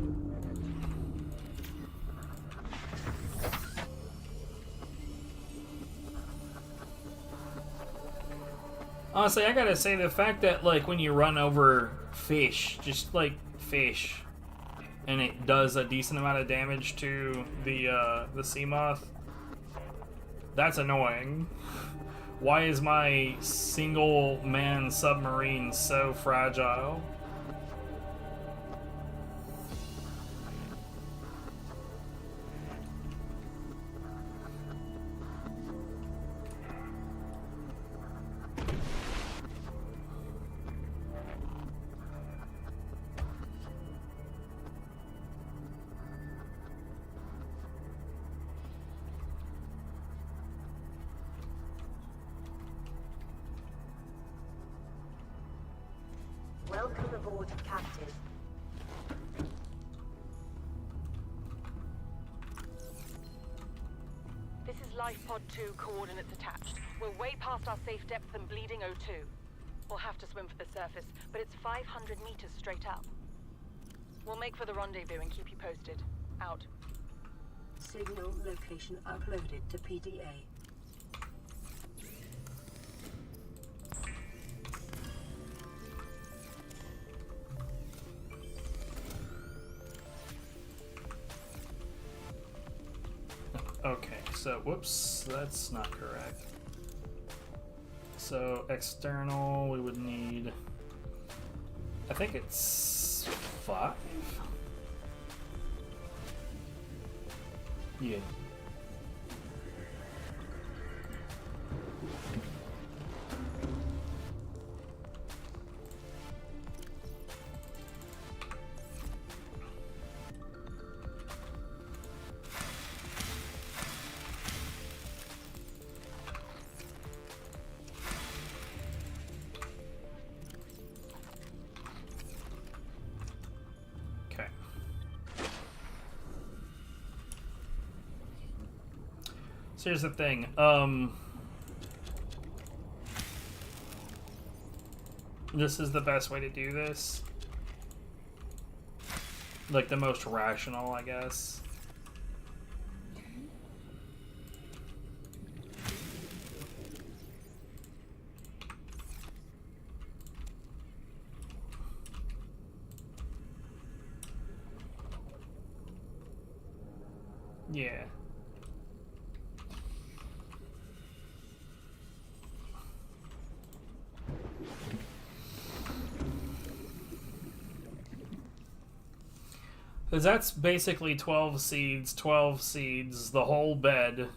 Honestly, I gotta say, the fact that, like, when you run over fish, just, like, fish, and it does a decent amount of damage to the sea moth, that's annoying. Why is my single-man submarine so fragile? Welcome aboard, Captain. This is Life Pod 2, coordinates attached. We're way past our safe depth and bleeding O2. We'll have to swim for the surface, but it's 500 meters straight up. We'll make for the rendezvous and keep you posted. Out. Signal location uploaded to PDA. Okay, so, whoops, that's not correct. So, external, we would need, I think it's 5? Yeah. So here's the thing, this is the best way to do this. Like, the most rational, I guess. Yeah. Because that's basically 12 seeds, the whole bed.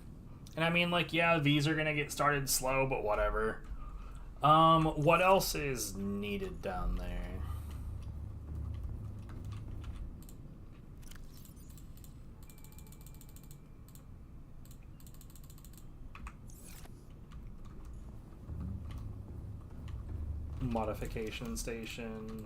And I mean, like, yeah, these are gonna get started slow, but whatever. What else is needed down there? Modification station.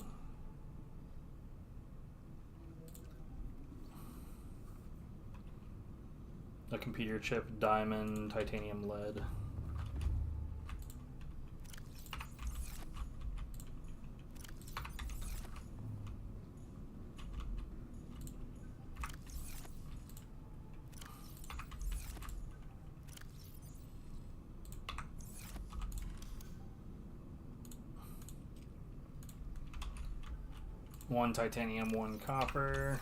A computer chip, diamond, titanium, lead. One titanium, one copper.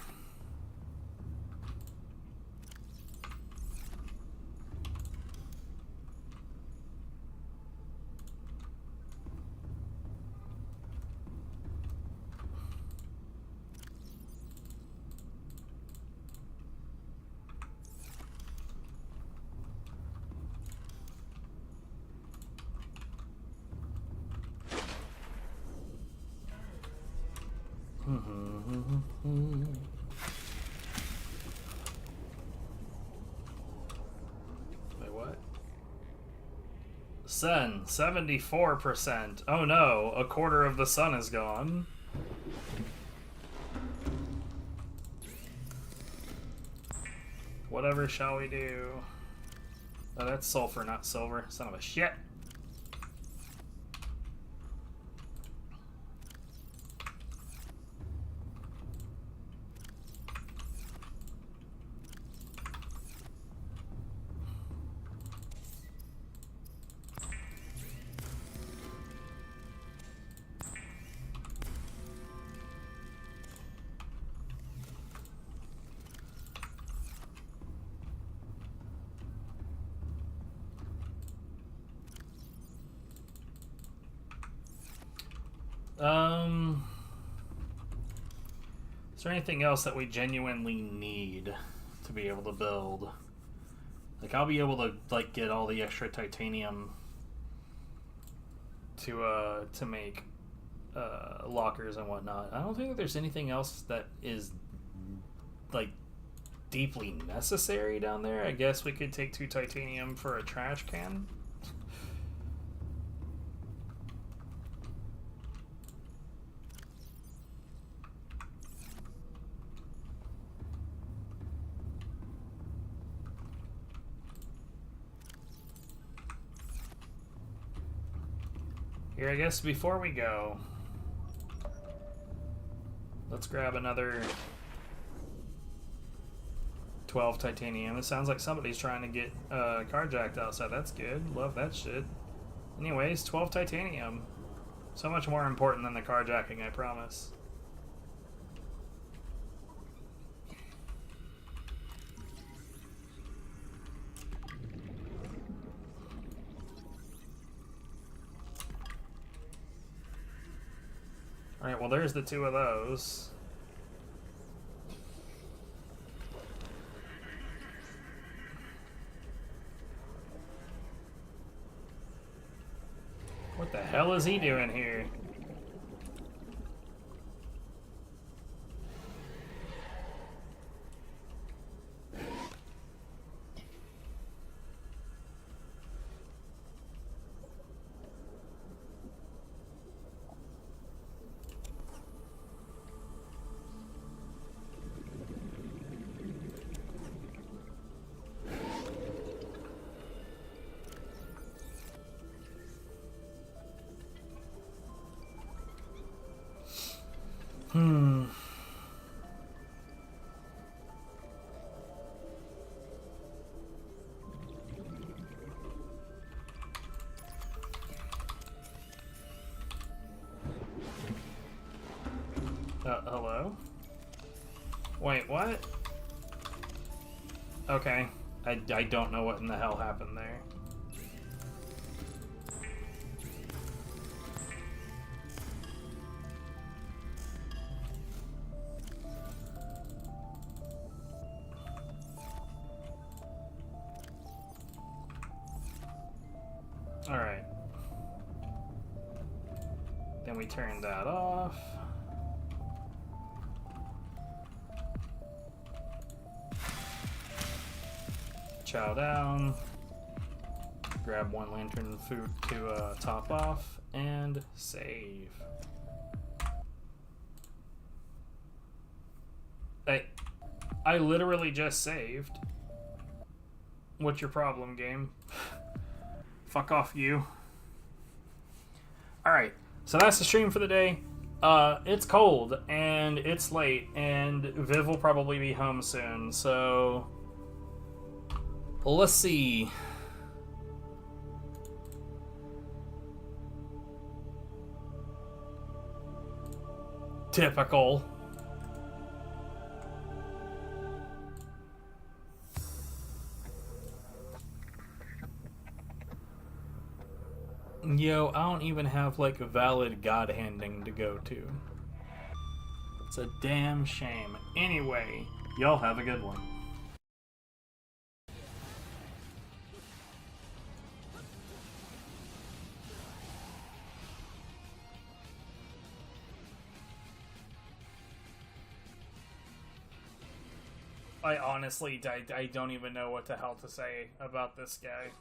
Wait, what? Sun, 74%. Oh no, a quarter of the sun is gone. Whatever shall we do? Oh, that's sulfur, not silver. Son of a shit. Is there anything else that we genuinely need to be able to build? Like, I'll be able to, like, get all the extra titanium to make lockers and whatnot. I don't think that there's anything else that is, like, deeply necessary down there. I guess we could take 2 titanium for a trash can. Here, I guess before we go, let's grab another 12 titanium. It sounds like somebody's trying to get carjacked outside. That's good. Love that shit. Anyways, 12 titanium. So much more important than the carjacking, I promise. Alright, well there's the 2 of those. What the hell is he doing here? Hello? Wait, what? Okay. I don't know what in the hell happened there. Alright. Then we turn that off. Chow down. Grab 1 lantern food to top off. And save. I literally just saved. What's your problem, game? Fuck off, you. Alright, so that's the stream for the day. It's cold, and it's late, and Viv will probably be home soon, so... let's see. Typical. Yo, I don't even have, like, a valid god-handing to go to. It's a damn shame. Anyway, y'all have a good one. I honestly, I don't even know what the hell to say about this guy.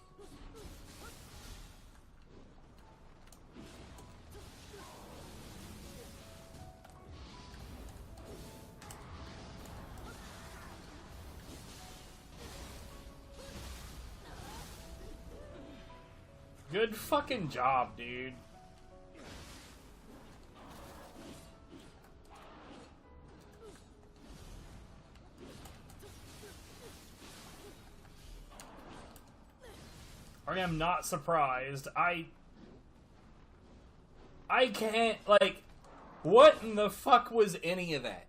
Good fucking job, dude. I am not surprised. I can't, like, what in the fuck was any of that?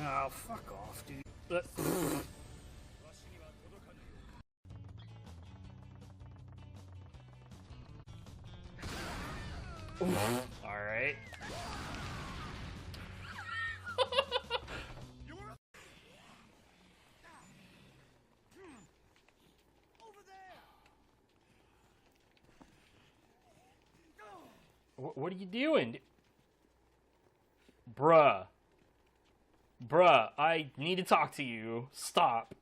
Oh, fuck off, dude. Alright. What are you doing? Bruh. Bruh, I need to talk to you. Stop.